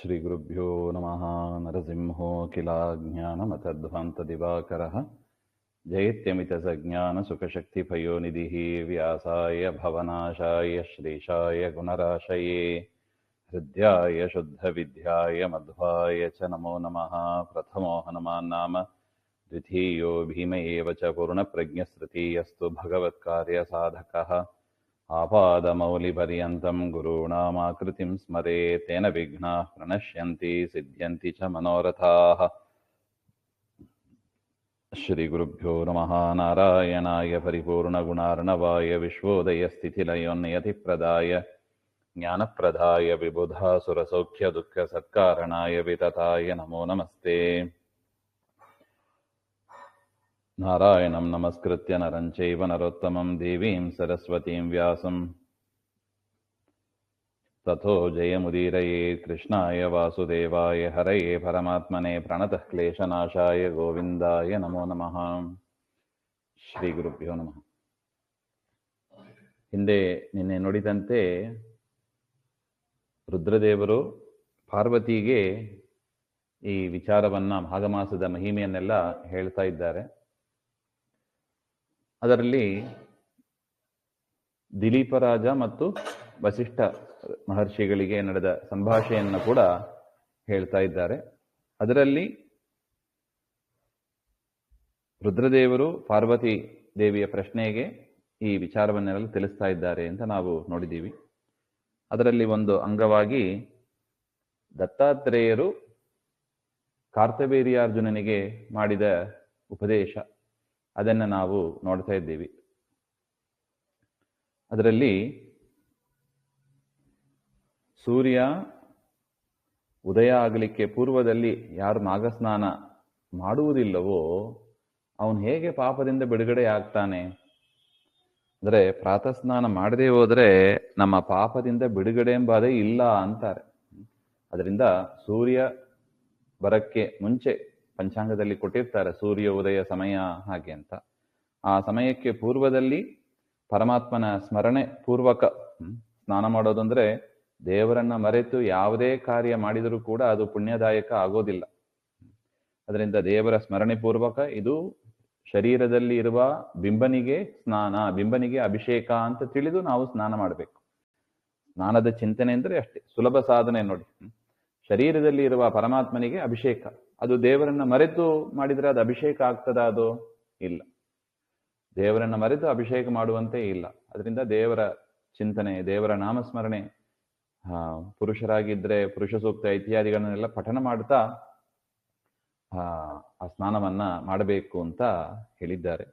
श्रीगुरुभ्यो नमः। नरसिंहो किलाज्ञानमतध्वान्तदिवाकरः जयत्यमितसज्ञानसुखशक्तिपयोनिधिः व्यासाय भवनाशाय श्रीशाय गुणराशये हृद्याय शुद्धविद्याय मध्वाय च नमो नमः। प्रथमो हनुमान् नाम द्वितीयो भीम एव च पूर्णप्रज्ञस्तृतीयस्तु भगवत्कार्यसाधकः आपादमौलिपर्यन्तं गुरूणामाकृतिं स्मरेत् तेन विघ्नाः प्रणश्यन्ति सिद्ध्यन्ति च मनोरथाः। श्रीगुरुभ्यो नमः। नारायणाय परिपूर्णगुणार्णवाय विश्वोदयस्थितिलयोन्नियतिप्रदाय ज्ञानप्रदाय विबुधासुरसौख्यदुःखसत्कारणाय वितताय नमो नमस्ते। नारायणं नमस्कृत्य नरं चैव नरोत्तमं देवीं सरस्वतीं व्यासं ततो जयमुदीरयेत्। कृष्णाय वासुदेवाय हरये परमात्मने प्रणतः क्लेशनाशाय गोविन्दाय नमो नमः। ಶ್ರೀ ಗುರುಭ್ಯೋ ನಮಃ. ಹಿಂದೆ ನಿನ್ನೆ ನುಡಿದಂತೆ ರುದ್ರದೇವರು ಪಾರ್ವತಿಗೆ ಈ ವಿಚಾರವನ್ನ ಮಾಘಮಾಸದ ಮಹಿಮೆಯನ್ನೆಲ್ಲ ಹೇಳ್ತಾ ಇದ್ದಾರೆ. ಅದರಲ್ಲಿ ದಿಲೀಪರಾಜ ಮತ್ತು ವಸಿಷ್ಠ ಮಹರ್ಷಿಗಳಿಗೆ ನಡೆದ ಸಂಭಾಷಣೆಯನ್ನು ಕೂಡ ಹೇಳ್ತಾ ಇದ್ದಾರೆ. ಅದರಲ್ಲಿ ರುದ್ರದೇವರು ಪಾರ್ವತಿ ದೇವಿಯ ಪ್ರಶ್ನೆಗೆ ಈ ವಿಚಾರವನ್ನೆಲ್ಲ ತಿಳಿಸ್ತಾ ಇದ್ದಾರೆ ಅಂತ ನಾವು ನೋಡಿದ್ದೀವಿ. ಅದರಲ್ಲಿ ಒಂದು ಅಂಗವಾಗಿ ದತ್ತಾತ್ರೇಯರು ಕಾರ್ತವೀರ್ಯಾರ್ಜುನನಿಗೆ ಮಾಡಿದ ಉಪದೇಶ, ಅದನ್ನು ನಾವು ನೋಡ್ತಾ ಇದ್ದೀವಿ. ಅದರಲ್ಲಿ ಸೂರ್ಯ ಉದಯ ಆಗಲಿಕ್ಕೆ ಪೂರ್ವದಲ್ಲಿ ಯಾರು ಮಾಘಸ್ನಾನ ಮಾಡುವುದಿಲ್ಲವೋ ಅವನು ಹೇಗೆ ಪಾಪದಿಂದ ಬಿಡುಗಡೆ ಆಗ್ತಾನೆ? ಅಂದರೆ ಪ್ರಾತಃ ಸ್ನಾನ ಮಾಡದೇ ಹೋದರೆ ನಮ್ಮ ಪಾಪದಿಂದ ಬಿಡುಗಡೆ ಎಂಬುದೇ ಇಲ್ಲ ಅಂತಾರೆ. ಅದರಿಂದ ಸೂರ್ಯ ಬರಕ್ಕೆ ಮುಂಚೆ ಪಂಚಾಂಗದಲ್ಲಿ ಕೊಟ್ಟಿರ್ತಾರೆ ಸೂರ್ಯ ಉದಯ ಸಮಯ ಹಾಗೆ ಅಂತ. ಆ ಸಮಯಕ್ಕೆ ಪೂರ್ವದಲ್ಲಿ ಪರಮಾತ್ಮನ ಸ್ಮರಣೆ ಪೂರ್ವಕ ಸ್ನಾನ ಮಾಡೋದಂದ್ರೆ ದೇವರನ್ನ ಮರೆತು ಯಾವುದೇ ಕಾರ್ಯ ಮಾಡಿದರೂ ಕೂಡ ಅದು ಪುಣ್ಯದಾಯಕ ಆಗೋದಿಲ್ಲ. ಅದರಿಂದ ದೇವರ ಸ್ಮರಣೆ ಪೂರ್ವಕ ಇದು ಶರೀರದಲ್ಲಿ ಇರುವ ಬಿಂಬನಿಗೆ ಸ್ನಾನ, ಬಿಂಬನಿಗೆ ಅಭಿಷೇಕ ಅಂತ ತಿಳಿದು ನಾವು ಸ್ನಾನ ಮಾಡಬೇಕು. ಸ್ನಾನದ ಚಿಂತನೆ ಅಂದ್ರೆ ಅಷ್ಟೇ ಸುಲಭ ಸಾಧನೆ ನೋಡಿ. ಶರೀರದಲ್ಲಿ ಇರುವ ಪರಮಾತ್ಮನಿಗೆ ಅಭಿಷೇಕ, ಅದು ದೇವರನ್ನ ಮರೆತು ಮಾಡಿದ್ರೆ ಅದು ಅಭಿಷೇಕ ಆಗ್ತದ? ಅದು ಇಲ್ಲ. ದೇವರನ್ನ ಮರೆತು ಅಭಿಷೇಕ ಮಾಡುವಂತೆ ಇಲ್ಲ. ಅದರಿಂದ ದೇವರ ಚಿಂತನೆ, ದೇವರ ನಾಮಸ್ಮರಣೆ, ಪುರುಷರಾಗಿದ್ರೆ ಪುರುಷ ಸೂಕ್ತ ಇತ್ಯಾದಿಗಳನ್ನೆಲ್ಲ ಪಠನ ಮಾಡ್ತಾ ಆ ಸ್ನಾನವನ್ನ ಮಾಡಬೇಕು ಅಂತ ಹೇಳಿದ್ದಾರೆ.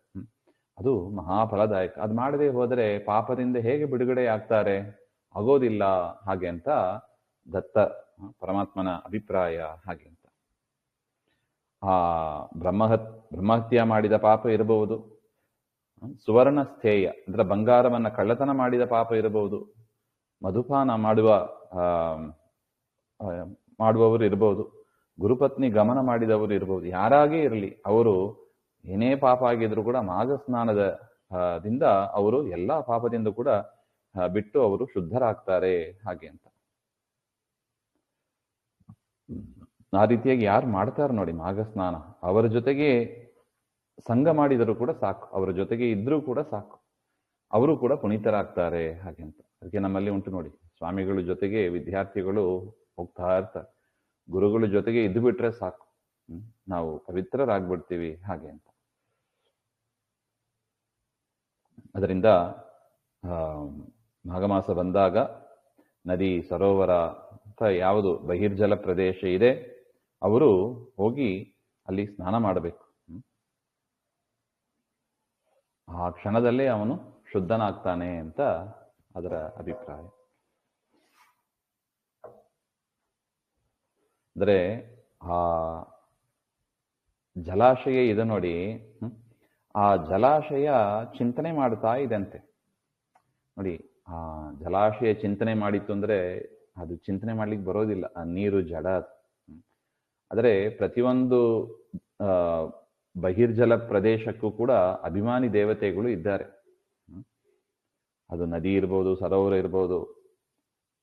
ಅದು ಮಹಾಫಲದಾಯಕ. ಅದು ಮಾಡದೆ ಹೋದರೆ ಪಾಪದಿಂದ ಹೇಗೆ ಬಿಡುಗಡೆ ಆಗ್ತಾರೆ? ಆಗೋದಿಲ್ಲ ಹಾಗೆ ಅಂತ ದತ್ತ ಪರಮಾತ್ಮನ ಅಭಿಪ್ರಾಯ ಹಾಗೆ ಅಂತ. ಆ ಬ್ರಹ್ಮಹತ್ಯ ಮಾಡಿದ ಪಾಪ ಇರಬಹುದು, ಸುವರ್ಣ ಸ್ಥೇಯ ಅಂದ್ರೆ ಬಂಗಾರವನ್ನ ಕಳ್ಳತನ ಮಾಡಿದ ಪಾಪ ಇರಬಹುದು, ಮಧುಪಾನ ಮಾಡುವವರು ಇರಬಹುದು, ಗುರುಪತ್ನಿ ಗಮನ ಮಾಡಿದವರು ಇರಬಹುದು. ಯಾರಾಗೇ ಇರಲಿ, ಅವರು ಏನೇ ಪಾಪ ಆಗಿದ್ರು ಕೂಡ ಮಾಘ ಸ್ನಾನದ ದಿಂದ ಅವರು ಎಲ್ಲಾ ಪಾಪದಿಂದ ಕೂಡ ಬಿಟ್ಟು ಅವರು ಶುದ್ಧರಾಗ್ತಾರೆ ಹಾಗೆ ಅಂತ. ಆ ರೀತಿಯಾಗಿ ಯಾರು ಮಾಡ್ತಾರೆ ನೋಡಿ ಮಾಘ ಸ್ನಾನ, ಅವರ ಜೊತೆಗೆ ಸಂಘ ಮಾಡಿದರೂ ಕೂಡ ಸಾಕು, ಅವರ ಜೊತೆಗೆ ಇದ್ರೂ ಕೂಡ ಸಾಕು, ಅವರು ಕೂಡ ಪುನೀತರಾಗ್ತಾರೆ ಹಾಗೆ ಅಂತ. ಅದಕ್ಕೆ ನಮ್ಮಲ್ಲಿ ಉಂಟು ನೋಡಿ, ಸ್ವಾಮಿಗಳ ಜೊತೆಗೆ ವಿದ್ಯಾರ್ಥಿಗಳು ಹೋಗ್ತಾ ಇರ್ತಾರೆ, ಗುರುಗಳ ಜೊತೆಗೆ ಇದ್ದು ಬಿಟ್ರೆ ಸಾಕು, ನಾವು ಪವಿತ್ರರಾಗ್ಬಿಡ್ತೀವಿ ಹಾಗೆ ಅಂತ. ಅದರಿಂದ ಮಾಘಮಾಸ ಬಂದಾಗ ನದಿ, ಸರೋವರ ಅಥವಾ ಯಾವುದು ಬಹಿರ್ಜಲ ಪ್ರದೇಶ ಇದೆ ಅವರು ಹೋಗಿ ಅಲ್ಲಿ ಸ್ನಾನ ಮಾಡಬೇಕು. ಆ ಕ್ಷಣದಲ್ಲೇ ಅವನು ಶುದ್ಧನಾಗ್ತಾನೆ ಅಂತ ಅದರ ಅಭಿಪ್ರಾಯ. ಅಂದ್ರೆ ಆ ಜಲಾಶಯ ಇದೆ ನೋಡಿ, ಆ ಜಲಾಶಯ ಚಿಂತನೆ ಮಾಡ್ತಾ ಇದಂತೆ ನೋಡಿ. ಆ ಜಲಾಶಯ ಚಿಂತನೆ ಮಾಡಿತ್ತು ಅಂದ್ರೆ ಅದು ಚಿಂತನೆ ಮಾಡ್ಲಿಕ್ಕೆ ಬರೋದಿಲ್ಲ, ಆ ನೀರು ಜಡ. ಆದರೆ ಪ್ರತಿಯೊಂದು ಬಹಿರ್ಜಲ ಪ್ರದೇಶಕ್ಕೂ ಕೂಡ ಅಭಿಮಾನಿ ದೇವತೆಗಳು ಇದ್ದಾರೆ. ಅದು ನದಿ ಇರ್ಬೋದು, ಸರೋವರ ಇರ್ಬೋದು,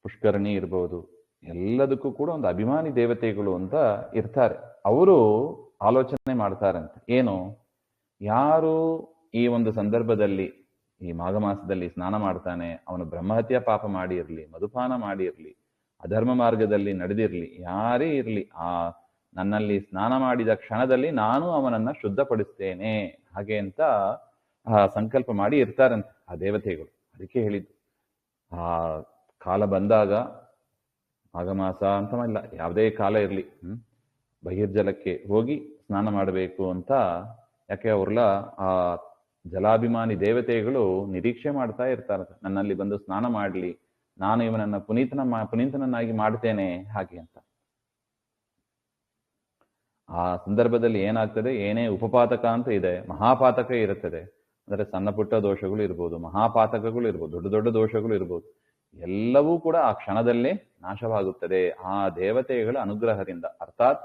ಪುಷ್ಕರಣಿ ಇರ್ಬೋದು, ಎಲ್ಲದಕ್ಕೂ ಕೂಡ ಒಂದು ಅಭಿಮಾನಿ ದೇವತೆಗಳು ಅಂತ ಇರ್ತಾರೆ. ಅವರು ಆಲೋಚನೆ ಮಾಡ್ತಾರಂತೆ. ಏನು, ಯಾರು ಈ ಒಂದು ಸಂದರ್ಭದಲ್ಲಿ ಈ ಮಾಘ ಮಾಸದಲ್ಲಿ ಸ್ನಾನ ಮಾಡ್ತಾನೆ, ಅವನು ಬ್ರಹ್ಮಹತ್ಯ ಪಾಪ ಮಾಡಿರ್ಲಿ, ಮಧುಪಾನ ಮಾಡಿರ್ಲಿ, ಅಧರ್ಮ ಮಾರ್ಗದಲ್ಲಿ ನಡೆದಿರ್ಲಿ, ಯಾರೇ ಇರ್ಲಿ, ಆ ನನ್ನಲ್ಲಿ ಸ್ನಾನ ಮಾಡಿದ ಕ್ಷಣದಲ್ಲಿ ನಾನು ಅವನನ್ನ ಶುದ್ಧಪಡಿಸ್ತೇನೆ ಹಾಗೆ ಅಂತ ಸಂಕಲ್ಪ ಮಾಡಿ ಇರ್ತಾರಂತೆ ಆ ದೇವತೆಗಳು. ಅದಕ್ಕೆ ಹೇಳಿದ್ದು, ಆ ಕಾಲ ಬಂದಾಗ ಮಾಘ ಮಾಸ ಅಂತಲ್ಲ, ಯಾವುದೇ ಕಾಲ ಇರಲಿ, ಬಹಿರ್ಜಲಕ್ಕೆ ಹೋಗಿ ಸ್ನಾನ ಮಾಡಬೇಕು ಅಂತ. ಯಾಕೆ ಅವ್ರಲ್ಲ ಆ ಜಲಾಭಿಮಾನಿ ದೇವತೆಗಳು ನಿರೀಕ್ಷೆ ಮಾಡ್ತಾ ಇರ್ತಾರೆ, ನನ್ನಲ್ಲಿ ಬಂದು ಸ್ನಾನ ಮಾಡಲಿ, ನಾನು ಇವನನ್ನ ಪುನೀತನನ್ನಾಗಿ ಮಾಡ್ತೇನೆ ಹಾಗೆ ಅಂತ. ಆ ಸಂದರ್ಭದಲ್ಲಿ ಏನಾಗ್ತದೆ, ಏನೇ ಉಪಪಾತಕ ಅಂತ ಇದೆ, ಮಹಾಪಾತಕ ಇರುತ್ತದೆ. ಅಂದರೆ ಸಣ್ಣ ಪುಟ್ಟ ದೋಷಗಳು ಇರ್ಬೋದು, ಮಹಾಪಾತಕಗಳು ಇರ್ಬೋದು, ದೊಡ್ಡ ದೊಡ್ಡ ದೋಷಗಳು ಇರ್ಬೋದು, ಎಲ್ಲವೂ ಕೂಡ ಆ ಕ್ಷಣದಲ್ಲೇ ನಾಶವಾಗುತ್ತದೆ ಆ ದೇವತೆಗಳ ಅನುಗ್ರಹದಿಂದ. ಅರ್ಥಾತ್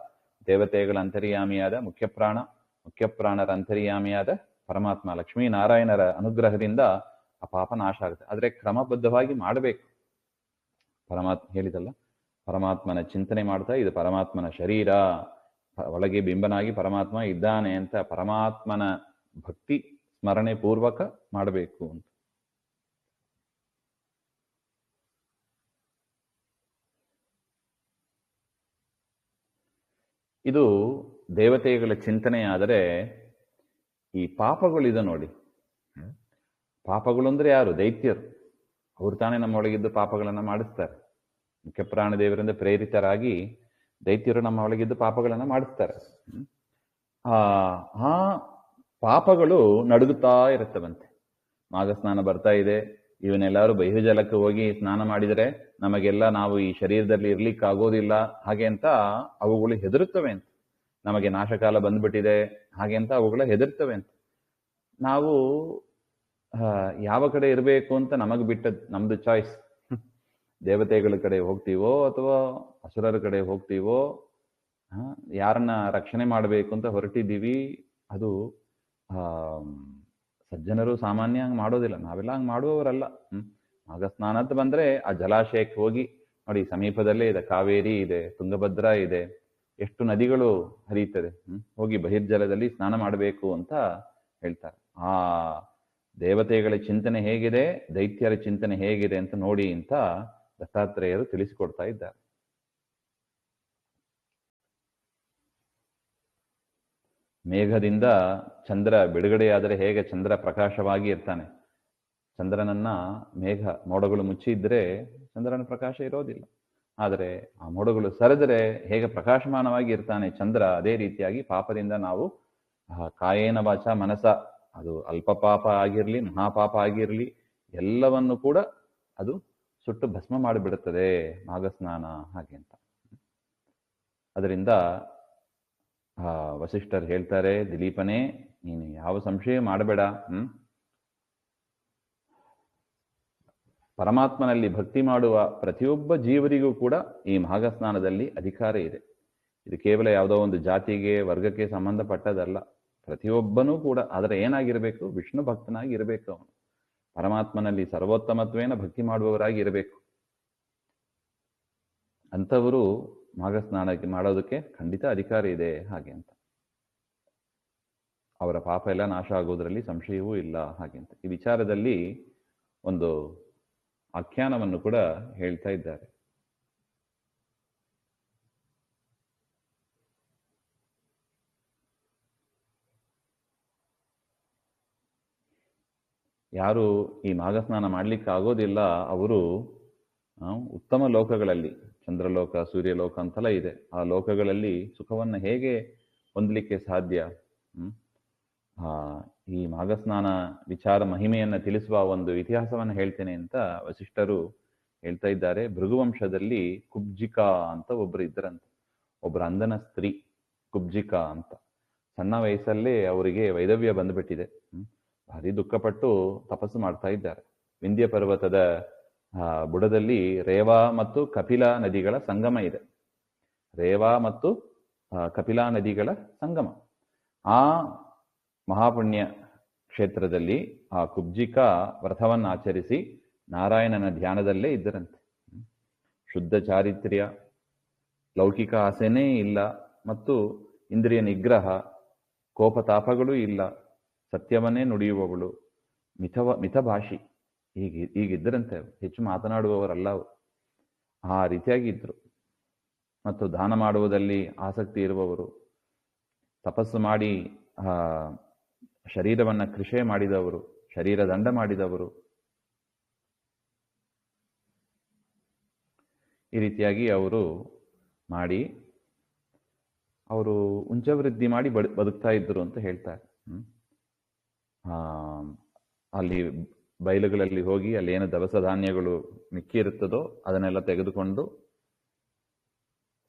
ದೇವತೆಗಳ ಅಂತರ್ಯಾಮಿಯಾದ ಮುಖ್ಯಪ್ರಾಣರ ಅಂತರ್ಯಾಮಿಯಾದ ಪರಮಾತ್ಮ ಲಕ್ಷ್ಮೀನಾರಾಯಣರ ಅನುಗ್ರಹದಿಂದ ಆ ಪಾಪ ನಾಶ ಆಗುತ್ತೆ. ಆದರೆ ಕ್ರಮಬದ್ಧವಾಗಿ ಮಾಡಬೇಕು. ಪರಮಾತ್ಮ ಹೇಳಿದಲ್ಲ, ಪರಮಾತ್ಮನ ಚಿಂತನೆ ಮಾಡ್ತಾ, ಇದು ಪರಮಾತ್ಮನ ಶರೀರ, ಒಳಗೆ ಬಿಂಬನಾಗಿ ಪರಮಾತ್ಮ ಇದ್ದಾನೆ ಅಂತ ಪರಮಾತ್ಮನ ಭಕ್ತಿ ಸ್ಮರಣೆ ಪೂರ್ವಕ ಮಾಡಬೇಕು ಅಂತ. ಇದು ದೇವತೆಗಳ ಚಿಂತನೆ. ಆದರೆ ಈ ಪಾಪಗಳಿದೆ ನೋಡಿ, ಪಾಪಗಳು ಅಂದ್ರೆ ಯಾರು? ದೈತ್ಯರು. ಅವ್ರು ತಾನೇ ನಮ್ಮೊಳಗಿದ್ದು ಪಾಪಗಳನ್ನ ಮಾಡಿಸ್ತಾರೆ. ಮುಖ್ಯಪ್ರಾಣ ದೇವರಿಂದ ಪ್ರೇರಿತರಾಗಿ ದೈತ್ಯರು ನಮ್ಮ ಒಳಗಿದ್ದು ಪಾಪಗಳನ್ನ ಮಾಡಿಸ್ತಾರೆ. ಆ ಪಾಪಗಳು ನಡುಗುತ್ತಾ ಇರುತ್ತವಂತೆ. ಮಾಘ ಸ್ನಾನ ಬರ್ತಾ ಇದೆ, ಇವನ್ನೆಲ್ಲರೂ ಬಹಿರ್ಜಲಕ್ಕೆ ಹೋಗಿ ಸ್ನಾನ ಮಾಡಿದರೆ ನಮಗೆಲ್ಲ ನಾವು ಈ ಶರೀರದಲ್ಲಿ ಇರ್ಲಿಕ್ಕಾಗೋದಿಲ್ಲ ಹಾಗೆ ಅಂತ ಅವುಗಳು ಹೆದರುತ್ತವೆ ಅಂತ. ನಮಗೆ ನಾಶಕಾಲ ಬಂದ್ಬಿಟ್ಟಿದೆ ಹಾಗೆ ಅಂತ ಅವುಗಳ ಹೆದರ್ತವೆ ಅಂತ. ನಾವು ಯಾವ ಕಡೆ ಇರಬೇಕು ಅಂತ ನಮಗೆ ಬಿಟ್ಟದ್ದು, ನಮ್ದು ಚಾಯ್ಸ್. ದೇವತೆಗಳ ಕಡೆ ಹೋಗ್ತೀವೋ ಅಥವಾ ಅಸುರರ ಕಡೆ ಹೋಗ್ತೀವೋ, ಯಾರನ್ನ ರಕ್ಷಣೆ ಮಾಡಬೇಕು ಅಂತ ಹೊರಟಿದ್ದೀವಿ, ಅದು ಸಜ್ಜನರು ಸಾಮಾನ್ಯ ಹಂಗೆ ಮಾಡೋದಿಲ್ಲ. ನಾವೆಲ್ಲ ಹಂಗೆ ಮಾಡುವವರಲ್ಲ. ಮಾಘ ಸ್ನಾನ ಅಂತ ಬಂದ್ರೆ ಆ ಜಲಾಶಯಕ್ಕೆ ಹೋಗಿ ನೋಡಿ, ಸಮೀಪದಲ್ಲೇ ಇದೆ, ಕಾವೇರಿ ಇದೆ, ತುಂಗಭದ್ರಾ ಇದೆ, ಎಷ್ಟು ನದಿಗಳು ಹರಿಯುತ್ತದೆ. ಹೋಗಿ ಬಹಿರ್ಜಲದಲ್ಲಿ ಸ್ನಾನ ಮಾಡಬೇಕು ಅಂತ ಹೇಳ್ತಾರೆ. ಆ ದೇವತೆಗಳ ಚಿಂತನೆ ಹೇಗಿದೆ, ದೈತ್ಯರ ಚಿಂತನೆ ಹೇಗಿದೆ ಅಂತ ನೋಡಿ ಅಂತ ದತ್ತಾತ್ರೇಯರು ತಿಳಿಸಿಕೊಡ್ತಾ ಇದ್ದಾರೆ. ಮೇಘದಿಂದ ಚಂದ್ರ ಬಿಡುಗಡೆಯಾದರೆ ಹೇಗೆ ಚಂದ್ರ ಪ್ರಕಾಶವಾಗಿ ಇರ್ತಾನೆ, ಚಂದ್ರನನ್ನ ಮೇಘ ಮೋಡಗಳು ಮುಚ್ಚಿ ಇದ್ರೆ ಚಂದ್ರನ ಪ್ರಕಾಶ ಇರೋದಿಲ್ಲ. ಆದರೆ ಆ ಮೋಡಗಳು ಸರಿದರೆ ಹೇಗೆ ಪ್ರಕಾಶಮಾನವಾಗಿ ಇರ್ತಾನೆ ಚಂದ್ರ, ಅದೇ ರೀತಿಯಾಗಿ ಪಾಪದಿಂದ ನಾವು ಕಾಯೇನ ವಾಚ ಮನಸ, ಅದು ಅಲ್ಪ ಪಾಪ ಆಗಿರ್ಲಿ ಮಹಾಪಾಪ ಆಗಿರ್ಲಿ, ಎಲ್ಲವನ್ನು ಕೂಡ ಅದು ಸುಟ್ಟು ಭಸ್ಮ ಮಾಡಿಬಿಡುತ್ತದೆ ಮಾಘ ಸ್ನಾನ ಹಾಗೆ ಅಂತ. ಅದರಿಂದ ವಸಿಷ್ಠರು ಹೇಳ್ತಾರೆ, ದಿಲೀಪನೇ ನೀನು ಯಾವ ಸಂಶಯ ಮಾಡಬೇಡ. ಪರಮಾತ್ಮನಲ್ಲಿ ಭಕ್ತಿ ಮಾಡುವ ಪ್ರತಿಯೊಬ್ಬ ಜೀವರಿಗೂ ಕೂಡ ಈ ಮಾಘ ಸ್ನಾನದಲ್ಲಿ ಅಧಿಕಾರ ಇದೆ. ಇದು ಕೇವಲ ಯಾವುದೋ ಒಂದು ಜಾತಿಗೆ ವರ್ಗಕ್ಕೆ ಸಂಬಂಧಪಟ್ಟದಲ್ಲ, ಪ್ರತಿಯೊಬ್ಬನೂ ಕೂಡ. ಆದರೆ ಏನಾಗಿರ್ಬೇಕು? ವಿಷ್ಣು ಭಕ್ತನಾಗಿ ಇರಬೇಕು. ಅವನು ಪರಮಾತ್ಮನಲ್ಲಿ ಸರ್ವೋತ್ತಮತ್ವೇನ ಭಕ್ತಿ ಮಾಡುವವರಾಗಿ ಇರಬೇಕು. ಅಂಥವರು ಮಾಘ ಸ್ನಾನಕ್ಕೆ ಮಾಡೋದಕ್ಕೆ ಖಂಡಿತ ಅಧಿಕಾರ ಇದೆ ಹಾಗೆ ಅಂತ. ಅವರ ಪಾಪ ಎಲ್ಲ ನಾಶ ಆಗೋದ್ರಲ್ಲಿ ಸಂಶಯವೂ ಇಲ್ಲ ಹಾಗೆ ಅಂತ. ಈ ವಿಚಾರದಲ್ಲಿ ಒಂದು ಆಖ್ಯಾನವನ್ನು ಕೂಡ ಹೇಳ್ತಾ ಇದ್ದಾರೆ. ಯಾರು ಈ ಮಾಘ ಸ್ನಾನ ಮಾಡ್ಲಿಕ್ಕೆ ಆಗೋದಿಲ್ಲ, ಅವರು ಉತ್ತಮ ಲೋಕಗಳಲ್ಲಿ, ಚಂದ್ರಲೋಕ ಸೂರ್ಯಲೋಕ ಅಂತೆಲ್ಲ ಇದೆ, ಆ ಲೋಕಗಳಲ್ಲಿ ಸುಖವನ್ನು ಹೇಗೆ ಹೊಂದಲಿಕ್ಕೆ ಸಾಧ್ಯ? ಈ ಮಾಘ ಸ್ನಾನ ವಿಚಾರ ಮಹಿಮೆಯನ್ನು ತಿಳಿಸುವ ಒಂದು ಇತಿಹಾಸವನ್ನು ಹೇಳ್ತೇನೆ ಅಂತ ವಸಿಷ್ಠರು ಹೇಳ್ತಾ ಇದ್ದಾರೆ. ಭೃಗುವಂಶದಲ್ಲಿ ಕುಬ್ಜಿಕಾ ಅಂತ ಒಬ್ರು ಇದ್ದರಂತೆ, ಒಬ್ಬರ ಅಂದನ ಸ್ತ್ರೀ ಕುಬ್ಜಿಕಾ ಅಂತ. ಸಣ್ಣ ವಯಸ್ಸಲ್ಲೇ ಅವರಿಗೆ ವೈದವ್ಯ ಬಂದ್ಬಿಟ್ಟಿದೆ. ಭಾರಿ ದುಃಖಪಟ್ಟು ತಪಸ್ಸು ಮಾಡ್ತಾ ಇದ್ದಾರೆ. ವಿಂಧ್ಯ ಪರ್ವತದ ಬುಡದಲ್ಲಿ ರೇವಾ ಮತ್ತು ಕಪಿಲಾ ನದಿಗಳ ಸಂಗಮ ಇದೆ. ರೇವಾ ಮತ್ತು ಕಪಿಲಾ ನದಿಗಳ ಸಂಗಮ. ಆ ಮಹಾಪುಣ್ಯ ಕ್ಷೇತ್ರದಲ್ಲಿ ಆ ಕುಬ್ಜಿಕಾ ವ್ರತವನ್ನು ಆಚರಿಸಿ ನಾರಾಯಣನ ಧ್ಯಾನದಲ್ಲೇ ಇದ್ದರಂತೆ. ಶುದ್ಧ ಚಾರಿತ್ರ್ಯ, ಲೌಕಿಕ ಆಸೆನೇ ಇಲ್ಲ, ಮತ್ತು ಇಂದ್ರಿಯ ನಿಗ್ರಹ, ಕೋಪತಾಪಗಳೂ ಇಲ್ಲ, ಸತ್ಯವನ್ನೇ ನುಡಿಯುವವಳು, ಮಿತಭಾಷಿ. ಹೀಗಿದ್ದರಂತೆ, ಹೆಚ್ಚು ಮಾತನಾಡುವವರಲ್ಲ ಅವರು. ಆ ರೀತಿಯಾಗಿ ಇದ್ರು. ಮತ್ತು ದಾನ ಮಾಡುವುದಲ್ಲಿ ಆಸಕ್ತಿ ಇರುವವರು, ತಪಸ್ಸು ಮಾಡಿ ಶರೀರವನ್ನು ಕೃಷಿ ಮಾಡಿದವರು, ಶರೀರ ದಂಡ ಮಾಡಿದವರು. ಈ ರೀತಿಯಾಗಿ ಅವರು ಮಾಡಿ ಅವರು ಉಂಚವೃದ್ಧಿ ಮಾಡಿ ಬದುಕ್ತಾ ಇದ್ರು ಅಂತ ಹೇಳ್ತಾರೆ. ಅಲ್ಲಿ ಬಯಲುಗಳಲ್ಲಿ ಹೋಗಿ ಅಲ್ಲಿ ಏನು ದವಸ ಧಾನ್ಯಗಳು ಮಿಕ್ಕಿ ಇರುತ್ತದೋ ಅದನ್ನೆಲ್ಲ ತೆಗೆದುಕೊಂಡು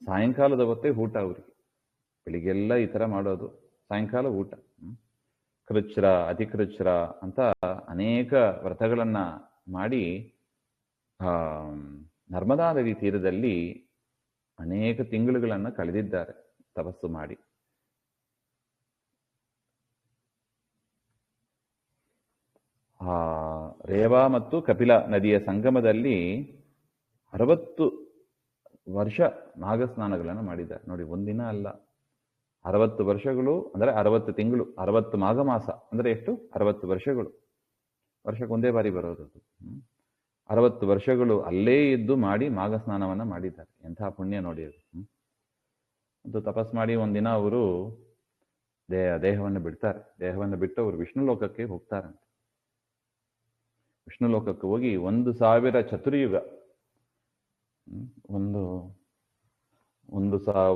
ಸಾಯಂಕಾಲದ ಹೊತ್ತೇ ಊಟ ಅವರಿಗೆ. ಬೆಳಿಗ್ಗೆಲ್ಲ ಈ ಥರ ಮಾಡೋದು, ಸಾಯಂಕಾಲ ಊಟ. ಕೃಚ್ರ, ಅತಿಕೃಚ್ರ ಅಂತ ಅನೇಕ ವ್ರತಗಳನ್ನ ಮಾಡಿ ನರ್ಮದಾ ನದಿ ತೀರದಲ್ಲಿ ಅನೇಕ ತಿಂಗಳುಗಳನ್ನು ಕಳೆದಿದ್ದಾರೆ ತಪಸ್ಸು ಮಾಡಿ. ರೇವಾ ಮತ್ತು ಕಪಿಲ ನದಿಯ ಸಂಗಮದಲ್ಲಿ 60 ವರ್ಷ ನಾಗಸ್ನಾನಗಳನ್ನು ಮಾಡಿದ್ದಾರೆ. ನೋಡಿ, ಒಂದಿನ ಅಲ್ಲ, 60 ವರ್ಷಗಳು ಅಂದರೆ 60 ತಿಂಗಳು, 60 ಮಾಘ ಮಾಸ ಅಂದರೆ ಎಷ್ಟು? 60 ವರ್ಷಗಳು. ವರ್ಷಕ್ಕೆ ಒಂದೇ ಬಾರಿ ಬರೋದು. 60 ವರ್ಷಗಳು ಅಲ್ಲೇ ಇದ್ದು ಮಾಡಿ ಮಾಘ ಸ್ನಾನವನ್ನ ಮಾಡಿದ್ದಾರೆ. ಎಂಥ ಪುಣ್ಯ ನೋಡಿ ಅದು. ಮತ್ತು ತಪಸ್ ಮಾಡಿ ಒಂದಿನ ಅವರು ದೇಹವನ್ನು ಬಿಡ್ತಾರೆ. ದೇಹವನ್ನು ಬಿಟ್ಟು ಅವರು ವಿಷ್ಣು ಲೋಕಕ್ಕೆ ಹೋಗ್ತಾರಂತೆ. ವಿಷ್ಣು ಲೋಕಕ್ಕೆ ಹೋಗಿ 1000 ಚತುರ್ಯುಗ,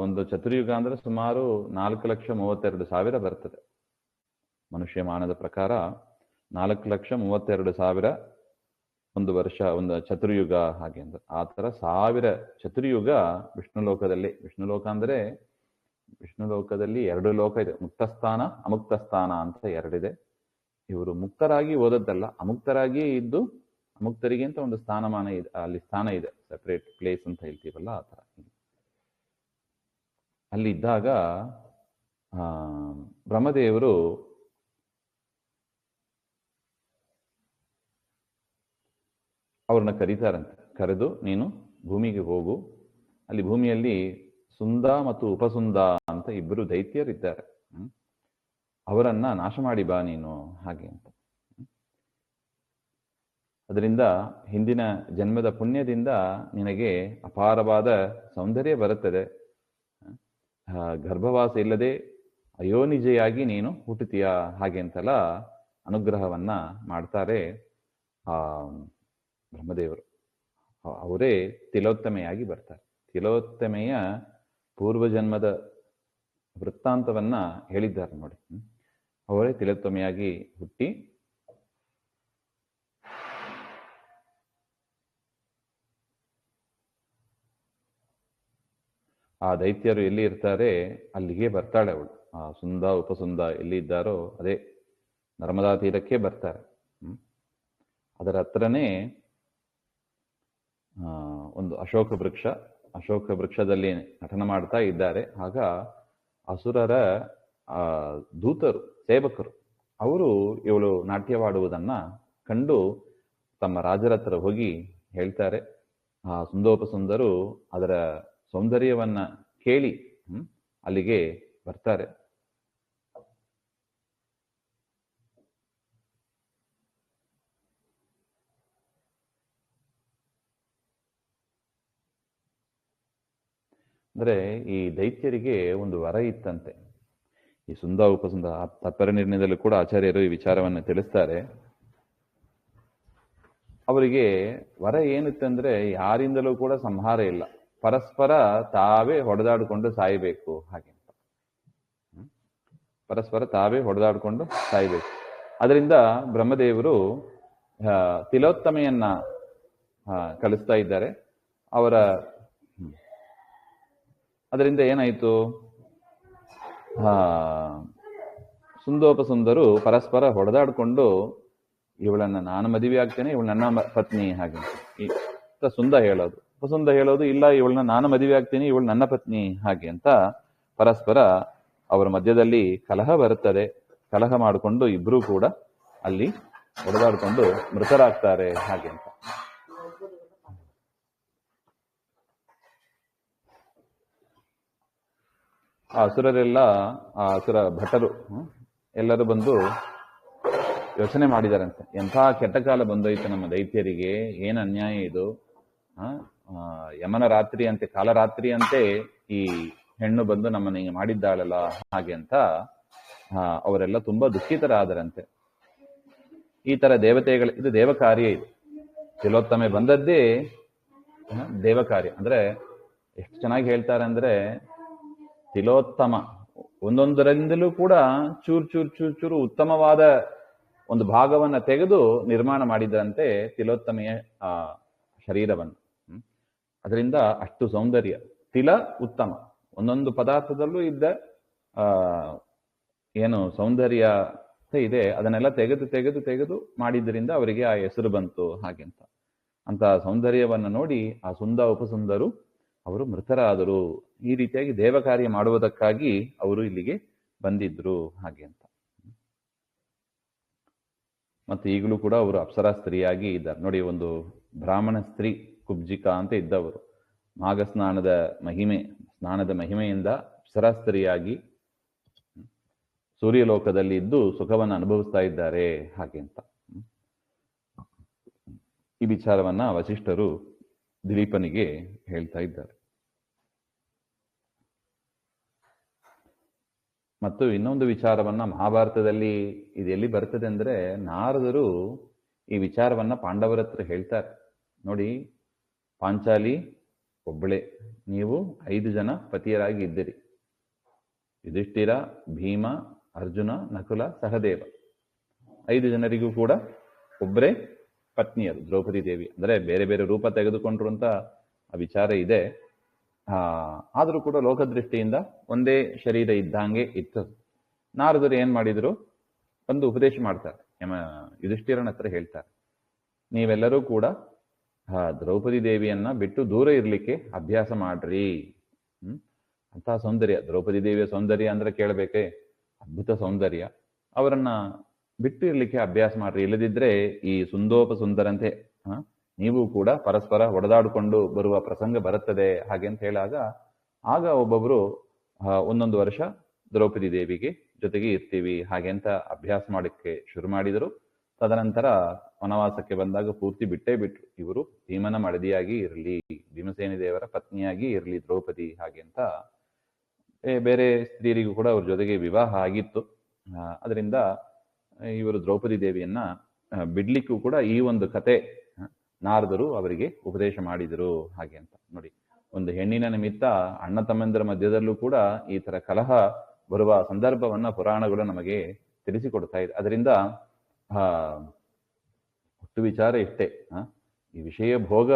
ಒಂದು ಚತುರ್ಯುಗ ಅಂದ್ರೆ ಸುಮಾರು 4,32,000 ಬರ್ತದೆ. ಮನುಷ್ಯಮಾನದ ಪ್ರಕಾರ 4,32,000 ಒಂದು ವರ್ಷ, ಒಂದು ಚತುರ್ಯುಗ. ಹಾಗೆ ಅಂದ್ರೆ ಆ ಥರ 1000 ಚತುರ್ಯುಗ ವಿಷ್ಣು ಲೋಕದಲ್ಲಿ. ವಿಷ್ಣು ಲೋಕ ಅಂದ್ರೆ ವಿಷ್ಣು ಲೋಕದಲ್ಲಿ 2 ಲೋಕ ಇದೆ, ಮುಕ್ತಸ್ಥಾನ ಅಮುಕ್ತ ಸ್ಥಾನ ಅಂತ 2 ಇದೆ. ಇವರು ಮುಕ್ತರಾಗಿ ಓದದ್ದಲ್ಲ, ಅಮುಕ್ತರಾಗಿ ಇದ್ದು ಅಮುಕ್ತರಿಗೆ ಅಂತ ಒಂದು ಸ್ಥಾನಮಾನ ಇದೆ, ಅಲ್ಲಿ ಸ್ಥಾನ ಇದೆ, ಸೆಪರೇಟ್ ಪ್ಲೇಸ್ ಅಂತ ಹೇಳ್ತೀವಲ್ಲ ಆ ಥರ. ಅಲ್ಲಿ ಇದ್ದಾಗ ಬ್ರಹ್ಮದೇವರು ಅವ್ರನ್ನ ಕರೀತಾರಂತೆ. ಕರೆದು, ನೀನು ಭೂಮಿಗೆ ಹೋಗು, ಅಲ್ಲಿ ಭೂಮಿಯಲ್ಲಿ ಸುಂದ ಮತ್ತು ಉಪಸುಂದ ಅಂತ 2 ದೈತ್ಯರಿದ್ದಾರೆ, ಅವರನ್ನ ನಾಶ ಮಾಡಿ ಬಾ ನೀನು, ಹಾಗೆ ಅಂತ. ಅದರಿಂದ ಹಿಂದಿನ ಜನ್ಮದ ಪುಣ್ಯದಿಂದ ನಿನಗೆ ಅಪಾರವಾದ ಸೌಂದರ್ಯ ಬರುತ್ತದೆ, ಗರ್ಭವಾಸ ಇಲ್ಲದೆ ಅಯೋನಿಜೆಯಾಗಿ ನೀನು ಹುಟ್ಟುತ್ತೀಯ, ಹಾಗೆ ಅಂತೆಲ್ಲ ಅನುಗ್ರಹವನ್ನ ಮಾಡ್ತಾರೆ ಬ್ರಹ್ಮದೇವರು. ಅವರೇ ತಿಲೋತ್ತಮೆಯಾಗಿ ಬರ್ತಾರೆ. ತಿಲೋತ್ತಮೆಯ ಪೂರ್ವಜನ್ಮದ ವೃತ್ತಾಂತವನ್ನ ಹೇಳಿದ್ದಾರೆ ನೋಡಿ. ಅವರೇ ತಿಲೋತ್ತಮೆಯಾಗಿ ಹುಟ್ಟಿ ಆ ದೈತ್ಯರು ಎಲ್ಲಿ ಇರ್ತಾರೆ ಅಲ್ಲಿಗೆ ಬರ್ತಾಳೆ ಅವಳು. ಆ ಸುಂದ ಉಪಸುಂದ ಎಲ್ಲಿ ಇದ್ದಾರೋ ಅದೇ ನರ್ಮದಾ ತೀರಕ್ಕೆ ಬರ್ತಾರೆ. ಅದರ ಹತ್ರನೇ ಒಂದು ಅಶೋಕ ವೃಕ್ಷದಲ್ಲಿ ನಟನ ಮಾಡ್ತಾ ಇದ್ದಾರೆ. ಆಗ ಅಸುರರ ದೂತರು, ಸೇವಕರು, ಅವರು ಇವಳು ನಾಟ್ಯವಾಡುವುದನ್ನ ಕಂಡು ತಮ್ಮ ರಾಜರ ಹತ್ರ ಹೋಗಿ ಹೇಳ್ತಾರೆ. ಆ ಸುಂದೋಪಸುಂದರು ಅದರ ಸೌಂದರ್ಯವನ್ನ ಕೇಳಿ ಅಲ್ಲಿಗೆ ಬರ್ತಾರೆ. ಅಂದ್ರೆ ಈ ದೈತ್ಯರಿಗೆ ಒಂದು ವರ ಇತ್ತಂತೆ. ಈ ಸುಂದ ಉಪಸುಂದ ತತ್ಪರ ನಿರ್ಣಯದಲ್ಲೂ ಕೂಡ ಆಚಾರ್ಯರು ಈ ವಿಚಾರವನ್ನು ತಿಳಿಸ್ತಾರೆ. ಅವರಿಗೆ ವರ ಏನಿತ್ತಂದ್ರೆ ಯಾರಿಂದಲೂ ಕೂಡ ಸಂಹಾರ ಇಲ್ಲ, ಪರಸ್ಪರ ತಾವೇ ಹೊಡೆದಾಡಿಕೊಂಡು ಸಾಯಬೇಕು, ಹಾಗೆ ಅಂತ. ಪರಸ್ಪರ ತಾವೇ ಹೊಡೆದಾಡಿಕೊಂಡು ಸಾಯಬೇಕು. ಅದರಿಂದ ಬ್ರಹ್ಮದೇವರು ತಿಲೋತ್ತಮೆಯನ್ನ ಕಳಿಸ್ತಾ ಇದ್ದಾರೆ. ಅದರಿಂದ ಏನಾಯ್ತು, ಸುಂದೋಪಸುಂದರು ಪರಸ್ಪರ ಹೊಡೆದಾಡಿಕೊಂಡು ಇವಳನ್ನ ನಾನು ಮದುವೆ ಆಗ್ತೇನೆ, ಇವಳು ನನ್ನ ಪತ್ನಿ, ಹಾಗೆ ಅಂತ ಸುಂದ ಹೇಳೋದು. ಉಪಸುಂದ ಹೇಳೋದು, ಇಲ್ಲ ಇವಳನ್ನ ನಾನು ಮದುವೆ ಆಗ್ತೀನಿ, ಇವಳು ನನ್ನ ಪತ್ನಿ, ಹಾಗೆ ಅಂತ ಪರಸ್ಪರ ಅವರ ಮಧ್ಯದಲ್ಲಿ ಕಲಹ ಬರುತ್ತದೆ. ಕಲಹ ಮಾಡಿಕೊಂಡು ಇಬ್ರು ಕೂಡ ಅಲ್ಲಿ ಹೊಡೆದಾಡಿಕೊಂಡು ಮೃತರಾಗ್ತಾರೆ, ಹಾಗೆ ಅಂತ. ಆ ಅಸುರರೆಲ್ಲ, ಆ ಅಸುರ ಭಟರು ಎಲ್ಲರೂ ಬಂದು ಯೋಚನೆ ಮಾಡಿದಾರಂತೆ, ಎಂಥ ಕೆಟ್ಟ ಕಾಲ ಬಂದೋಯ್ತು ನಮ್ಮ ದೈತ್ಯರಿಗೆ, ಏನು ಅನ್ಯಾಯ ಇದು. ಯಮನ ರಾತ್ರಿ ಅಂತೆ, ಕಾಲರಾತ್ರಿ ಅಂತೆ ಈ ಹೆಣ್ಣು ಬಂದು ನಮ್ಮನ್ನ ಹಿಂಗೆ ಮಾಡಿದ್ದಾಳಲ್ಲ ಹಾಗೆ ಅಂತ ಅವರೆಲ್ಲ ತುಂಬಾ ದುಃಖಿತರಾದರಂತೆ. ಈ ತರ ದೇವತೆಗಳ, ಇದು ದೇವ ಕಾರ್ಯ, ಇದು ತಿಲೋತ್ತಮೆ ಬಂದದ್ದೇ ದೇವ ಕಾರ್ಯ. ಅಂದ್ರೆ ಎಷ್ಟು ಚೆನ್ನಾಗಿ ಹೇಳ್ತಾರೆ ಅಂದ್ರೆ, ತಿಲೋತ್ತಮ ಒಂದೊಂದರಿಂದಲೂ ಕೂಡ ಚೂರು ಚೂರು ಚೂರು ಚೂರು ಉತ್ತಮವಾದ ಒಂದು ಭಾಗವನ್ನ ತೆಗೆದು ನಿರ್ಮಾಣ ಮಾಡಿದಂತೆ ತಿಲೋತ್ತಮೆಯ ಆ ಶರೀರವನ್ನು. ಅದರಿಂದ ಅಷ್ಟು ಸೌಂದರ್ಯ, ತಿಲ ಉತ್ತಮ, ಒಂದೊಂದು ಪದಾರ್ಥದಲ್ಲೂ ಇದ್ದ ಏನು ಸೌಂದರ್ಯ ಇದೆ ಅದನ್ನೆಲ್ಲ ತೆಗೆದು ತೆಗೆದು ತೆಗೆದು ಮಾಡಿದ್ದರಿಂದ ಅವರಿಗೆ ಆ ಹೆಸರು ಬಂತು ಹಾಗೆಂತ. ಅಂತ ಸೌಂದರ್ಯವನ್ನು ನೋಡಿ ಆ ಸುಂದ ಉಪಸುಂದರು ಅವರು ಮೃತರಾದರು. ಈ ರೀತಿಯಾಗಿ ದೇವ ಕಾರ್ಯ ಮಾಡುವುದಕ್ಕಾಗಿ ಅವರು ಇಲ್ಲಿಗೆ ಬಂದಿದ್ರು ಹಾಗೆ ಅಂತ. ಮತ್ತು ಈಗಲೂ ಕೂಡ ಅವರು ಅಪ್ಸರಾ ಸ್ತ್ರೀಯಾಗಿ ಇದ್ದಾರೆ ನೋಡಿ. ಒಂದು ಬ್ರಾಹ್ಮಣ ಸ್ತ್ರೀ ಕುಬ್ಜಿಕಾ ಅಂತ ಇದ್ದವರು, ಮಾಘ ಸ್ನಾನದ ಮಹಿಮೆಯಿಂದ ಅಪ್ಸರಾ ಸ್ತ್ರೀಯಾಗಿ ಸೂರ್ಯಲೋಕದಲ್ಲಿ ಇದ್ದು ಸುಖವನ್ನು ಅನುಭವಿಸ್ತಾ ಇದ್ದಾರೆ ಹಾಗೆ ಅಂತ. ಈ ವಿಚಾರವನ್ನ ವಸಿಷ್ಠರು ದಿಲೀಪನಿಗೆ ಹೇಳ್ತಾ ಇದ್ದಾರೆ. ಮತ್ತು ಇನ್ನೊಂದು ವಿಚಾರವನ್ನ ಮಹಾಭಾರತದಲ್ಲಿ ಇದು ಎಲ್ಲಿ ಬರ್ತದೆ ಅಂದ್ರೆ, ನಾರದರು ಈ ವಿಚಾರವನ್ನ ಪಾಂಡವರ ಹತ್ರ ಹೇಳ್ತಾರೆ ನೋಡಿ. ಪಾಂಚಾಲಿ ಒಬ್ಬಳೆ, ನೀವು 5 ಜನ ಪತಿಯರಾಗಿ ಇದ್ದೀರಿ, ಯುಧಿಷ್ಠಿರ, ಭೀಮ, ಅರ್ಜುನ, ನಕುಲ, ಸಹದೇವ, 5 ಜನರಿಗೂ ಕೂಡ ಒಬ್ಬರೇ ಪತ್ನಿಯರು ದ್ರೌಪದಿ ದೇವಿ. ಅಂದ್ರೆ ಬೇರೆ ಬೇರೆ ರೂಪ ತೆಗೆದುಕೊಂಡ್ರು ಅಂತ ಆ ವಿಚಾರ ಇದೆ. ಆದರೂ ಕೂಡ ಲೋಕದೃಷ್ಟಿಯಿಂದ ಒಂದೇ ಶರೀರ ಇದ್ದಂಗೆ ಇತ್ತು. ನಾರದರು ಏನ್ ಮಾಡಿದ್ರು, ಒಂದು ಉಪದೇಶ ಮಾಡ್ತಾರೆ, ಯುಧಿಷ್ಠಿರನ ಹತ್ರ ಹೇಳ್ತಾರೆ, ನೀವೆಲ್ಲರೂ ಕೂಡ ದ್ರೌಪದಿ ದೇವಿಯನ್ನ ಬಿಟ್ಟು ದೂರ ಇರ್ಲಿಕ್ಕೆ ಅಭ್ಯಾಸ ಮಾಡ್ರಿ. ಅಂತಹ ಸೌಂದರ್ಯ, ದ್ರೌಪದಿ ದೇವಿಯ ಸೌಂದರ್ಯ ಅಂದ್ರೆ ಕೇಳಬೇಕೆ, ಅದ್ಭುತ ಸೌಂದರ್ಯ. ಅವರನ್ನ ಬಿಟ್ಟು ಇರ್ಲಿಕ್ಕೆ ಅಭ್ಯಾಸ ಮಾಡ್ರಿ, ಇಲ್ಲದಿದ್ರೆ ಈ ಸುಂದರಂತೆ ನೀವು ಕೂಡ ಪರಸ್ಪರ ಹೊಡೆದಾಡಿಕೊಂಡು ಬರುವ ಪ್ರಸಂಗ ಬರುತ್ತದೆ ಹಾಗೆ ಅಂತ ಹೇಳಾಗ, ಆಗ ಒಬ್ಬೊಬ್ರು ಒಂದೊಂದು ವರ್ಷ ದ್ರೌಪದಿ ದೇವಿಗೆ ಜೊತೆಗೆ ಇರ್ತೀವಿ ಹಾಗೆ ಅಂತ ಅಭ್ಯಾಸ ಮಾಡಕ್ಕೆ ಶುರು ಮಾಡಿದರು. ತದನಂತರ ವನವಾಸಕ್ಕೆ ಬಂದಾಗ ಪೂರ್ತಿ ಬಿಟ್ಟೇ ಬಿಟ್ರು. ಇವರು ಭೀಮನ ಮಡದಿಯಾಗಿ ಇರಲಿ, ಭೀಮಸೇನಿ ದೇವರ ಪತ್ನಿಯಾಗಿ ಇರಲಿ ದ್ರೌಪದಿ ಹಾಗೆ ಅಂತ. ಬೇರೆ ಸ್ತ್ರೀಯರಿಗೂ ಕೂಡ ಅವ್ರ ಜೊತೆಗೆ ವಿವಾಹ ಆಗಿತ್ತು. ಅದರಿಂದ ಇವರು ದ್ರೌಪದಿ ದೇವಿಯನ್ನ ಬಿಡ್ಲಿಕ್ಕೂ ಕೂಡ ಈ ಒಂದು ಕತೆ ನಾರದರು ಅವರಿಗೆ ಉಪದೇಶ ಮಾಡಿದರು ಹಾಗೆ ಅಂತ ನೋಡಿ. ಒಂದು ಹೆಣ್ಣಿನ ನಿಮಿತ್ತ ಅಣ್ಣ ತಮ್ಮಂದಿರ ಮಧ್ಯದಲ್ಲೂ ಕೂಡ ಈ ತರ ಕಲಹ ಬರುವ ಸಂದರ್ಭವನ್ನ ಪುರಾಣಗಳು ನಮಗೆ ತಿಳಿಸಿಕೊಡ್ತಾ ಇದೆ. ಅದರಿಂದ ಒಟ್ಟು ವಿಚಾರ ಇಷ್ಟೇ, ಈ ವಿಷಯ ಭೋಗ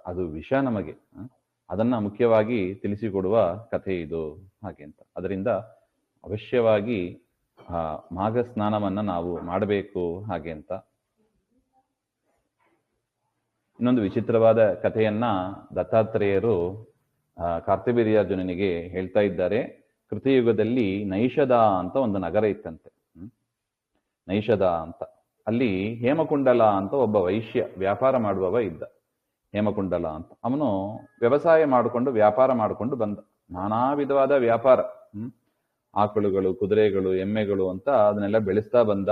ಅದು ವಿಷ ನಮಗೆ, ಅದನ್ನ ಮುಖ್ಯವಾಗಿ ತಿಳಿಸಿಕೊಡುವ ಕಥೆ ಇದು ಹಾಗೆ ಅಂತ. ಅದರಿಂದ ಅವಶ್ಯವಾಗಿ ಮಾಘ ಸ್ನಾನವನ್ನ ನಾವು ಮಾಡಬೇಕು ಹಾಗೆ ಅಂತ. ಇನ್ನೊಂದು ವಿಚಿತ್ರವಾದ ಕಥೆಯನ್ನ ದತ್ತಾತ್ರೇಯರು ಕಾರ್ತಿವೀರ್ಯಾರ್ಜುನನಿಗೆ ಹೇಳ್ತಾ ಇದ್ದಾರೆ. ಕೃತಯುಗದಲ್ಲಿ ನೈಷಧ ಅಂತ ಒಂದು ನಗರ ಇತ್ತಂತೆ. ನೈಷಧ ಅಂತ, ಅಲ್ಲಿ ಹೇಮಕುಂಡಲ ಅಂತ ಒಬ್ಬ ವೈಶ್ಯ ವ್ಯಾಪಾರ ಮಾಡುವವ ಇದ್ದ. ಹೇಮಕುಂಡಲ ಅಂತ, ಅವನು ವ್ಯವಸಾಯ ಮಾಡಿಕೊಂಡು ವ್ಯಾಪಾರ ಮಾಡಿಕೊಂಡು ಬಂದ. ನಾನಾ ವಿಧವಾದ ವ್ಯಾಪಾರ, ಆಕಳುಗಳು, ಕುದುರೆಗಳು, ಎಮ್ಮೆಗಳು ಅಂತ ಅದನ್ನೆಲ್ಲ ಬೆಳೆಸ್ತಾ ಬಂದ.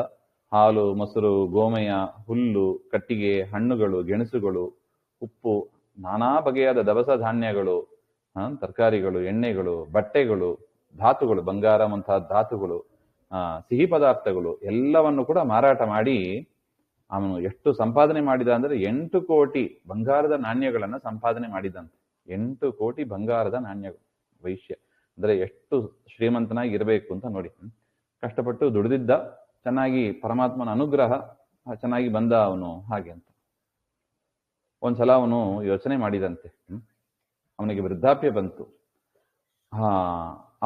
ಹಾಲು, ಮೊಸರು, ಗೋಮಯ, ಹುಲ್ಲು, ಕಟ್ಟಿಗೆ, ಹಣ್ಣುಗಳು, ಗೆಣಸುಗಳು, ಉಪ್ಪು, ನಾನಾ ಬಗೆಯಾದ ದವಸ ಧಾನ್ಯಗಳು, ತರಕಾರಿಗಳು, ಎಣ್ಣೆಗಳು, ಬಟ್ಟೆಗಳು, ಧಾತುಗಳು, ಬಂಗಾರ ಮುಂತಾದ ಧಾತುಗಳು, ಸಿಹಿ ಪದಾರ್ಥಗಳು ಎಲ್ಲವನ್ನು ಕೂಡ ಮಾರಾಟ ಮಾಡಿ ಅವನು ಎಷ್ಟು ಸಂಪಾದನೆ ಮಾಡಿದ ಅಂದ್ರೆ 8 ಕೋಟಿ ಬಂಗಾರದ ನಾಣ್ಯಗಳನ್ನ ಸಂಪಾದನೆ ಮಾಡಿದಂತೆ. 8 ಕೋಟಿ ಬಂಗಾರದ ನಾಣ್ಯಗಳು. ವೈಶ್ಯ ಅಂದ್ರೆ ಎಷ್ಟು ಶ್ರೀಮಂತನಾಗಿ ಇರಬೇಕು ಅಂತ ನೋಡಿ. ಕಷ್ಟಪಟ್ಟು ದುಡಿದಿದ್ದ, ಚೆನ್ನಾಗಿ ಪರಮಾತ್ಮನ ಅನುಗ್ರಹ ಚೆನ್ನಾಗಿ ಬಂದ ಅವನು ಹಾಗೆ ಅಂತ. ಒಂದ್ಸಲ ಅವನು ಯೋಚನೆ ಮಾಡಿದಂತೆ, ಅವನಿಗೆ ವೃದ್ಧಾಪ್ಯ ಬಂತು.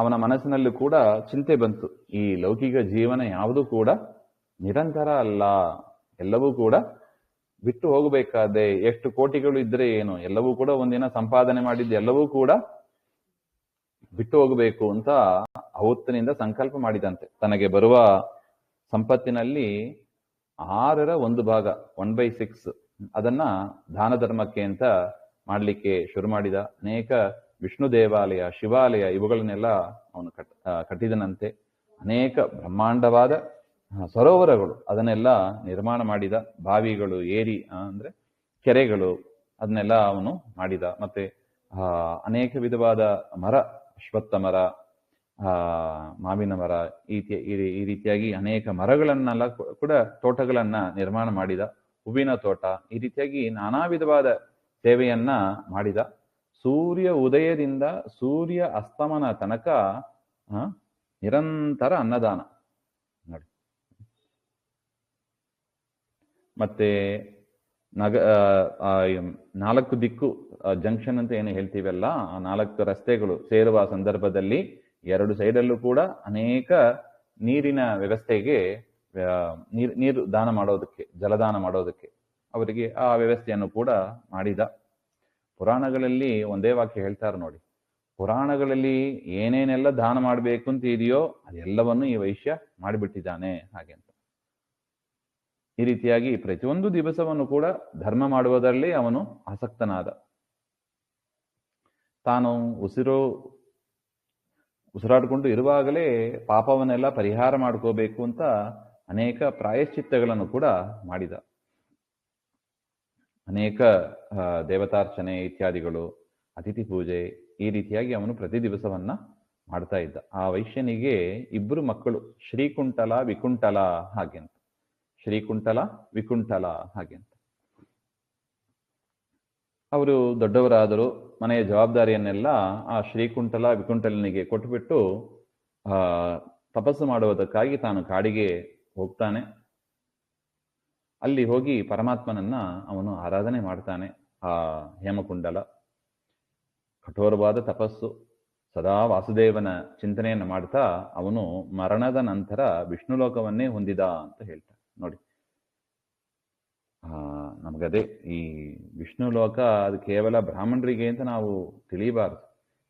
ಅವನ ಮನಸ್ಸಿನಲ್ಲಿ ಕೂಡ ಚಿಂತೆ ಬಂತು, ಈ ಲೌಕಿಕ ಜೀವನ ಯಾವುದೂ ಕೂಡ ನಿರಂತರ ಅಲ್ಲ, ಎಲ್ಲವೂ ಕೂಡ ಬಿಟ್ಟು ಹೋಗಬೇಕಾದೆ. ಎಷ್ಟು ಕೋಟಿಗಳು ಇದ್ರೆ ಏನು, ಎಲ್ಲವೂ ಕೂಡ ಒಂದಿನ ಸಂಪಾದನೆ ಮಾಡಿದ್ದು ಎಲ್ಲವೂ ಕೂಡ ಬಿಟ್ಟು ಹೋಗಬೇಕು ಅಂತ ಅವತ್ತಿನಿಂದ ಸಂಕಲ್ಪ ಮಾಡಿದಂತೆ. ತನಗೆ ಬರುವ ಸಂಪತ್ತಿನಲ್ಲಿ 1/6 1/6 ಅದನ್ನ ದಾನ ಧರ್ಮಕ್ಕೆ ಅಂತ ಮಾಡ್ಲಿಕ್ಕೆ ಶುರು ಮಾಡಿದ. ಅನೇಕ ವಿಷ್ಣು ದೇವಾಲಯ, ಶಿವಾಲಯ ಇವುಗಳನ್ನೆಲ್ಲ ಅವನು ಕಟ್ಟಿದನಂತೆ. ಅನೇಕ ಬ್ರಹ್ಮಾಂಡವಾದ ಸರೋವರಗಳು ಅದನ್ನೆಲ್ಲ ನಿರ್ಮಾಣ ಮಾಡಿದ. ಬಾವಿಗಳು, ಏರಿ ಅಂದ್ರೆ ಕೆರೆಗಳು, ಅದನ್ನೆಲ್ಲ ಅವನು ಮಾಡಿದ. ಮತ್ತೆ ಅನೇಕ ವಿಧವಾದ ಮರ, ಅಶ್ವತ್ಥ ಮರ, ಮಾವಿನ ಮರ, ಈ ರೀತಿಯಾಗಿ ಅನೇಕ ಮರಗಳನ್ನೆಲ್ಲ ಕೂಡ ತೋಟಗಳನ್ನ ನಿರ್ಮಾಣ ಮಾಡಿದ. ಹೂವಿನ ತೋಟ, ಈ ರೀತಿಯಾಗಿ ನಾನಾ ವಿಧವಾದ ಸೇವೆಯನ್ನ ಮಾಡಿದ. ಸೂರ್ಯ ಉದಯದಿಂದ ಸೂರ್ಯ ಅಸ್ತಮನ ತನಕ ನಿರಂತರ ಅನ್ನದಾನ ನೋಡಿ. ಮತ್ತೆ ನಾಲ್ಕು ದಿಕ್ಕು ಜಂಕ್ಷನ್ ಅಂತ ಏನು ಹೇಳ್ತೀವಲ್ಲ, ಆ 4 ರಸ್ತೆಗಳು ಸೇರುವ ಸಂದರ್ಭದಲ್ಲಿ 2 ಸೈಡಲ್ಲೂ ಕೂಡ ಅನೇಕ ನೀರಿನ ವ್ಯವಸ್ಥೆಗೆ, ನೀರು ದಾನ ಮಾಡೋದಕ್ಕೆ, ಜಲದಾನ ಮಾಡೋದಕ್ಕೆ ಅವರಿಗೆ ಆ ವ್ಯವಸ್ಥೆಯನ್ನು ಕೂಡ ಮಾಡಿದ. ಪುರಾಣಗಳಲ್ಲಿ ಒಂದೇ ವಾಕ್ಯ ಹೇಳ್ತಾರೆ ನೋಡಿ, ಪುರಾಣಗಳಲ್ಲಿ ಏನೇನೆಲ್ಲ ದಾನ ಮಾಡಬೇಕು ಅಂತ ಇದೆಯೋ ಅದೆಲ್ಲವನ್ನು ಈ ವೈಶ್ಯ ಮಾಡಿಬಿಟ್ಟಿದ್ದಾನೆ ಹಾಗೆ ಅಂತ. ಈ ರೀತಿಯಾಗಿ ಪ್ರತಿಯೊಂದು ದಿವಸವನ್ನು ಕೂಡ ಧರ್ಮ ಮಾಡುವುದರಲ್ಲಿ ಅವನು ಆಸಕ್ತನಾದ. ತಾನು ಉಸಿರಾಡಿಕೊಂಡು ಇರುವಾಗಲೇ ಪಾಪವನ್ನೆಲ್ಲ ಪರಿಹಾರ ಮಾಡ್ಕೋಬೇಕು ಅಂತ ಅನೇಕ ಪ್ರಾಯಶ್ಚಿತ್ತಗಳನ್ನು ಕೂಡ ಮಾಡಿದ. ಅನೇಕ ದೇವತಾರ್ಚನೆ ಇತ್ಯಾದಿಗಳು, ಅತಿಥಿ ಪೂಜೆ, ಈ ರೀತಿಯಾಗಿ ಅವನು ಪ್ರತಿ ದಿವಸವನ್ನ ಮಾಡ್ತಾ ಇದ್ದ. ಆ ವೈಶ್ಯನಿಗೆ 2 ಮಕ್ಕಳು, ಶ್ರೀಕುಂಟಲ, ವಿಕುಂಟಲ ಹಾಗೆ ಅಂತ. ಶ್ರೀಕುಂಟಲ, ವಿಕುಂಟಲ ಹಾಗೆ ಅಂತ. ಅವರು ದೊಡ್ಡವರಾದರು. ಮನೆಯ ಜವಾಬ್ದಾರಿಯನ್ನೆಲ್ಲ ಆ ಶ್ರೀಕುಂಟಲ, ವಿಕುಂಟಲನಿಗೆ ಕೊಟ್ಟುಬಿಟ್ಟು ತಪಸ್ಸು ಮಾಡುವುದಕ್ಕಾಗಿ ತಾನು ಕಾಡಿಗೆ ಹೋಗ್ತಾನೆ. ಅಲ್ಲಿ ಹೋಗಿ ಪರಮಾತ್ಮನನ್ನ ಅವನು ಆರಾಧನೆ ಮಾಡ್ತಾನೆ. ಆ ಹೇಮಕುಂಡಲ ಕಠೋರವಾದ ತಪಸ್ಸು, ಸದಾ ವಾಸುದೇವನ ಚಿಂತನೆಯನ್ನು ಮಾಡ್ತಾ ಅವನು ಮರಣದ ನಂತರ ವಿಷ್ಣು ಲೋಕವನ್ನೇ ಹೊಂದಿದ ಅಂತ ಹೇಳ್ತಾರೆ ನೋಡಿ. ನಮಗದೇ ಈ ವಿಷ್ಣು ಲೋಕ ಅದು ಕೇವಲ ಬ್ರಾಹ್ಮಣರಿಗೆ ಅಂತ ನಾವು ತಿಳಿಯಬಾರದು,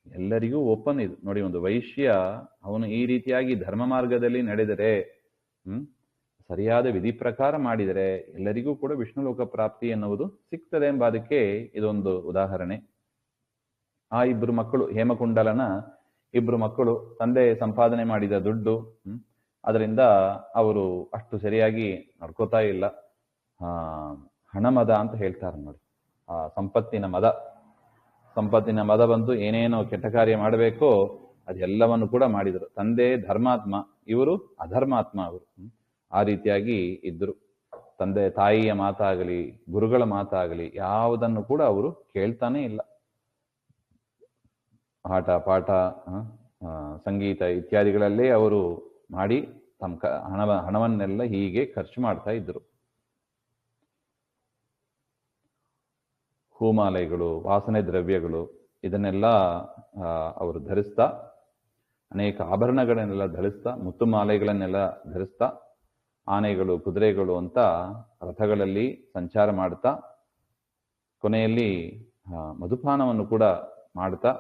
ಎಲ್ಲರಿಗೂ ಓಪನ್ ಇದು ನೋಡಿ. ಒಂದು ವೈಶ್ಯ ಅವನು ಈ ರೀತಿಯಾಗಿ ಧರ್ಮ ಮಾರ್ಗದಲ್ಲಿ ನಡೆದರೆ, ಸರಿಯಾದ ವಿಧಿ ಪ್ರಕಾರ ಮಾಡಿದರೆ ಎಲ್ಲರಿಗೂ ಕೂಡ ವಿಷ್ಣು ಲೋಕ ಪ್ರಾಪ್ತಿ ಎನ್ನುವುದು ಸಿಗ್ತದೆ ಎಂಬುದಕ್ಕೆ ಇದೊಂದು ಉದಾಹರಣೆ. ಆ 2 ಮಕ್ಕಳು, ಹೇಮಕುಂಡಲನ 2 ಮಕ್ಕಳು, ತಂದೆ ಸಂಪಾದನೆ ಮಾಡಿದ ದುಡ್ಡು, ಅದರಿಂದ ಅವರು ಅಷ್ಟು ಸರಿಯಾಗಿ ನಡ್ಕೋತಾ ಇಲ್ಲ. ಹಣಮದ ಅಂತ ಹೇಳ್ತಾರೆ ನೋಡಿ, ಆ ಸಂಪತ್ತಿನ ಮದ ಬಂದು ಏನೇನೋ ಕೆಟ್ಟ ಕಾರ್ಯ ಮಾಡಬೇಕೋ ಅದೆಲ್ಲವನ್ನು ಕೂಡ ಮಾಡಿದರು. ತಂದೆ ಧರ್ಮಾತ್ಮ, ಇವರು ಅಧರ್ಮಾತ್ಮ. ಅವರು ಆ ರೀತಿಯಾಗಿ ಇದ್ರು. ತಂದೆ ತಾಯಿಯ ಮಾತಾಗಲಿ, ಗುರುಗಳ ಮಾತಾಗಲಿ ಯಾವುದನ್ನು ಕೂಡ ಅವರು ಕೇಳ್ತಾನೆ ಇಲ್ಲ. ಆಟ ಪಾಠ, ಸಂಗೀತ ಇತ್ಯಾದಿಗಳಲ್ಲೇ ಅವರು ಮಾಡಿ ತಮ್ಮ ಹಣವನ್ನೆಲ್ಲ ಹೀಗೆ ಖರ್ಚು ಮಾಡ್ತಾ ಇದ್ರು. ಹೂಮಾಲೆಗಳು, ವಾಸನೆ ದ್ರವ್ಯಗಳು ಇದನ್ನೆಲ್ಲ ಅವರು ಧರಿಸ್ತಾ, ಅನೇಕ ಆಭರಣಗಳನ್ನೆಲ್ಲ ಧರಿಸ್ತಾ, ಮುತ್ತುಮಾಲೆಗಳನ್ನೆಲ್ಲ ಧರಿಸ್ತಾ, ಆನೆಗಳು, ಕುದುರೆಗಳು ಅಂತ ರಥಗಳಲ್ಲಿ ಸಂಚಾರ ಮಾಡ್ತಾ, ಕೊನೆಯಲ್ಲಿ ಮಧುಪಾನವನ್ನು ಕೂಡ ಮಾಡ್ತಾ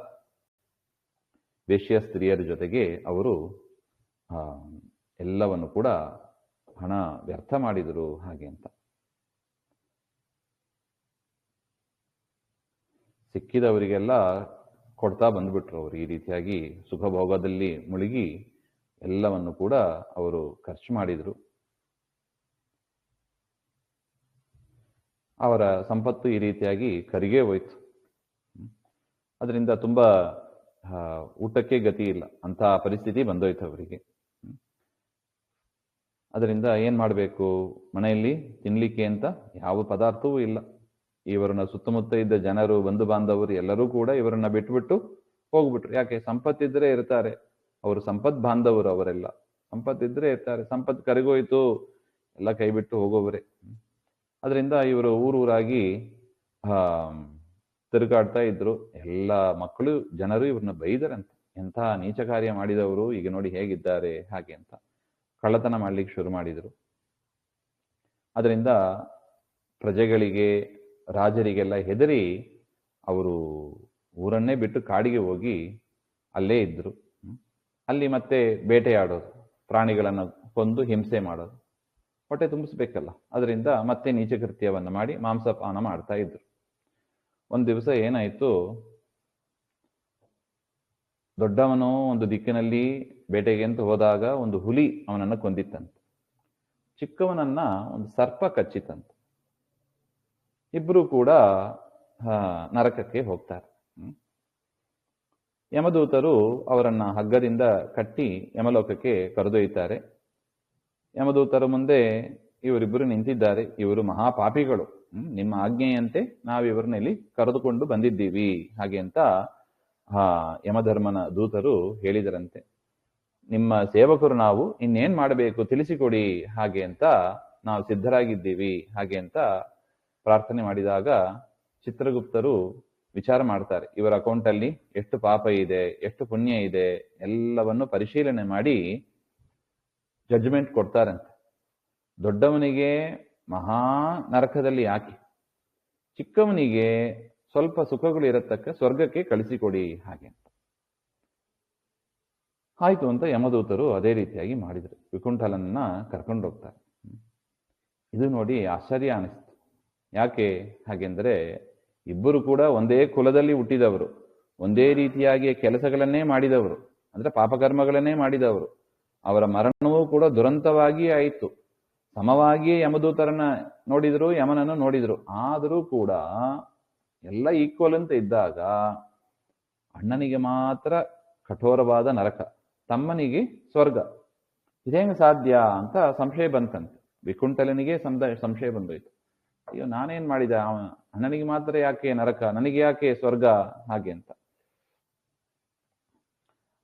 ವೇಶ್ಯ ಸ್ತ್ರೀಯರ ಜೊತೆಗೆ ಅವರು ಎಲ್ಲವನ್ನು ಕೂಡ ಹಣ ವ್ಯರ್ಥ ಮಾಡಿದರು ಹಾಗೆ ಅಂತ. ಸಿಕ್ಕಿದವರಿಗೆಲ್ಲ ಕೊಡ್ತಾ ಬಂದ್ಬಿಟ್ರು ಅವರು. ಈ ರೀತಿಯಾಗಿ ಸುಖಭೋಗದಲ್ಲಿ ಮುಳುಗಿ ಎಲ್ಲವನ್ನು ಕೂಡ ಅವರು ಖರ್ಚು ಮಾಡಿದರು. ಅವರ ಸಂಪತ್ತು ಈ ರೀತಿಯಾಗಿ ಕರಿಗೆ ಹೋಯ್ತು. ಅದರಿಂದ ತುಂಬಾ ಊಟಕ್ಕೆ ಗತಿ ಇಲ್ಲ ಅಂತ ಪರಿಸ್ಥಿತಿ ಬಂದೋಯ್ತು ಅವರಿಗೆ. ಅದರಿಂದ ಏನ್ ಮಾಡಬೇಕು, ಮನೆಯಲ್ಲಿ ತಿನ್ಲಿಕ್ಕೆ ಅಂತ ಯಾವ ಪದಾರ್ಥವೂ ಇಲ್ಲ. ಇವರನ್ನ ಸುತ್ತಮುತ್ತ ಇದ್ದ ಜನರು, ಬಂಧು ಬಾಂಧವರು ಎಲ್ಲರೂ ಕೂಡ ಇವರನ್ನ ಬಿಟ್ಬಿಟ್ಟು ಹೋಗ್ಬಿಟ್ರು. ಯಾಕೆ, ಸಂಪತ್ತಿದ್ರೆ ಇರ್ತಾರೆ, ಅವರು ಸಂಪತ್ ಬಾಂಧವರು, ಅವರೆಲ್ಲ ಸಂಪತ್ತಿದ್ರೆ ಇರ್ತಾರೆ. ಸಂಪತ್ತು ಕರಿಗೋಯ್ತು, ಎಲ್ಲ ಕೈ ಬಿಟ್ಟು ಹೋಗೋವರೇ. ಅದರಿಂದ ಇವರು ಊರೂರಾಗಿ ತಿರುಗಾಡ್ತಾ ಇದ್ರು. ಎಲ್ಲ ಮಕ್ಕಳು, ಜನರು ಇವ್ರನ್ನ ಬೈದರಂತೆ, ಎಂಥ ನೀಚ ಕಾರ್ಯ ಮಾಡಿದವರು, ಈಗ ನೋಡಿ ಹೇಗಿದ್ದಾರೆ ಹಾಗೆ ಅಂತ. ಕಳ್ಳತನ ಮಾಡ್ಲಿಕ್ಕೆ ಶುರು ಮಾಡಿದರು. ಅದರಿಂದ ಪ್ರಜೆಗಳಿಗೆ, ರಾಜರಿಗೆಲ್ಲ ಹೆದರಿ ಅವರು ಊರನ್ನೇ ಬಿಟ್ಟು ಕಾಡಿಗೆ ಹೋಗಿ ಅಲ್ಲೇ ಇದ್ರು. ಅಲ್ಲಿ ಮತ್ತೆ ಬೇಟೆಯಾಡೋದು, ಪ್ರಾಣಿಗಳನ್ನು ಕೊಂದು ಹಿಂಸೆ ಮಾಡೋದು, ಹೊಟ್ಟೆ ತುಂಬಿಸ್ಬೇಕಲ್ಲ. ಅದರಿಂದ ಮತ್ತೆ ನೀಚಕೃತ್ಯವನ್ನು ಮಾಡಿ ಮಾಂಸಪಾನ ಮಾಡ್ತಾ ಇದ್ರು. ಒಂದು ದಿವಸ ಏನಾಯ್ತು, ದೊಡ್ಡವನು ಒಂದು ದಿಕ್ಕಿನಲ್ಲಿ ಬೇಟೆಗೆ ಅಂತ ಹೋದಾಗ ಒಂದು ಹುಲಿ ಅವನನ್ನು ಕೊಂದಿತ್ತಂತೆ. ಚಿಕ್ಕವನನ್ನ ಒಂದು ಸರ್ಪ ಕಚ್ಚಿತಂತೆ. ಇಬ್ಬರು ಕೂಡ ನರಕಕ್ಕೆ ಹೋಗ್ತಾರೆ. ಯಮದೂತರು ಅವರನ್ನ ಹಗ್ಗದಿಂದ ಕಟ್ಟಿ ಯಮಲೋಕಕ್ಕೆ ಕರೆದೊಯ್ತಾರೆ. ಯಮದೂತರ ಮುಂದೆ ಇವರಿಬ್ಬರು ನಿಂತಿದ್ದಾರೆ. ಇವರು ಮಹಾಪಾಪಿಗಳು, ನಿಮ್ಮ ಆಜ್ಞೆಯಂತೆ ನಾವಿವರನ್ನ ಇಲ್ಲಿ ಕರೆದುಕೊಂಡು ಬಂದಿದ್ದೀವಿ ಹಾಗೆ ಅಂತ ಯಮಧರ್ಮನ ದೂತರು ಹೇಳಿದರಂತೆ. ನಿಮ್ಮ ಸೇವಕರು ನಾವು ಇನ್ನೇನ್ ಮಾಡಬೇಕು ತಿಳಿಸಿಕೊಡಿ ಹಾಗೆ ಅಂತ ನಾವು ಸಿದ್ಧರಾಗಿದ್ದೀವಿ ಹಾಗೆ ಅಂತ ಪ್ರಾರ್ಥನೆ ಮಾಡಿದಾಗ ಚಿತ್ರಗುಪ್ತರು ವಿಚಾರ ಮಾಡ್ತಾರೆ. ಇವರ ಅಕೌಂಟಲ್ಲಿ ಎಷ್ಟು ಪಾಪ ಇದೆ, ಎಷ್ಟು ಪುಣ್ಯ ಇದೆ ಎಲ್ಲವನ್ನು ಪರಿಶೀಲನೆ ಮಾಡಿ ಜಡ್ಜ್ಮೆಂಟ್ ಕೊಡ್ತಾರಂತೆ. ದೊಡ್ಡವನಿಗೆ ಮಹಾ ನರಕದಲ್ಲಿ ಯಾಕೆ, ಚಿಕ್ಕವನಿಗೆ ಸ್ವಲ್ಪ ಸುಖಗಳು ಇರತಕ್ಕ ಸ್ವರ್ಗಕ್ಕೆ ಕಳಿಸಿಕೊಡಿ ಹಾಗೆ ಅಂತ. ಆಯ್ತು ಅಂತ ಯಮದೂತರು ಅದೇ ರೀತಿಯಾಗಿ ಮಾಡಿದರು. ವಿಕುಂಠಲನ್ನ ಕರ್ಕೊಂಡು ಹೋಗ್ತಾರೆ. ಇದು ನೋಡಿ ಆಶ್ಚರ್ಯ ಅನಿಸ್ತು. ಯಾಕೆ ಹಾಗೆಂದರೆ ಇಬ್ಬರು ಕೂಡ ಒಂದೇ ಕುಲದಲ್ಲಿ ಹುಟ್ಟಿದವರು, ಒಂದೇ ರೀತಿಯಾಗಿ ಕೆಲಸಗಳನ್ನೇ ಮಾಡಿದವರು, ಅಂದ್ರೆ ಪಾಪಕರ್ಮಗಳನ್ನೇ ಮಾಡಿದವರು. ಅವರ ಮರಣವೂ ಕೂಡ ದುರಂತವಾಗಿ ಆಯಿತು. ಸಮವಾಗಿಯೇ ಯಮದೂತರನ್ನ ನೋಡಿದ್ರು, ಯಮನನ್ನು ನೋಡಿದ್ರು. ಆದರೂ ಕೂಡ ಎಲ್ಲ ಈಕ್ವಲ್ ಅಂತ ಇದ್ದಾಗ ಅಣ್ಣನಿಗೆ ಮಾತ್ರ ಕಠೋರವಾದ ನರಕ, ತಮ್ಮನಿಗೆ ಸ್ವರ್ಗ. ಇದೇನು ಸಾಧ್ಯ ಅಂತ ಸಂಶಯ ಬಂತಂತೆ. ವಿಕುಂಠಲನಿಗೆ ಸಂಶಯ ಬಂದೋಯ್ತು. ಅಯ್ಯೋ ನಾನೇನ್ ಮಾಡಿದ, ಅಣ್ಣನಿಗೆ ಮಾತ್ರ ಯಾಕೆ ನರಕ, ನನಗೆ ಯಾಕೆ ಸ್ವರ್ಗ ಹಾಗೆ ಅಂತ.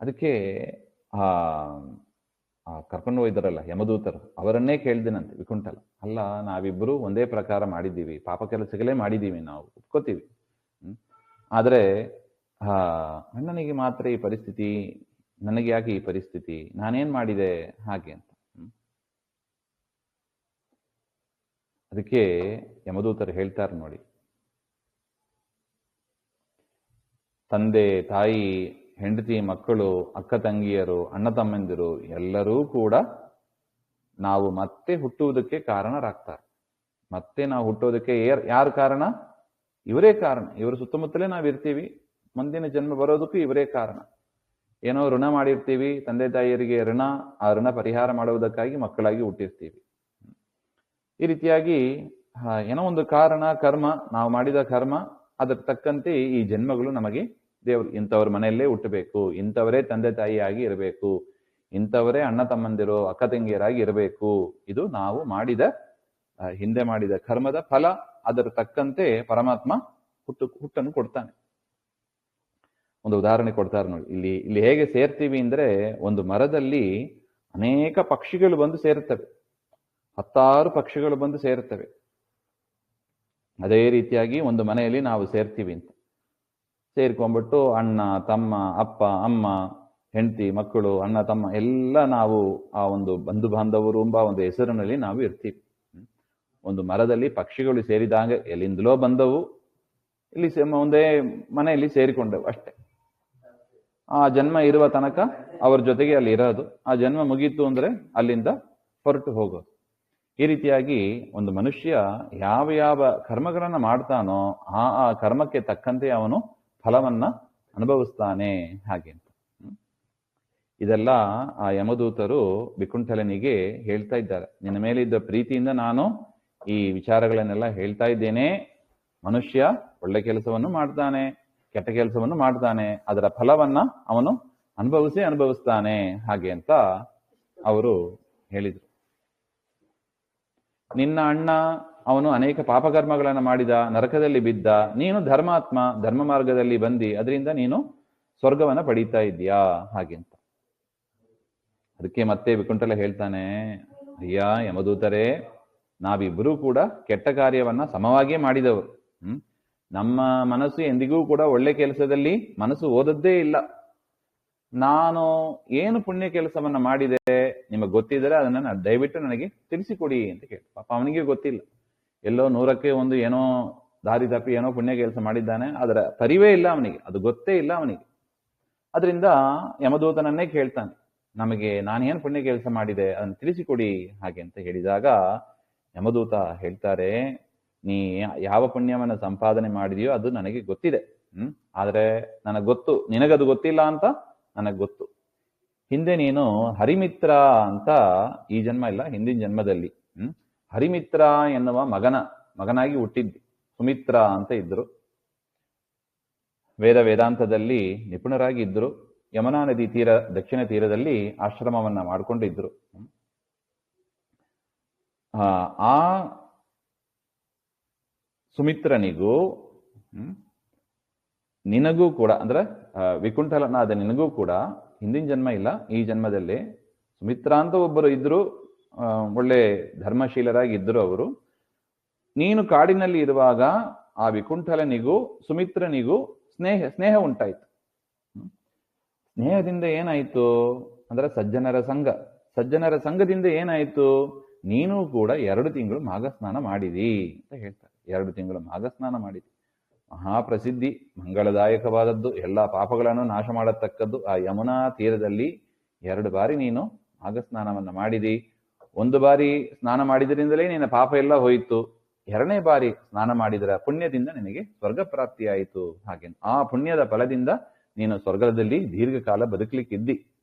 ಅದಕ್ಕೆ ಕರ್ಕೊಂಡು ಹೋಯ್ದಾರಲ್ಲ ಯಮದೂತರು, ಅವರನ್ನೇ ಕೇಳ್ದಿನಂತೆ ವಿಕುಂಠಲ. ಅಲ್ಲ, ನಾವಿಬ್ಬರು ಒಂದೇ ಪ್ರಕಾರ ಮಾಡಿದ್ದೀವಿ, ಪಾಪ ಕೆಲಸಗಳೇ ಮಾಡಿದ್ದೀವಿ, ನಾವು ಒಪ್ಕೋತೀವಿ. ಆದ್ರೆ ಅಣ್ಣನಿಗೆ ಮಾತ್ರ ಈ ಪರಿಸ್ಥಿತಿ, ನನಗೆ ಯಾಕೆ ಈ ಪರಿಸ್ಥಿತಿ, ನಾನೇನ್ ಮಾಡಿದೆ ಹಾಗೆ ಅಂತ. ಅದಕ್ಕೆ ಯಮದೂತರು ಹೇಳ್ತಾರೆ ನೋಡಿ, ತಂದೆ ತಾಯಿ ಹೆಂಡತಿ ಮಕ್ಕಳು ಅಕ್ಕ ತಂಗಿಯರು ಅಣ್ಣ ತಮ್ಮಂದಿರು ಎಲ್ಲರೂ ಕೂಡ ನಾವು ಮತ್ತೆ ಹುಟ್ಟುವುದಕ್ಕೆ ಕಾರಣರಾಗ್ತಾರೆ. ಮತ್ತೆ ನಾವು ಹುಟ್ಟೋದಕ್ಕೆ ಯಾರು ಕಾರಣ? ಇವರೇ ಕಾರಣ. ಇವರ ಸುತ್ತಮುತ್ತಲೇ ನಾವಿರ್ತೀವಿ. ಮುಂದಿನ ಜನ್ಮ ಬರೋದಕ್ಕೂ ಇವರೇ ಕಾರಣ. ಏನೋ ಋಣ ಮಾಡಿರ್ತೀವಿ, ತಂದೆ ತಾಯಿಯರಿಗೆ ಋಣ, ಆ ಋಣ ಪರಿಹಾರ ಮಾಡುವುದಕ್ಕಾಗಿ ಮಕ್ಕಳಾಗಿ ಹುಟ್ಟಿರ್ತೀವಿ. ಈ ರೀತಿಯಾಗಿ ಏನೋ ಒಂದು ಕಾರಣ, ಕರ್ಮ, ನಾವು ಮಾಡಿದ ಕರ್ಮ, ಅದರ ತಕ್ಕಂತೆ ಈ ಜನ್ಮಗಳು ನಮಗೆ ದೇವರು ಇಂಥವ್ರ ಮನೆಯಲ್ಲೇ ಹುಟ್ಟಬೇಕು, ಇಂಥವರೇ ತಂದೆ ತಾಯಿಯಾಗಿ ಇರಬೇಕು, ಇಂಥವರೇ ಅಣ್ಣ ತಮ್ಮಂದಿರು ಅಕ್ಕ ತಂಗಿಯರಾಗಿ ಇರಬೇಕು. ಇದು ನಾವು ಮಾಡಿದ ಹಿಂದೆ ಮಾಡಿದ ಕರ್ಮದ ಫಲ. ಅದರ ತಕ್ಕಂತೆ ಪರಮಾತ್ಮ ಹುಟ್ಟನ್ನು ಕೊಡ್ತಾನೆ. ಒಂದು ಉದಾಹರಣೆ ಕೊಡ್ತಾರೆ ನೋಡಿ. ಇಲ್ಲಿ ಹೇಗೆ ಸೇರ್ತೀವಿ ಅಂದ್ರೆ, ಒಂದು ಮರದಲ್ಲಿ ಅನೇಕ ಪಕ್ಷಿಗಳು ಬಂದು ಸೇರುತ್ತವೆ, 10 ಪಕ್ಷಿಗಳು ಬಂದು ಸೇರುತ್ತವೆ. ಅದೇ ರೀತಿಯಾಗಿ ಒಂದು ಮನೆಯಲ್ಲಿ ನಾವು ಸೇರ್ತೀವಿ ಅಂತ ಸೇರ್ಕೊಂಡ್ಬಿಟ್ಟು ಅಣ್ಣ ತಮ್ಮ ಅಪ್ಪ ಅಮ್ಮ ಹೆಂಡತಿ ಮಕ್ಕಳು ಅಣ್ಣ ತಮ್ಮ ಎಲ್ಲ ನಾವು ಆ ಒಂದು ಬಂಧು ಬಾಂಧವರು ಎಂಬ ಒಂದು ಹೆಸರಿನಲ್ಲಿ ನಾವು ಇರ್ತೀವಿ. ಒಂದು ಮರದಲ್ಲಿ ಪಕ್ಷಿಗಳು ಸೇರಿದಾಗ ಎಲ್ಲಿಂದಲೋ ಬಂದವು, ಇಲ್ಲಿ ಒಂದೇ ಮನೆಯಲ್ಲಿ ಸೇರಿಕೊಂಡವು ಅಷ್ಟೆ. ಆ ಜನ್ಮ ಇರುವ ತನಕ ಅವ್ರ ಜೊತೆಗೆ ಅಲ್ಲಿ ಇರೋದು, ಆ ಜನ್ಮ ಮುಗೀತು ಅಂದ್ರೆ ಅಲ್ಲಿಂದ ಹೊರಟು ಹೋಗೋದು. ಈ ರೀತಿಯಾಗಿ ಒಂದು ಮನುಷ್ಯ ಯಾವ ಯಾವ ಕರ್ಮಗಳನ್ನ ಮಾಡ್ತಾನೋ ಆ ಕರ್ಮಕ್ಕೆ ತಕ್ಕಂತೆ ಅವನು ಫಲವನ್ನ ಅನುಭವಿಸ್ತಾನೆ ಹಾಗೆ ಅಂತ. ಇದೆಲ್ಲ ಆ ಯಮದೂತರು ವಿಕುಂಠಲನಿಗೆ ಹೇಳ್ತಾ ಇದ್ದಾರೆ. ನಿನ್ನ ಮೇಲೆ ಇದ್ದ ಪ್ರೀತಿಯಿಂದ ನಾನು ಈ ವಿಚಾರಗಳನ್ನೆಲ್ಲ ಹೇಳ್ತಾ ಇದ್ದೇನೆ. ಮನುಷ್ಯ ಒಳ್ಳೆ ಕೆಲಸವನ್ನು ಮಾಡ್ತಾನೆ, ಕೆಟ್ಟ ಕೆಲಸವನ್ನು ಮಾಡ್ತಾನೆ, ಅದರ ಫಲವನ್ನ ಅವನು ಅನುಭವಿಸ್ತಾನೆ ಹಾಗೆ ಅಂತ ಅವರು ಹೇಳಿದರು. ನಿನ್ನ ಅಣ್ಣ ಅವನು ಅನೇಕ ಪಾಪಕರ್ಮಗಳನ್ನು ಮಾಡಿದ, ನರಕದಲ್ಲಿ ಬಿದ್ದ, ನೀನು ಧರ್ಮಾತ್ಮ, ಧರ್ಮ ಮಾರ್ಗದಲ್ಲಿ ಬಂದಿ, ಅದರಿಂದ ನೀನು ಸ್ವರ್ಗವನ್ನ ಪಡೀತಾ ಇದ್ದೀಯಾ ಹಾಗೆ ಅಂತ. ಅದಕ್ಕೆ ಮತ್ತೆ ವಿಕುಂಠಲ ಹೇಳ್ತಾನೆ, ಅಯ್ಯ ಯಮದೂತರೇ, ನಾವಿಬ್ಬರೂ ಕೂಡ ಕೆಟ್ಟ ಕಾರ್ಯವನ್ನ ಸಮವಾಗಿಯೇ ಮಾಡಿದವರು. ನಮ್ಮ ಮನಸ್ಸು ಎಂದಿಗೂ ಕೂಡ ಒಳ್ಳೆ ಕೆಲಸದಲ್ಲಿ ಮನಸ್ಸು ಓದದ್ದೇ ಇಲ್ಲ. ನಾನು ಏನು ಪುಣ್ಯ ಕೆಲಸವನ್ನ ಮಾಡಿದೆ ನಿಮಗೆ ಗೊತ್ತಿದ್ರೆ ಅದನ್ನ ದಯವಿಟ್ಟು ನನಗೆ ತಿಳಿಸಿಕೊಡಿ ಅಂತ ಕೇಳಿ. ಪಾಪ ಅವನಿಗೆ ಗೊತ್ತಿಲ್ಲ, ಎಲ್ಲೋ 100ಕ್ಕೆ 1 ಏನೋ ದಾರಿ ತಪ್ಪಿ ಏನೋ ಪುಣ್ಯ ಕೆಲಸ ಮಾಡಿದ್ದಾನೆ, ಅದರ ಪರಿವೇ ಇಲ್ಲ ಅವನಿಗೆ, ಅದು ಗೊತ್ತೇ ಇಲ್ಲ ಅವನಿಗೆ. ಅದರಿಂದ ಯಮದೂತನನ್ನೇ ಕೇಳ್ತಾನೆ, ನಮಗೆ ನಾನೇನು ಪುಣ್ಯ ಕೆಲಸ ಮಾಡಿದೆ ಅದನ್ನು ತಿಳಿಸಿಕೊಡಿ ಹಾಗೆ ಅಂತ ಹೇಳಿದಾಗ ಯಮದೂತ ಹೇಳ್ತಾರೆ, ನೀ ಯಾವ ಪುಣ್ಯವನ್ನ ಸಂಪಾದನೆ ಮಾಡಿದೆಯೋ ಅದು ನನಗೆ ಗೊತ್ತಿದೆ. ಆದ್ರೆ ನನಗೆ ಗೊತ್ತು, ನಿನಗದು ಗೊತ್ತಿಲ್ಲ ಅಂತ ನನಗೆ ಗೊತ್ತು. ಹಿಂದೆ ನೀನು ಹರಿಮಿತ್ರ ಅಂತ, ಈ ಜನ್ಮ ಇಲ್ಲ ಹಿಂದಿನ ಜನ್ಮದಲ್ಲಿ ಹರಿಮಿತ್ರ ಎನ್ನುವ ಮಗನಾಗಿ ಹುಟ್ಟಿದ್ದಿ. ಸುಮಿತ್ರ ಅಂತ ಇದ್ರು, ವೇದಾಂತದಲ್ಲಿ ನಿಪುಣರಾಗಿ ಇದ್ರು. ಯಮುನಾ ನದಿ ದಕ್ಷಿಣ ತೀರದಲ್ಲಿ ಆಶ್ರಮವನ್ನ ಮಾಡಿಕೊಂಡಿದ್ರು. ಆ ಸುಮಿತ್ರನಿಗೂ ನಿನಗೂ ಕೂಡ, ಅಂದ್ರೆ ವಿಕುಂಠಲನಾದ ನಿನಗೂ ಕೂಡ ಹಿಂದಿನ ಜನ್ಮ ಇಲ್ಲ, ಈ ಜನ್ಮದಲ್ಲಿ ಸುಮಿತ್ರ ಅಂತ ಒಬ್ಬರು ಇದ್ರು, ಒಳ್ಳೆ ಧರ್ಮಶೀಲರಾಗಿ ಇದ್ರು ಅವರು. ನೀನು ಕಾಡಿನಲ್ಲಿ ಇರುವಾಗ ಆ ವಿಕುಂಠಲನಿಗೂ ಸುಮಿತ್ರನಿಗೂ ಸ್ನೇಹ ಉಂಟಾಯ್ತು. ಸ್ನೇಹದಿಂದ ಏನಾಯ್ತು ಅಂದ್ರೆ ಸಜ್ಜನರ ಸಂಘದಿಂದ ಏನಾಯ್ತು, ನೀನು ಕೂಡ 2 ತಿಂಗಳು ಮಾಘಸ್ನಾನ ಮಾಡಿದಿ ಅಂತ ಹೇಳ್ತಾರೆ. 2 ತಿಂಗಳು ಮಾಘಸ್ನಾನ ಮಾಡಿದಿ. ಮಹಾಪ್ರಸಿದ್ಧಿ, ಮಂಗಳದಾಯಕವಾದದ್ದು, ಎಲ್ಲ ಪಾಪಗಳನ್ನು ನಾಶ ಮಾಡತಕ್ಕದ್ದು. ಆ ಯಮುನಾ ತೀರದಲ್ಲಿ 2 ಬಾರಿ ನೀನು ಮಾಘಸ್ನಾನವನ್ನ ಮಾಡಿದಿ. 1 ಬಾರಿ ಸ್ನಾನ ಮಾಡಿದ್ರಿಂದಲೇ ನಿನ್ನ ಪಾಪ ಎಲ್ಲ ಹೋಯಿತು. 2ನೇ ಬಾರಿ ಸ್ನಾನ ಮಾಡಿದರ ಪುಣ್ಯದಿಂದ ನಿನಗೆ ಸ್ವರ್ಗ ಪ್ರಾಪ್ತಿಯಾಯಿತು. ಹಾಗೆ ಆ ಪುಣ್ಯದ ಫಲದಿಂದ ನೀನು ಸ್ವರ್ಗದಲ್ಲಿ ದೀರ್ಘಕಾಲ ಬದುಕಲಿಕ್ಕಿದ್ದಿ.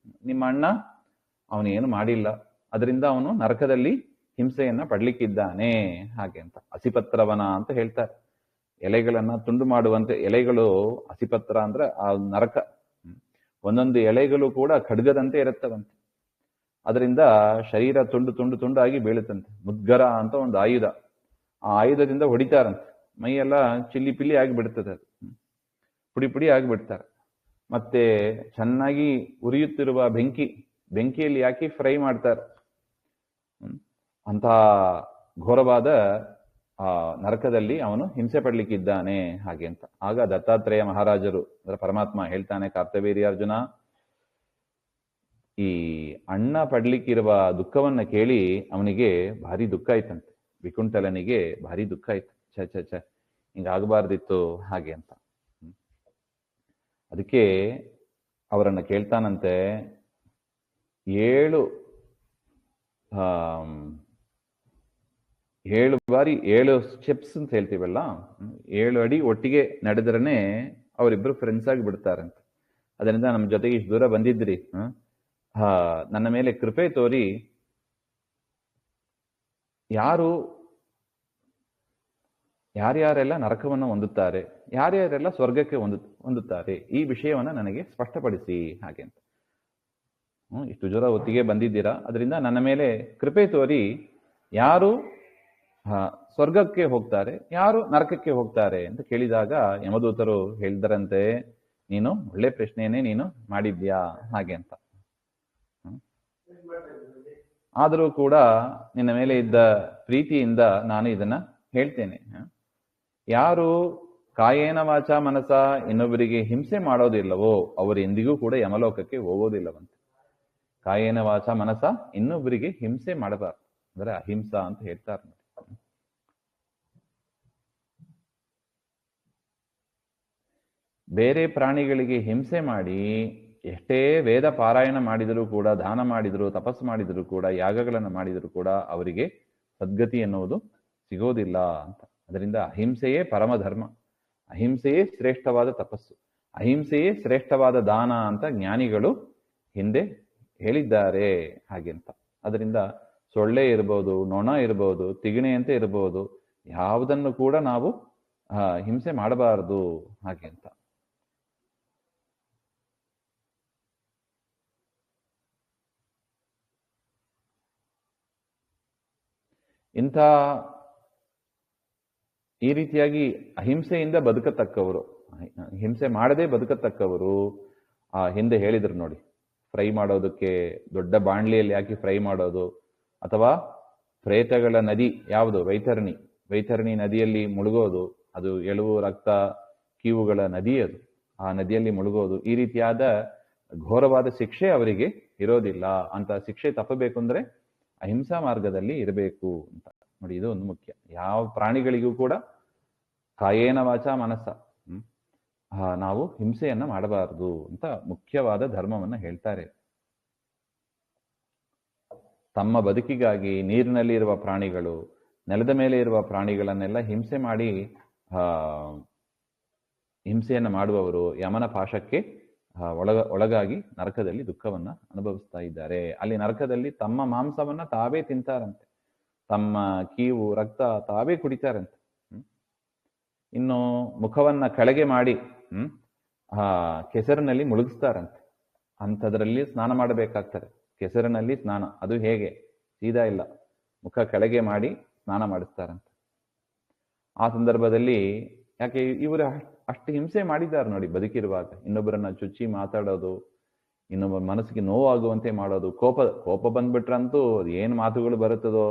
ನಿಮ್ಮ ಅಣ್ಣ ಅವನೇನು ಮಾಡಿಲ್ಲ, ಅದರಿಂದ ಅವನು ನರಕದಲ್ಲಿ ಹಿಂಸೆಯನ್ನ ಪಡ್ಲಿಕ್ಕಿದ್ದಾನೆ. ಹಾಗೆ ಅಂತ ಅಸಿಪತ್ರವನ ಅಂತ ಹೇಳ್ತಾರೆ. ಎಲೆಗಳನ್ನ ತುಂಡು ಮಾಡುವಂತೆ, ಎಲೆಗಳು ಅಸಿಪತ್ರ ಅಂದ್ರೆ ಆ ನರಕ, ಒಂದೊಂದು ಎಲೆಗಳು ಕೂಡ ಖಡ್ಗದಂತೆ ಇರುತ್ತವಂತೆ. ಅದರಿಂದ ಶರೀರ ತುಂಡಾಗಿ ಬೀಳುತ್ತಂತೆ. ಮುದ್ಗರ ಅಂತ ಒಂದು ಆಯುಧ, ಆ ಆಯುಧದಿಂದ ಹೊಡಿತಾರಂತೆ. ಮೈಯೆಲ್ಲ ಚಿಲ್ಲಿ ಪಿಲ್ಲಿ ಆಗಿ ಬಿಡ್ತದೆ, ಪುಡಿ ಆಗಿಬಿಡ್ತಾರೆ. ಮತ್ತೆ ಚೆನ್ನಾಗಿ ಉರಿಯುತ್ತಿರುವ ಬೆಂಕಿಯಲ್ಲಿ ಹಾಕಿ ಫ್ರೈ ಮಾಡ್ತಾರೆ. ಅಂತ ಘೋರವಾದ ನರಕದಲ್ಲಿ ಅವನು ಹಿಂಸೆ ಪಡ್ಲಿಕ್ಕಿದ್ದಾನೆ. ಹಾಗೆ ಅಂತ ಆಗ ದತ್ತಾತ್ರೇಯ ಮಹಾರಾಜರು ಅಂದ್ರೆ ಪರಮಾತ್ಮ ಹೇಳ್ತಾನೆ, ಕಾರ್ತವೀರ್ಯಾರ್ಜುನ, ಈ ಅಣ್ಣ ಪಡ್ಲಿಕ್ಕಿರುವ ದುಃಖವನ್ನ ಕೇಳಿ ಅವನಿಗೆ ಭಾರಿ ದುಃಖ ಆಯ್ತಂತೆ. ವಿಕುಂಠಲನಿಗೆ ಭಾರಿ ದುಃಖ ಆಯ್ತು. ಛ ಹಿಂಗಾಗಬಾರ್ದಿತ್ತು ಹಾಗೆ ಅಂತ. ಅದಕ್ಕೆ ಅವರನ್ನ ಕೇಳ್ತಾನಂತೆ, 7 ಬಾರಿ 7 ಸ್ಟೆಪ್ಸ್ ಅಂತ ಹೇಳ್ತೀವಲ್ಲ, 7 ಅಡಿ ಒಟ್ಟಿಗೆ ನಡೆದ್ರನೆ ಅವರಿಬ್ರು ಫ್ರೆಂಡ್ಸ್ ಆಗಿ ಬಿಡ್ತಾರಂತೆ. ಅದರಿಂದ ನಮ್ಮ ಜೊತೆಗೆ ಇಷ್ಟು ದೂರ ಬಂದಿದ್ರಿ, ನನ್ನ ಮೇಲೆ ಕೃಪೆ ತೋರಿ ಯಾರ್ಯಾರೆಲ್ಲ ನರಕವನ್ನು ಹೊಂದುತ್ತಾರೆ, ಯಾರ್ಯಾರೆಲ್ಲ ಸ್ವರ್ಗಕ್ಕೆ ಹೊಂದುತ್ತಾರೆ, ಈ ವಿಷಯವನ್ನ ನನಗೆ ಸ್ಪಷ್ಟಪಡಿಸಿ ಹಾಗೆ ಅಂತ. ಇಷ್ಟು ದೂರ ಹೊತ್ತಿಗೆ ಬಂದಿದ್ದೀರಾ, ಅದರಿಂದ ನನ್ನ ಮೇಲೆ ಕೃಪೆ ತೋರಿ ಯಾರು ಸ್ವರ್ಗಕ್ಕೆ ಹೋಗ್ತಾರೆ, ಯಾರು ನರಕಕ್ಕೆ ಹೋಗ್ತಾರೆ ಅಂತ ಕೇಳಿದಾಗ ಯಮದೂತರು ಹೇಳಿದರಂತೆ, ನೀನು ಒಳ್ಳೆ ಪ್ರಶ್ನೆಯನ್ನೇ ನೀನು ಮಾಡಿದ್ಯಾ ಹಾಗೆ ಅಂತ. ಆದರೂ ಕೂಡ ನಿನ್ನ ಮೇಲೆ ಇದ್ದ ಪ್ರೀತಿಯಿಂದ ನಾನು ಇದನ್ನ ಹೇಳ್ತೇನೆ. ಯಾರು ಕಾಯೇನ ವಾಚ ಮನಸ ಇನ್ನೊಬ್ಬರಿಗೆ ಹಿಂಸೆ ಮಾಡೋದಿಲ್ಲವೋ ಅವರು ಎಂದಿಗೂ ಕೂಡ ಯಮಲೋಕಕ್ಕೆ ಹೋಗೋದಿಲ್ಲವಂತೆ. ಕಾಯೇನ ವಾಚ ಮನಸ ಇನ್ನೊಬ್ಬರಿಗೆ ಹಿಂಸೆ ಮಾಡಬಾರ್ದು, ಅಂದ್ರೆ ಅಹಿಂಸಾ ಅಂತ ಹೇಳ್ತಾರೆ. ಬೇರೆ ಪ್ರಾಣಿಗಳಿಗೆ ಹಿಂಸೆ ಮಾಡಿ ಎಷ್ಟೇ ವೇದ ಪಾರಾಯಣ ಮಾಡಿದರೂ ಕೂಡ, ದಾನ ಮಾಡಿದರೂ, ತಪಸ್ಸು ಮಾಡಿದರೂ ಕೂಡ, ಯಾಗಗಳನ್ನು ಮಾಡಿದರೂ ಕೂಡ ಅವರಿಗೆ ಸದ್ಗತಿ ಎನ್ನುವುದು ಸಿಗೋದಿಲ್ಲ ಅಂತ. ಅದರಿಂದ ಅಹಿಂಸೆಯೇ ಪರಮಧರ್ಮ, ಅಹಿಂಸೆಯೇ ಶ್ರೇಷ್ಠವಾದ ತಪಸ್ಸು, ಅಹಿಂಸೆಯೇ ಶ್ರೇಷ್ಠವಾದ ದಾನ ಅಂತ ಜ್ಞಾನಿಗಳು ಹಿಂದೆ ಹೇಳಿದ್ದಾರೆ ಹಾಗೆ ಅಂತ. ಅದರಿಂದ ಸೊಳ್ಳೆ ಇರ್ಬೋದು, ನೊಣ ಇರ್ಬೋದು, ತಿಗಣೆಯಂತೆ ಇರ್ಬೋದು, ಯಾವುದನ್ನು ಕೂಡ ನಾವು ಹಿಂಸೆ ಮಾಡಬಾರದು ಹಾಗೆ ಅಂತ. ಇಂಥ ಈ ರೀತಿಯಾಗಿ ಅಹಿಂಸೆಯಿಂದ ಬದುಕತಕ್ಕವರು, ಹಿಂಸೆ ಮಾಡದೆ ಬದುಕತಕ್ಕವರು ಹಿಂದೆ ಹೇಳಿದ್ರು ನೋಡಿ, ಫ್ರೈ ಮಾಡೋದಕ್ಕೆ ದೊಡ್ಡ ಬಾಣ್ಲಿಯಲ್ಲಿ ಹಾಕಿ ಫ್ರೈ ಮಾಡೋದು, ಅಥವಾ ಪ್ರೇತಗಳ ನದಿ ಯಾವುದು, ವೈತರಣಿ ನದಿಯಲ್ಲಿ ಮುಳುಗೋದು, ಅದು ಎಳುವು ರಕ್ತ ಕೀವುಗಳ ನದಿ, ಅದು ಆ ನದಿಯಲ್ಲಿ ಮುಳುಗೋದು, ಈ ರೀತಿಯಾದ ಘೋರವಾದ ಶಿಕ್ಷೆ ಅವರಿಗೆ ಇರೋದಿಲ್ಲ. ಅಂತ ಶಿಕ್ಷೆ ತಪ್ಪಬೇಕು ಅಂದ್ರೆ ಅಹಿಂಸಾ ಮಾರ್ಗದಲ್ಲಿ ಇರಬೇಕು ಅಂತ ನೋಡಿ. ಇದು ಒಂದು ಮುಖ್ಯ. ಯಾವ ಪ್ರಾಣಿಗಳಿಗೂ ಕೂಡ ಕಾಯೇನ ವಾಚ ಮನಸ್ಸ ನಾವು ಹಿಂಸೆಯನ್ನ ಮಾಡಬಾರದು ಅಂತ ಮುಖ್ಯವಾದ ಧರ್ಮವನ್ನ ಹೇಳ್ತಾರೆ. ತಮ್ಮ ಬದುಕಿಗಾಗಿ ನೀರಿನಲ್ಲಿ ಇರುವ ಪ್ರಾಣಿಗಳು, ನೆಲದ ಮೇಲೆ ಇರುವ ಪ್ರಾಣಿಗಳನ್ನೆಲ್ಲ ಹಿಂಸೆ ಮಾಡಿ ಹಿಂಸೆಯನ್ನ ಮಾಡುವವರು ಯಮನ ಪಾಶಕ್ಕೆ ಒಳಗಾಗಿ ನರಕದಲ್ಲಿ ದುಃಖವನ್ನ ಅನುಭವಿಸ್ತಾ ಇದ್ದಾರೆ. ಅಲ್ಲಿ ನರಕದಲ್ಲಿ ತಮ್ಮ ಮಾಂಸವನ್ನ ತಾವೇ ತಿಂತಾರಂತೆ, ತಮ್ಮ ಕೀವು ರಕ್ತ ತಾವೇ ಕುಡಿತಾರಂತೆ. ಇನ್ನು ಮುಖವನ್ನ ಕೆಳಗೆ ಮಾಡಿ ಕೆಸರಿನಲ್ಲಿ ಮುಳುಗಿಸ್ತಾರಂತೆ. ಅಂಥದ್ರಲ್ಲಿ ಸ್ನಾನ ಮಾಡಬೇಕಾಗ್ತದೆ. ಕೆಸರಿನಲ್ಲಿ ಸ್ನಾನ, ಅದು ಹೇಗೆ? ಸೀದಾ ಇಲ್ಲ, ಮುಖ ಕೆಳಗೆ ಮಾಡಿ ಸ್ನಾನ ಮಾಡಿಸ್ತಾರಂತೆ. ಆ ಸಂದರ್ಭದಲ್ಲಿ ಯಾಕೆ ಇವರು ಅಷ್ಟು ಹಿಂಸೆ ಮಾಡಿದ್ದಾರೆ ನೋಡಿ ಬದುಕಿರುವಾಗ. ಇನ್ನೊಬ್ಬರನ್ನ ಚುಚ್ಚಿ ಮಾತಾಡೋದು, ಇನ್ನೊಬ್ಬರ ಮನಸ್ಸಿಗೆ ನೋವಾಗುವಂತೆ ಮಾಡೋದು, ಕೋಪ ಬಂದ್ಬಿಟ್ರಂತೂ ಅದು ಏನು ಮಾತುಗಳು ಬರುತ್ತದೋ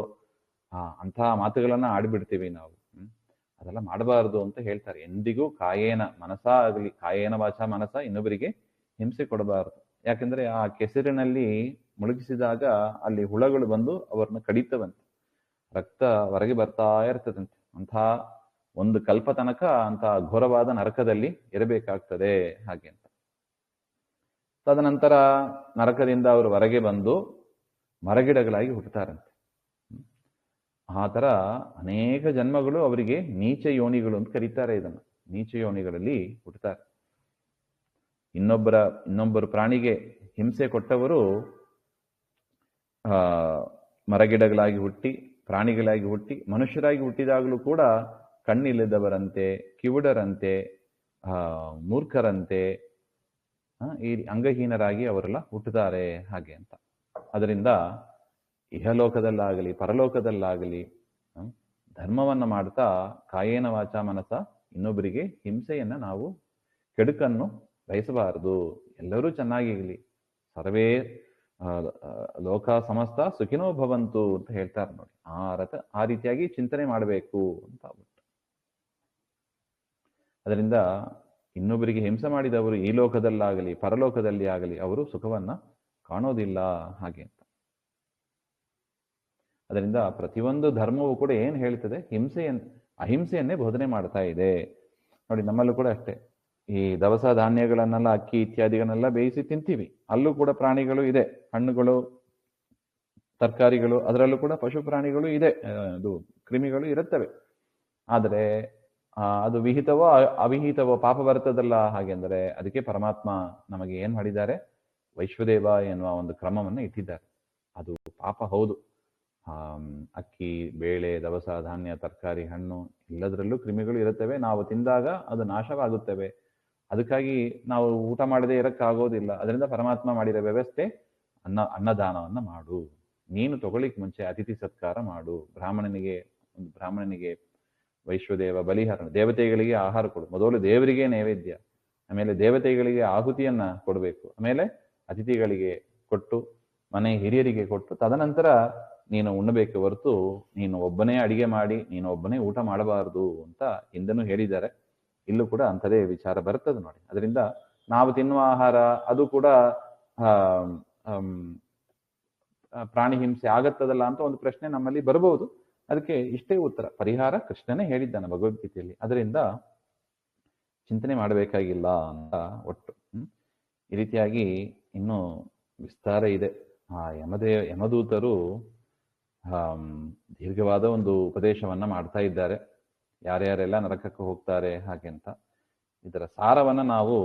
ಅಂತಹ ಮಾತುಗಳನ್ನ ಆಡ್ಬಿಡ್ತೀವಿ ನಾವು. ಅದೆಲ್ಲ ಮಾಡಬಾರದು ಅಂತ ಹೇಳ್ತಾರೆ. ಎಂದಿಗೂ ಕಾಯೇನ ಮನಸ ಆಗಲಿ, ಕಾಯೇನ ವಾಚ ಮನಸ ಇನ್ನೊಬ್ಬರಿಗೆ ಹಿಂಸೆ ಕೊಡಬಾರದು. ಯಾಕಂದ್ರೆ ಆ ಕೆಸರಿನಲ್ಲಿ ಮುಳುಗಿಸಿದಾಗ ಅಲ್ಲಿ ಹುಳಗಳು ಬಂದು ಅವರನ್ನ ಕಡಿತವಂತೆ, ರಕ್ತ ಹೊರಗೆ ಬರ್ತಾ ಇರ್ತದಂತೆ. ಅಂತಹ ಒಂದು ಕಲ್ಪ ತನಕ ಅಂತಹ ಘೋರವಾದ ನರಕದಲ್ಲಿ ಇರಬೇಕಾಗ್ತದೆ ಹಾಗೆ ಅಂತ. ತದನಂತರ ನರಕದಿಂದ ಅವರು ಹೊರಗೆ ಬಂದು ಮರಗಿಡಗಳಾಗಿ ಹುಟ್ಟುತ್ತಾರಂತೆ. ಆ ಥರ ಅನೇಕ ಜನ್ಮಗಳು ಅವರಿಗೆ ನೀಚ ಯೋನಿಗಳು ಅಂತ ಕರೀತಾರೆ. ಇದನ್ನು ನೀಚ ಯೋನಿಗಳಲ್ಲಿ ಹುಟ್ಟುತ್ತಾರೆ. ಇನ್ನೊಬ್ಬರು ಪ್ರಾಣಿಗೆ ಹಿಂಸೆ ಕೊಟ್ಟವರು ಮರಗಿಡಗಳಾಗಿ ಹುಟ್ಟಿ, ಪ್ರಾಣಿಗಳಾಗಿ ಹುಟ್ಟಿ, ಮನುಷ್ಯರಾಗಿ ಹುಟ್ಟಿದಾಗಲೂ ಕೂಡ ಕಣ್ಣಿಲ್ಲದವರಂತೆ, ಕಿವುಡರಂತೆ, ಮೂರ್ಖರಂತೆ, ಈ ಅಂಗಹೀನರಾಗಿ ಅವರೆಲ್ಲ ಹುಟ್ಟುತ್ತಾರೆ ಹಾಗೆ ಅಂತ. ಅದರಿಂದ ಇಹಲೋಕದಲ್ಲಾಗಲಿ ಪರಲೋಕದಲ್ಲಾಗಲಿ ಧರ್ಮವನ್ನ ಮಾಡ್ತಾ ಕಾಯೇನ ವಾಚ ಮನಸ ಇನ್ನೊಬ್ಬರಿಗೆ ಹಿಂಸೆಯನ್ನ ನಾವು ಕೆಡುಕನ್ನು ಬಯಸಬಾರದು. ಎಲ್ಲರೂ ಚೆನ್ನಾಗಿರ್ಲಿ, ಸರ್ವೇ ಲೋಕ ಸಮಸ್ತ ಸುಖಿನೋ ಭವಂತು ಅಂತ ಹೇಳ್ತಾರೆ ನೋಡಿ. ಆ ರೀತಿಯಾಗಿ ಚಿಂತನೆ ಮಾಡಬೇಕು ಅಂತ ಆಗ್ಬಿಟ್ಟು. ಅದರಿಂದ ಇನ್ನೊಬ್ಬರಿಗೆ ಹಿಂಸೆ ಮಾಡಿದವರು ಈ ಲೋಕದಲ್ಲಾಗಲಿ ಪರಲೋಕದಲ್ಲಿ ಆಗಲಿ ಅವರು ಸುಖವನ್ನ ಕಾಣೋದಿಲ್ಲ ಹಾಗೆ ಅಂತ. ಅದರಿಂದ ಪ್ರತಿಯೊಂದು ಧರ್ಮವೂ ಕೂಡ ಏನ್ ಹೇಳ್ತದೆ? ಅಹಿಂಸೆಯನ್ನೇ ಬೋಧನೆ ಮಾಡ್ತಾ ಇದೆ ನೋಡಿ. ನಮ್ಮಲ್ಲೂ ಕೂಡ ಅಷ್ಟೇ, ಈ ದವಸ ಧಾನ್ಯಗಳನ್ನೆಲ್ಲ, ಅಕ್ಕಿ ಇತ್ಯಾದಿಗಳನ್ನೆಲ್ಲ ಬೇಯಿಸಿ ತಿಂತೀವಿ. ಅಲ್ಲೂ ಕೂಡ ಪ್ರಾಣಿಗಳು ಇದೆ, ಹಣ್ಣುಗಳು, ತರಕಾರಿಗಳು, ಅದರಲ್ಲೂ ಕೂಡ ಪಶು ಪ್ರಾಣಿಗಳು ಇದೆ, ಅದು ಕ್ರಿಮಿಗಳು ಇರುತ್ತವೆ. ಆದರೆ ಅದು ವಿಹಿತವೋ ಅವಿಹಿತವೋ ಪಾಪ ಬರ್ತದಲ್ಲ. ಹಾಗೆಂದರೆ ಅದಕ್ಕೆ ಪರಮಾತ್ಮ ನಮಗೆ ಏನ್ ಮಾಡಿದ್ದಾರೆ? ವೈಶ್ವದೇವ ಎನ್ನುವ ಒಂದು ಕ್ರಮವನ್ನು ಇಟ್ಟಿದ್ದಾರೆ. ಅದು ಪಾಪ ಹೌದು. ಅಕ್ಕಿ, ಬೇಳೆ, ದವಸ ಧಾನ್ಯ, ತರಕಾರಿ, ಹಣ್ಣು ಎಲ್ಲದರಲ್ಲೂ ಕ್ರಿಮಿಗಳು ಇರುತ್ತವೆ. ನಾವು ತಿಂದಾಗ ಅದು ನಾಶವಾಗುತ್ತವೆ. ಅದಕ್ಕಾಗಿ ನಾವು ಊಟ ಮಾಡದೇ ಇರಕ್ಕಾಗೋದಿಲ್ಲ. ಅದರಿಂದ ಪರಮಾತ್ಮ ಮಾಡಿರೋ ವ್ಯವಸ್ಥೆ, ಅನ್ನದಾನವನ್ನ ಮಾಡು, ನೀನು ತಗೊಳ್ಳಿಕ್ ಮುಂಚೆ ಅತಿಥಿ ಸತ್ಕಾರ ಮಾಡು, ಬ್ರಾಹ್ಮಣನಿಗೆ ವೈಶ್ವದೇವ ಬಲಿಹರಣ, ದೇವತೆಗಳಿಗೆ ಆಹಾರ ಕೊಡು. ಮೊದಲು ದೇವರಿಗೆ ನೈವೇದ್ಯ, ಆಮೇಲೆ ದೇವತೆಗಳಿಗೆ ಆಹುತಿಯನ್ನ ಕೊಡಬೇಕು, ಆಮೇಲೆ ಅತಿಥಿಗಳಿಗೆ ಕೊಟ್ಟು, ಮನೆ ಹಿರಿಯರಿಗೆ ಕೊಟ್ಟು, ತದನಂತರ ನೀನು ಉಣ್ಣಬೇಕು. ಹೊರತು ನೀನು ಒಬ್ಬನೇ ಅಡಿಗೆ ಮಾಡಿ ನೀನು ಒಬ್ಬನೇ ಊಟ ಮಾಡಬಾರದು ಅಂತ ಹಿಂದನೂ ಹೇಳಿದ್ದಾರೆ. ಇಲ್ಲೂ ಕೂಡ ಅಂಥದೇ ವಿಚಾರ ಬರ್ತದೆ ನೋಡಿ. ಅದರಿಂದ ನಾವು ತಿನ್ನುವ ಆಹಾರ ಅದು ಕೂಡ ಪ್ರಾಣಿ ಹಿಂಸೆ ಆಗತ್ತದಲ್ಲ ಅಂತ ಒಂದು ಪ್ರಶ್ನೆ ನಮ್ಮಲ್ಲಿ ಬರಬಹುದು. ಅದಕ್ಕೆ ಇಷ್ಟೇ ಉತ್ತರ, ಪರಿಹಾರ ಕೃಷ್ಣನೇ ಹೇಳಿದ್ದಾನೆ ಭಗವದ್ಗೀತೆಯಲ್ಲಿ. ಅದರಿಂದ ಚಿಂತನೆ ಮಾಡಬೇಕಾಗಿಲ್ಲ ಅಂತ ಒಟ್ಟು. ಈ ರೀತಿಯಾಗಿ ಇನ್ನೂ ವಿಸ್ತಾರ ಇದೆ. ಯಮದೂತರು ದೀರ್ಘವಾದ ಒಂದು ಉಪದೇಶವನ್ನ ಮಾಡ್ತಾ ಇದ್ದಾರೆ, ಯಾರ್ಯಾರೆಲ್ಲ ನರಕಕ್ಕೆ ಹೋಗ್ತಾರೆ ಹಾಗೆ ಅಂತ. ಇದರ ಸಾರವನ್ನ ನಾವು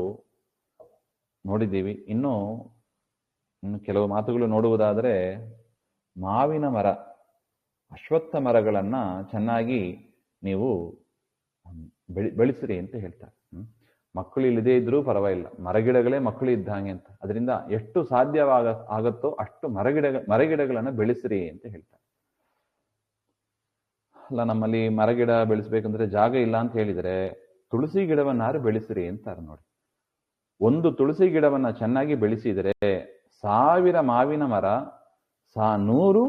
ನೋಡಿದ್ದೀವಿ. ಇನ್ನು ಕೆಲವು ಮಾತುಗಳು ನೋಡುವುದಾದರೆ, ಮಾವಿನ ಮರ, ಅಶ್ವತ್ಥ ಮರಗಳನ್ನ ಚೆನ್ನಾಗಿ ನೀವು ಬೆಳೆಸಿರಿ ಅಂತ ಹೇಳ್ತಾರೆ. ಮಕ್ಕಳು ಇಲ್ಲದೇ ಇದ್ರೂ ಪರವಾಗಿಲ್ಲ, ಮರಗಿಡಗಳೇ ಮಕ್ಕಳು ಇದ್ದಂಗೆ ಅಂತ. ಅದರಿಂದ ಎಷ್ಟು ಆಗತ್ತೋ ಅಷ್ಟು ಮರಗಿಡಗಳನ್ನ ಬೆಳೆಸಿರಿ ಅಂತ ಹೇಳ್ತಾರೆ. ಅಲ್ಲ, ನಮ್ಮಲ್ಲಿ ಮರಗಿಡ ಬೆಳೆಸ್ಬೇಕಂದ್ರೆ ಜಾಗ ಇಲ್ಲ ಅಂತ ಹೇಳಿದ್ರೆ ತುಳಸಿ ಗಿಡವನ್ನಾರು ಬೆಳೆಸಿರಿ ಅಂತಾರೆ ನೋಡಿ. ಒಂದು ತುಳಸಿ ಗಿಡವನ್ನ ಚೆನ್ನಾಗಿ ಬೆಳೆಸಿದರೆ 1000 ಮಾವಿನ ಮರ, 100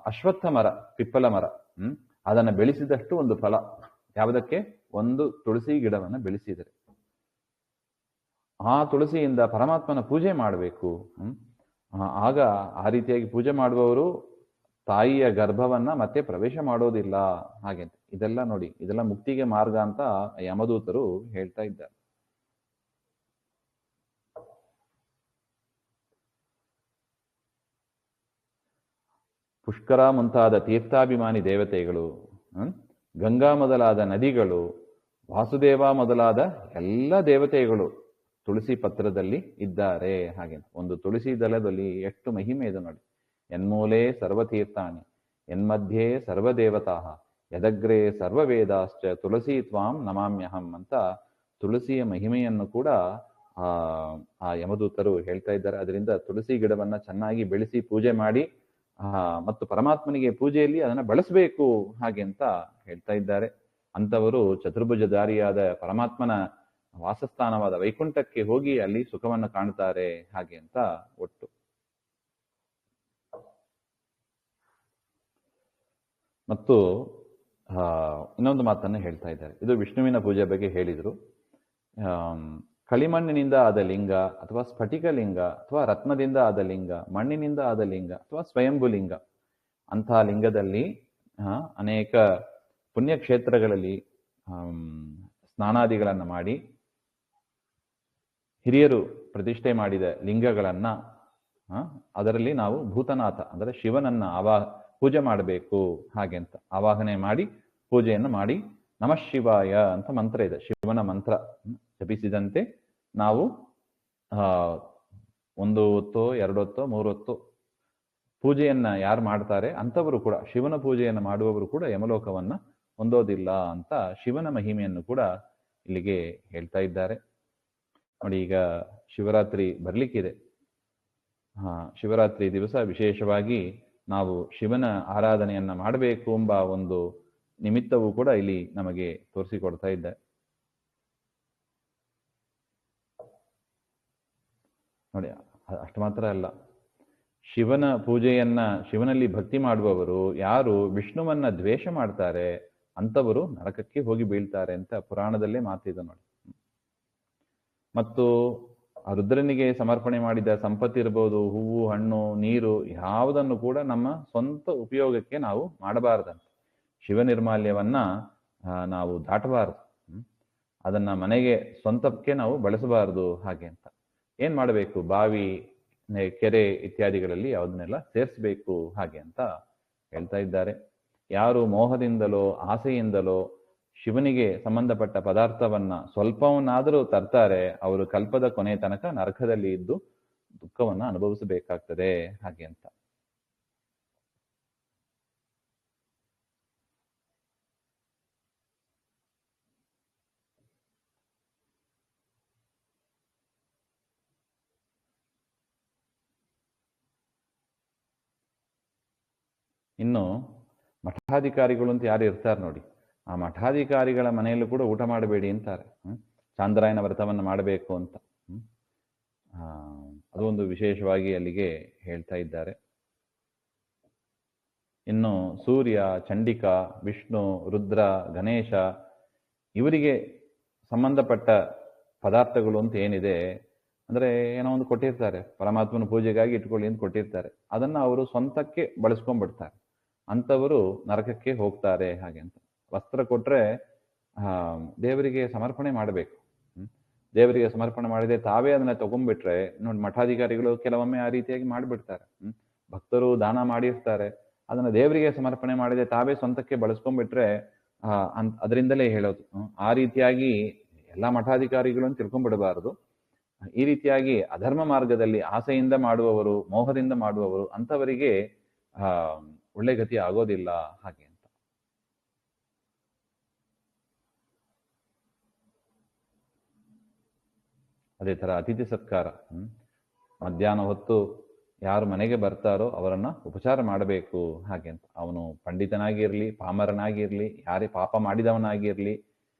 ಅಶ್ವತ್ಥ ಮರ, ಪಿಪ್ಪಲ ಮರ, ಅದನ್ನ ಬೆಳೆಸಿದಷ್ಟು ಒಂದು ಫಲ. ಯಾವುದಕ್ಕೆ? ಒಂದು ತುಳಸಿ ಗಿಡವನ್ನ ಬೆಳೆಸಿದರೆ. ಆ ತುಳಸಿಯಿಂದ ಪರಮಾತ್ಮನ ಪೂಜೆ ಮಾಡಬೇಕು. ಆಗ ಆ ರೀತಿಯಾಗಿ ಪೂಜೆ ಮಾಡುವವರು ತಾಯಿಯ ಗರ್ಭವನ್ನ ಮತ್ತೆ ಪ್ರವೇಶ ಮಾಡೋದಿಲ್ಲ ಹಾಗೆ. ಇದೆಲ್ಲ ನೋಡಿ, ಇದೆಲ್ಲ ಮುಕ್ತಿಗೆ ಮಾರ್ಗ ಅಂತ ಯಮದೂತರು ಹೇಳ್ತಾ ಇದ್ದಾರೆ. ಪುಷ್ಕರ ಮುಂತಾದ ತೀರ್ಥಾಭಿಮಾನಿ ದೇವತೆಗಳು, ಗಂಗಾ ಮೊದಲಾದ ನದಿಗಳು, ವಾಸುದೇವ ಮೊದಲಾದ ಎಲ್ಲ ದೇವತೆಗಳು ತುಳಸಿ ಪತ್ರದಲ್ಲಿ ಇದ್ದಾರೆ. ಹಾಗೆ ಒಂದು ತುಳಸಿ ದಳದಲ್ಲಿ ಎಷ್ಟು ಮಹಿಮೆ ಇದೆ ನೋಡಿ. ಯನ್ಮೂಲೆ ಸರ್ವತೀರ್ಥಾನಿ ಯನ್ಮಧ್ಯೆ ಸರ್ವದೇವತಾ ಯದಗ್ರೆ ಸರ್ವವೇದಾಶ್ಚ ತುಳಸಿ ತ್ವಾಂ ನಮಾಮ್ಯಹಂ ಅಂತ ತುಳಸಿಯ ಮಹಿಮೆಯನ್ನು ಕೂಡ ಆ ಯಮದೂತರು ಹೇಳ್ತಾ ಇದ್ದಾರೆ. ಅದರಿಂದ ತುಳಸಿ ಗಿಡವನ್ನ ಚೆನ್ನಾಗಿ ಬೆಳೆಸಿ ಪೂಜೆ ಮಾಡಿ ಮತ್ತು ಪರಮಾತ್ಮನಿಗೆ ಪೂಜೆಯಲ್ಲಿ ಅದನ್ನ ಬಳಸಬೇಕು ಹಾಗೆ ಅಂತ ಹೇಳ್ತಾ ಇದ್ದಾರೆ. ಅಂಥವರು ಚತುರ್ಭುಜಧಾರಿಯಾದ ಪರಮಾತ್ಮನ ವಾಸಸ್ಥಾನವಾದ ವೈಕುಂಠಕ್ಕೆ ಹೋಗಿ ಅಲ್ಲಿ ಸುಖವನ್ನು ಕಾಣ್ತಾರೆ ಹಾಗೆ ಅಂತ ಒಟ್ಟು. ಮತ್ತು ಇನ್ನೊಂದು ಮಾತನ್ನು ಹೇಳ್ತಾ ಇದ್ದಾರೆ. ಇದು ವಿಷ್ಣುವಿನ ಪೂಜೆ ಬಗ್ಗೆ ಹೇಳಿದರು. ಕಳಿಮಣ್ಣಿನಿಂದ ಆದ ಲಿಂಗ ಅಥವಾ ಸ್ಫಟಿಕ ಲಿಂಗ ಅಥವಾ ರತ್ನದಿಂದ ಆದ ಲಿಂಗ, ಮಣ್ಣಿನಿಂದ ಆದ ಲಿಂಗ ಅಥವಾ ಸ್ವಯಂಭು ಲಿಂಗ, ಅಂತಹ ಲಿಂಗದಲ್ಲಿ ಅನೇಕ ಪುಣ್ಯಕ್ಷೇತ್ರಗಳಲ್ಲಿ ಸ್ನಾನಾದಿಗಳನ್ನು ಮಾಡಿ ಹಿರಿಯರು ಪ್ರತಿಷ್ಠೆ ಮಾಡಿದ ಲಿಂಗಗಳನ್ನ ಅದರಲ್ಲಿ ನಾವು ಭೂತನಾಥ ಅಂದರೆ ಶಿವನನ್ನ ಪೂಜೆ ಮಾಡಬೇಕು ಹಾಗೆ ಅಂತ ಆವಾಹನೆ ಮಾಡಿ ಪೂಜೆಯನ್ನು ಮಾಡಿ ನಮಃ ಶಿವಾಯ ಅಂತ ಮಂತ್ರ ಇದೆ. ಶಿವನ ಮಂತ್ರ ಜಪಿಸಿದಂತೆ ನಾವು 1 ಹೊತ್ತೋ 2 ಹೊತ್ತೋ 3 ಹೊತ್ತೋ ಪೂಜೆಯನ್ನ ಯಾರು ಮಾಡ್ತಾರೆ ಅಂಥವರು ಕೂಡ, ಶಿವನ ಪೂಜೆಯನ್ನು ಮಾಡುವವರು ಕೂಡ ಯಮಲೋಕವನ್ನ ಹೊಂದೋದಿಲ್ಲ ಅಂತ ಶಿವನ ಮಹಿಮೆಯನ್ನು ಕೂಡ ಇಲ್ಲಿಗೆ ಹೇಳ್ತಾ ಇದ್ದಾರೆ ನೋಡಿ. ಈಗ ಶಿವರಾತ್ರಿ ಬರ್ಲಿಕ್ಕಿದೆ. ಶಿವರಾತ್ರಿ ದಿವಸ ವಿಶೇಷವಾಗಿ ನಾವು ಶಿವನ ಆರಾಧನೆಯನ್ನ ಮಾಡಬೇಕು ಎಂಬ ಒಂದು ನಿಮಿತ್ತವೂ ಕೂಡ ಇಲ್ಲಿ ನಮಗೆ ತೋರಿಸಿಕೊಡ್ತಾ ಇದ್ದೆ. ನೋಡಿ, ಅಷ್ಟು ಮಾತ್ರ ಅಲ್ಲ, ಶಿವನ ಪೂಜೆಯನ್ನ, ಶಿವನಲ್ಲಿ ಭಕ್ತಿ ಮಾಡುವವರು ಯಾರು ವಿಷ್ಣುವನ್ನ ದ್ವೇಷ ಮಾಡ್ತಾರೆ ಅಂಥವರು ನರಕಕ್ಕೆ ಹೋಗಿ ಬೀಳ್ತಾರೆ ಅಂತ ಪುರಾಣದಲ್ಲೇ ಮಾತಿದೆ ನೋಡಿ. ಮತ್ತು ರುದ್ರನಿಗೆ ಸಮರ್ಪಣೆ ಮಾಡಿದ ಸಂಪತ್ತಿರ್ಬೋದು, ಹೂವು, ಹಣ್ಣು, ನೀರು ಯಾವುದನ್ನು ಕೂಡ ನಮ್ಮ ಸ್ವಂತ ಉಪಯೋಗಕ್ಕೆ ನಾವು ಮಾಡಬಾರದಂತೆ. ಶಿವ ನಿರ್ಮಾಲ್ಯವನ್ನ ನಾವು ದಾಟಬಾರದು, ಅದನ್ನ ಮನೆಗೆ ಸ್ವಂತಕ್ಕೆ ನಾವು ಬಳಸಬಾರದು ಹಾಗೆ ಅಂತ. ಏನ್ ಮಾಡಬೇಕು? ಬಾವಿ, ಕೆರೆ ಇತ್ಯಾದಿಗಳಲ್ಲಿ ಯಾವುದನ್ನೆಲ್ಲ ಸೇರಿಸಬೇಕು ಹಾಗೆ ಅಂತ ಹೇಳ್ತಾ ಇದ್ದಾರೆ. ಯಾರು ಮೋಹದಿಂದಲೋ ಆಸೆಯಿಂದಲೋ ಶಿವನಿಗೆ ಸಂಬಂಧಪಟ್ಟ ಪದಾರ್ಥವನ್ನ ಸ್ವಲ್ಪವನ್ನಾದರೂ ತರ್ತಾರೆ, ಅವರು ಕಲ್ಪದ ಕೊನೆ ತನಕ ನರಕದಲ್ಲಿ ಇದ್ದು ದುಃಖವನ್ನ ಅನುಭವಿಸಬೇಕಾಗ್ತದೆ ಹಾಗೆ ಅಂತ. ಇನ್ನು ಮಠಾಧಿಕಾರಿಗಳು ಅಂತ ಯಾರು ಇರ್ತಾರೆ ನೋಡಿ, ಆ ಮಠಾಧಿಕಾರಿಗಳ ಮನೆಯಲ್ಲೂ ಕೂಡ ಊಟ ಮಾಡಬೇಡಿ ಅಂತಾರೆ. ಚಾಂದ್ರಾಯನ ವ್ರತವನ್ನು ಮಾಡಬೇಕು ಅಂತ ಅದೊಂದು ವಿಶೇಷವಾಗಿ ಅಲ್ಲಿಗೆ ಹೇಳ್ತಾ ಇದ್ದಾರೆ. ಇನ್ನು ಸೂರ್ಯ, ಚಂಡಿಕಾ, ವಿಷ್ಣು, ರುದ್ರ, ಗಣೇಶ ಇವರಿಗೆ ಸಂಬಂಧಪಟ್ಟ ಪದಾರ್ಥಗಳು ಅಂತ ಏನಿದೆ ಅಂದ್ರೆ ಏನೋ ಒಂದು ಕೊಟ್ಟಿರ್ತಾರೆ, ಪರಮಾತ್ಮನ ಪೂಜೆಗಾಗಿ ಇಟ್ಕೊಳ್ಳಿ ಅಂತ ಕೊಟ್ಟಿರ್ತಾರೆ, ಅದನ್ನ ಅವರು ಸ್ವಂತಕ್ಕೆ ಬಳಸ್ಕೊಂಡ್ಬಿಡ್ತಾರೆ. ಅಂಥವರು ನರಕಕ್ಕೆ ಹೋಗ್ತಾರೆ ಹಾಗೆ ಅಂತ. ವಸ್ತ್ರ ಕೊಟ್ರೆ ದೇವರಿಗೆ ಸಮರ್ಪಣೆ ಮಾಡಬೇಕು. ದೇವರಿಗೆ ಸಮರ್ಪಣೆ ಮಾಡಿದೆ ತಾವೇ ಅದನ್ನ ತಗೊಂಡ್ಬಿಟ್ರೆ ನೋಡಿ, ಮಠಾಧಿಕಾರಿಗಳು ಕೆಲವೊಮ್ಮೆ ಆ ರೀತಿಯಾಗಿ ಮಾಡಿಬಿಡ್ತಾರೆ. ಭಕ್ತರು ದಾನ ಮಾಡಿರ್ತಾರೆ, ಅದನ್ನ ದೇವರಿಗೆ ಸಮರ್ಪಣೆ ಮಾಡಿದೆ ತಾವೇ ಸ್ವಂತಕ್ಕೆ ಬಳಸ್ಕೊಂಡ್ಬಿಟ್ರೆ ಅದರಿಂದಲೇ ಹೇಳೋದು. ಆ ರೀತಿಯಾಗಿ ಎಲ್ಲಾ ಮಠಾಧಿಕಾರಿಗಳು ಅಂತ ತಿಳ್ಕೊಂಡ್ಬಿಡಬಾರದು. ಈ ರೀತಿಯಾಗಿ ಅಧರ್ಮ ಮಾರ್ಗದಲ್ಲಿ ಆಸೆಯಿಂದ ಮಾಡುವವರು, ಮೋಹದಿಂದ ಮಾಡುವವರು ಅಂಥವರಿಗೆ ಒಳ್ಳೆ ಗತಿ ಆಗೋದಿಲ್ಲ ಹಾಗೆ ಅಂತ. ಅದೇ ತರ ಅತಿಥಿ ಸತ್ಕಾರ, ಮಧ್ಯಾಹ್ನ ಹೊತ್ತು ಯಾರು ಮನೆಗೆ ಬರ್ತಾರೋ ಅವರನ್ನ ಉಪಚಾರ ಮಾಡಬೇಕು ಹಾಗೆ ಅಂತ. ಅವನು ಪಂಡಿತನಾಗಿರ್ಲಿ, ಪಾಮರನಾಗಿರ್ಲಿ, ಯಾರೇ ಪಾಪ ಮಾಡಿದವನಾಗಿರ್ಲಿ,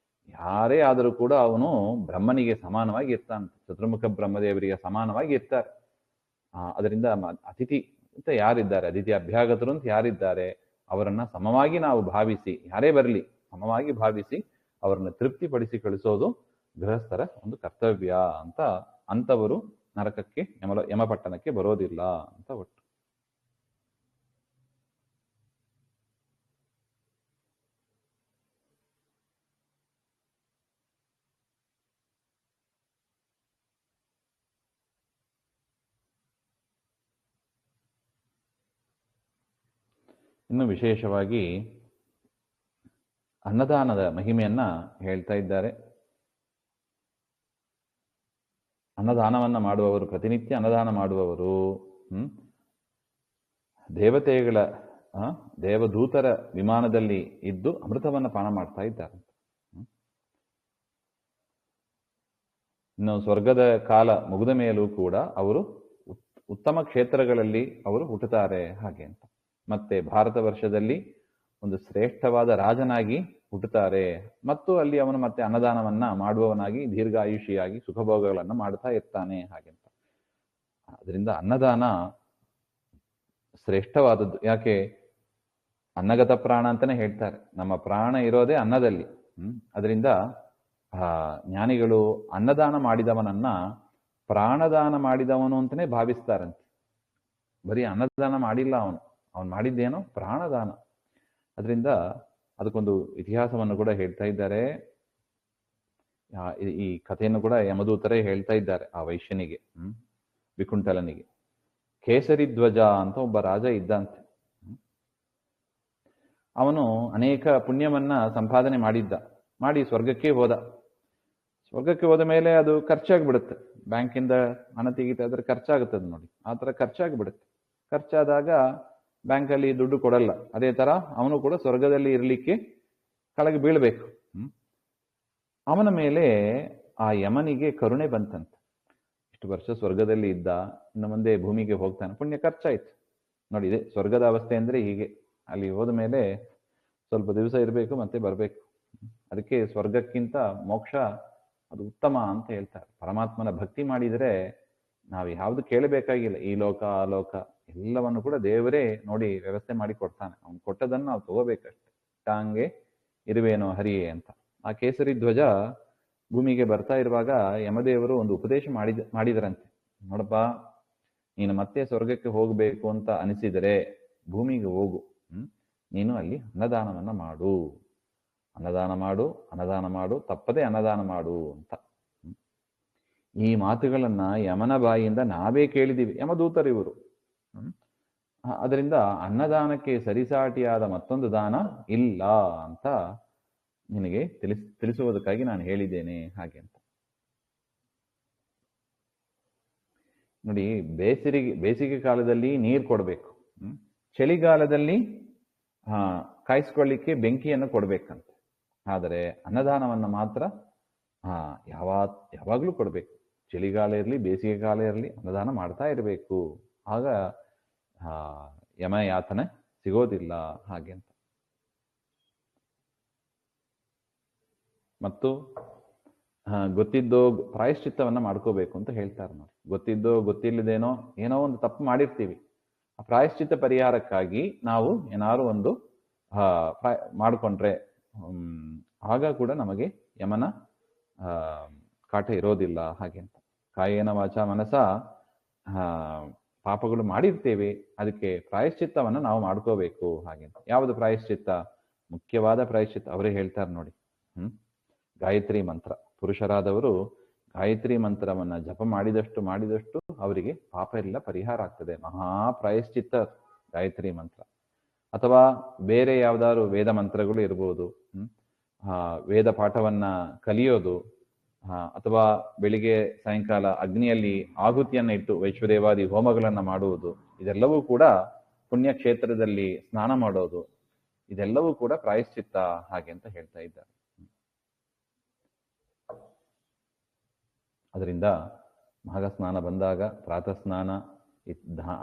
ಯಾರೇ ಆದರೂ ಕೂಡ ಅವನು ಬ್ರಹ್ಮನಿಗೆ ಸಮಾನವಾಗಿ ಇರ್ತಾನೆ, ಚತುರ್ಮುಖ ಬ್ರಹ್ಮದೇವರಿಗೆ ಸಮಾನವಾಗಿ ಇರ್ತಾರೆ. ಅದರಿಂದ ಅತಿಥಿ ಅಂತ ಯಾರಿದ್ದಾರೆ, ಅತಿಥಿ ಅಭ್ಯಾಗತರು ಅಂತ ಯಾರಿದ್ದಾರೆ ಅವರನ್ನ ಸಮವಾಗಿ ನಾವು ಭಾವಿಸಿ, ಯಾರೇ ಬರಲಿ ಸಮವಾಗಿ ಭಾವಿಸಿ ಅವರನ್ನ ತೃಪ್ತಿಪಡಿಸಿ ಕಳಿಸೋದು ಗೃಹಸ್ಥರ ಒಂದು ಕರ್ತವ್ಯ ಅಂತ. ಅಂಥವರು ನರಕಕ್ಕೆ, ಯಮಪಟ್ಟಣಕ್ಕೆ ಬರೋದಿಲ್ಲ ಅಂತ ಒಟ್ಟು. ಇನ್ನು ವಿಶೇಷವಾಗಿ ಅನ್ನದಾನದ ಮಹಿಮೆಯನ್ನ ಹೇಳ್ತಾ ಇದ್ದಾರೆ. ಅನ್ನದಾನವನ್ನು ಮಾಡುವವರು, ಪ್ರತಿನಿತ್ಯ ಅನ್ನದಾನ ಮಾಡುವವರು ದೇವತೆಗಳ ದೇವದೂತರ ವಿಮಾನದಲ್ಲಿ ಇದ್ದು ಅಮೃತವನ್ನು ಪಾನ ಮಾಡ್ತಾ ಇದ್ದಾರೆ. ಇನ್ನು ಸ್ವರ್ಗದ ಕಾಲ ಮುಗಿದ ಮೇಲೂ ಕೂಡ ಅವರು ಉತ್ತಮ ಕ್ಷೇತ್ರಗಳಲ್ಲಿ ಅವರು ಹುಟ್ಟುತ್ತಾರೆ ಹಾಗೆ ಅಂತ. ಮತ್ತೆ ಭಾರತ ವರ್ಷದಲ್ಲಿ ಒಂದು ಶ್ರೇಷ್ಠವಾದ ರಾಜನಾಗಿ ಹುಟ್ಟುತ್ತಾರೆ ಮತ್ತು ಅಲ್ಲಿ ಅವನು ಮತ್ತೆ ಅನ್ನದಾನವನ್ನ ಮಾಡುವವನಾಗಿ ದೀರ್ಘಾಯುಷಿಯಾಗಿ ಸುಖಭೋಗಗಳನ್ನು ಮಾಡ್ತಾ ಇರ್ತಾನೆ ಹಾಗೆ ಅಂತ. ಅದರಿಂದ ಅನ್ನದಾನ ಶ್ರೇಷ್ಠವಾದದ್ದು. ಯಾಕೆ? ಅನ್ನಗತ ಪ್ರಾಣ ಅಂತಾನೆ ಹೇಳ್ತಾರೆ. ನಮ್ಮ ಪ್ರಾಣ ಇರೋದೇ ಅನ್ನದಲ್ಲಿ. ಅದರಿಂದ ಜ್ಞಾನಿಗಳು ಅನ್ನದಾನ ಮಾಡಿದವನನ್ನ ಪ್ರಾಣದಾನ ಮಾಡಿದವನು ಅಂತಾನೆ ಭಾವಿಸ್ತಾರಂತೆ. ಬರೀ ಅನ್ನದಾನ ಮಾಡಿಲ್ಲ, ಅವನು ಮಾಡಿದ್ದೇನೋ ಪ್ರಾಣದಾನ. ಅದರಿಂದ ಅದಕ್ಕೊಂದು ಇತಿಹಾಸವನ್ನು ಕೂಡ ಹೇಳ್ತಾ ಇದ್ದಾರೆ. ಈ ಕಥೆಯನ್ನು ಕೂಡ ಯಮದೂತರೇ ಹೇಳ್ತಾ ಇದ್ದಾರೆ ಆ ವೈಶ್ಯನಿಗೆ, ವಿಕುಂಠಲನಿಗೆ. ಕೇಸರಿ ಧ್ವಜ ಅಂತ ಒಬ್ಬ ರಾಜ ಇದ್ದಂತೆ. ಅವನು ಅನೇಕ ಪುಣ್ಯವನ್ನ ಸಂಪಾದನೆ ಮಾಡಿ ಸ್ವರ್ಗಕ್ಕೆ ಹೋದ. ಸ್ವರ್ಗಕ್ಕೆ ಹೋದ ಮೇಲೆ ಅದು ಖರ್ಚಾಗ್ಬಿಡುತ್ತೆ. ಬ್ಯಾಂಕಿಂದ ಹಣ ತೆಗಿತಾ ಇದ್ರೆ ಖರ್ಚಾಗುತ್ತದೆ ನೋಡಿ, ಆ ಥರ ಖರ್ಚಾಗ್ಬಿಡುತ್ತೆ. ಖರ್ಚಾದಾಗ ಬ್ಯಾಂಕಲ್ಲಿ ದುಡ್ಡು ಕೊಡಲ್ಲ. ಅದೇ ತರ ಅವನು ಕೂಡ ಸ್ವರ್ಗದಲ್ಲಿ ಇರಲಿಕ್ಕೆ ಕೆಳಗೆ ಬೀಳ್ಬೇಕು. ಅವನ ಮೇಲೆ ಆ ಯಮನಿಗೆ ಕರುಣೆ ಬಂತಂತೆ. ಇಷ್ಟು ವರ್ಷ ಸ್ವರ್ಗದಲ್ಲಿ ಇದ್ದ, ಇನ್ನು ಮುಂದೆ ಭೂಮಿಗೆ ಹೋಗ್ತಾನೆ, ಪುಣ್ಯ ಖರ್ಚಾಯ್ತು ನೋಡಿ. ಇದೆ ಸ್ವರ್ಗದ ಅವಸ್ಥೆ ಅಂದ್ರೆ ಹೀಗೆ. ಅಲ್ಲಿ ಹೋದ ಮೇಲೆ ಸ್ವಲ್ಪ ದಿವಸ ಇರಬೇಕು, ಮತ್ತೆ ಬರಬೇಕು. ಅದಕ್ಕೆ ಸ್ವರ್ಗಕ್ಕಿಂತ ಮೋಕ್ಷ ಅದು ಉತ್ತಮ ಅಂತ ಹೇಳ್ತಾರೆ. ಪರಮಾತ್ಮನ ಭಕ್ತಿ ಮಾಡಿದರೆ ನಾವು ಯಾವುದು ಕೇಳಬೇಕಾಗಿಲ್ಲ. ಈ ಲೋಕ ಆ ಲೋಕ ಎಲ್ಲವನ್ನು ಕೂಡ ದೇವರೇ ನೋಡಿ ವ್ಯವಸ್ಥೆ ಮಾಡಿ ಕೊಡ್ತಾನೆ. ಅವ್ನು ಕೊಟ್ಟದನ್ನು ನಾವು ತಗೋಬೇಕಷ್ಟೆ. ಟಾಂಗೆ ಇರುವೇನೋ ಹರಿಯೇ ಅಂತ. ಆ ಕೇಸರಿ ಧ್ವಜ ಭೂಮಿಗೆ ಬರ್ತಾ ಇರುವಾಗ ಯಮದೇವರು ಒಂದು ಉಪದೇಶ ಮಾಡಿದರಂತೆ. ನೋಡಪ್ಪ, ನೀನು ಮತ್ತೆ ಸ್ವರ್ಗಕ್ಕೆ ಹೋಗಬೇಕು ಅಂತ ಅನಿಸಿದರೆ ಭೂಮಿಗೆ ಹೋಗು. ನೀನು ಅಲ್ಲಿ ಅನ್ನದಾನವನ್ನ ಮಾಡು, ಅನ್ನದಾನ ಮಾಡು, ತಪ್ಪದೆ ಅನ್ನದಾನ ಮಾಡು ಅಂತ. ಈ ಮಾತುಗಳನ್ನ ಯಮನ ಬಾಯಿಯಿಂದ ನಾವೇ ಕೇಳಿದೀವಿ, ಯಮದೂತರು ಇವರು. ಅದರಿಂದ ಅನ್ನದಾನಕ್ಕೆ ಸರಿಸಾಟಿಯಾದ ಮತ್ತೊಂದು ದಾನ ಇಲ್ಲ ಅಂತ ನಿನಗೆ ತಿಳಿಸುವುದಕ್ಕಾಗಿ ನಾನು ಹೇಳಿದ್ದೇನೆ ಹಾಗೆ ಅಂತ. ನೋಡಿ, ಬೇಸಿಗೆ ಕಾಲದಲ್ಲಿ ನೀರು ಕೊಡಬೇಕು, ಚಳಿಗಾಲದಲ್ಲಿ ಕಾಯಿಸ್ಕೊಳ್ಳಿಕ್ಕೆ ಬೆಂಕಿಯನ್ನು ಕೊಡ್ಬೇಕಂತ. ಆದರೆ ಅನ್ನದಾನವನ್ನು ಮಾತ್ರ ಯಾವಾಗಲೂ ಕೊಡಬೇಕು. ಚಳಿಗಾಲ ಇರಲಿ, ಬೇಸಿಗೆ ಕಾಲ ಇರಲಿ, ಅನ್ನದಾನ ಮಾಡ್ತಾ ಇರಬೇಕು. ಆಗ ಯಮಯಾತನೆ ಸಿಗೋದಿಲ್ಲ ಹಾಗೆ ಅಂತ. ಮತ್ತು ಗೊತ್ತಿದ್ದೋ ಪ್ರಾಯಶ್ಚಿತ್ತವನ್ನ ಮಾಡ್ಕೋಬೇಕು ಅಂತ ಹೇಳ್ತಾರೆ ನೋಡಿ. ಗೊತ್ತಿದ್ದೋ ಗೊತ್ತಿಲ್ಲದೇನೋ ಏನೋ ಒಂದು ತಪ್ಪು ಮಾಡಿರ್ತೀವಿ, ಆ ಪ್ರಾಯಶ್ಚಿತ್ತ ಪರಿಹಾರಕ್ಕಾಗಿ ನಾವು ಏನಾದ್ರು ಒಂದು ಮಾಡಿಕೊಂಡ್ರೆ ಆಗ ಕೂಡ ನಮಗೆ ಯಮನ ಕಾಟ ಇರೋದಿಲ್ಲ ಹಾಗೆ ಅಂತ. ಕಾಯೇನ ವಾಚ ಮನಸ ಪಾಪಗಳು ಮಾಡಿರ್ತೇವೆ, ಅದಕ್ಕೆ ಪ್ರಾಯಶ್ಚಿತ್ತವನ್ನು ನಾವು ಮಾಡ್ಕೋಬೇಕು ಹಾಗೆ ಅಂತ. ಯಾವುದು ಪ್ರಾಯಶ್ಚಿತ್ತ? ಮುಖ್ಯವಾದ ಪ್ರಾಯಶ್ಚಿತ್ತ ಅವರೇ ಹೇಳ್ತಾರೆ ನೋಡಿ. ಗಾಯತ್ರಿ ಮಂತ್ರ. ಪುರುಷರಾದವರು ಗಾಯತ್ರಿ ಮಂತ್ರವನ್ನ ಜಪ ಮಾಡಿದಷ್ಟು ಅವರಿಗೆ ಪಾಪ ಎಲ್ಲ ಪರಿಹಾರ ಆಗ್ತದೆ. ಮಹಾ ಪ್ರಾಯಶ್ಚಿತ್ತ ಗಾಯತ್ರಿ ಮಂತ್ರ. ಅಥವಾ ಬೇರೆ ಯಾವ್ದಾದ್ರು ವೇದ ಮಂತ್ರಗಳು ಇರ್ಬೋದು, ವೇದ ಪಾಠವನ್ನ ಕಲಿಯೋದು, ಅಥವಾ ಬೆಳಿಗ್ಗೆ ಸಾಯಂಕಾಲ ಅಗ್ನಿಯಲ್ಲಿ ಆಹುತಿಯನ್ನ ಇಟ್ಟು ವೈಶ್ವದೇವಾದಿ ಹೋಮಗಳನ್ನ ಮಾಡುವುದು, ಇದೆಲ್ಲವೂ ಕೂಡ ಪುಣ್ಯಕ್ಷೇತ್ರದಲ್ಲಿ ಸ್ನಾನ ಮಾಡೋದು, ಇದೆಲ್ಲವೂ ಕೂಡ ಪ್ರಾಯಶ್ಚಿತ್ತ ಹಾಗೆ ಅಂತ ಹೇಳ್ತಾ ಇದ್ದಾರೆ. ಅದರಿಂದ ಮಾಘ ಸ್ನಾನ ಬಂದಾಗ ಪ್ರಾತಃ ಸ್ನಾನ,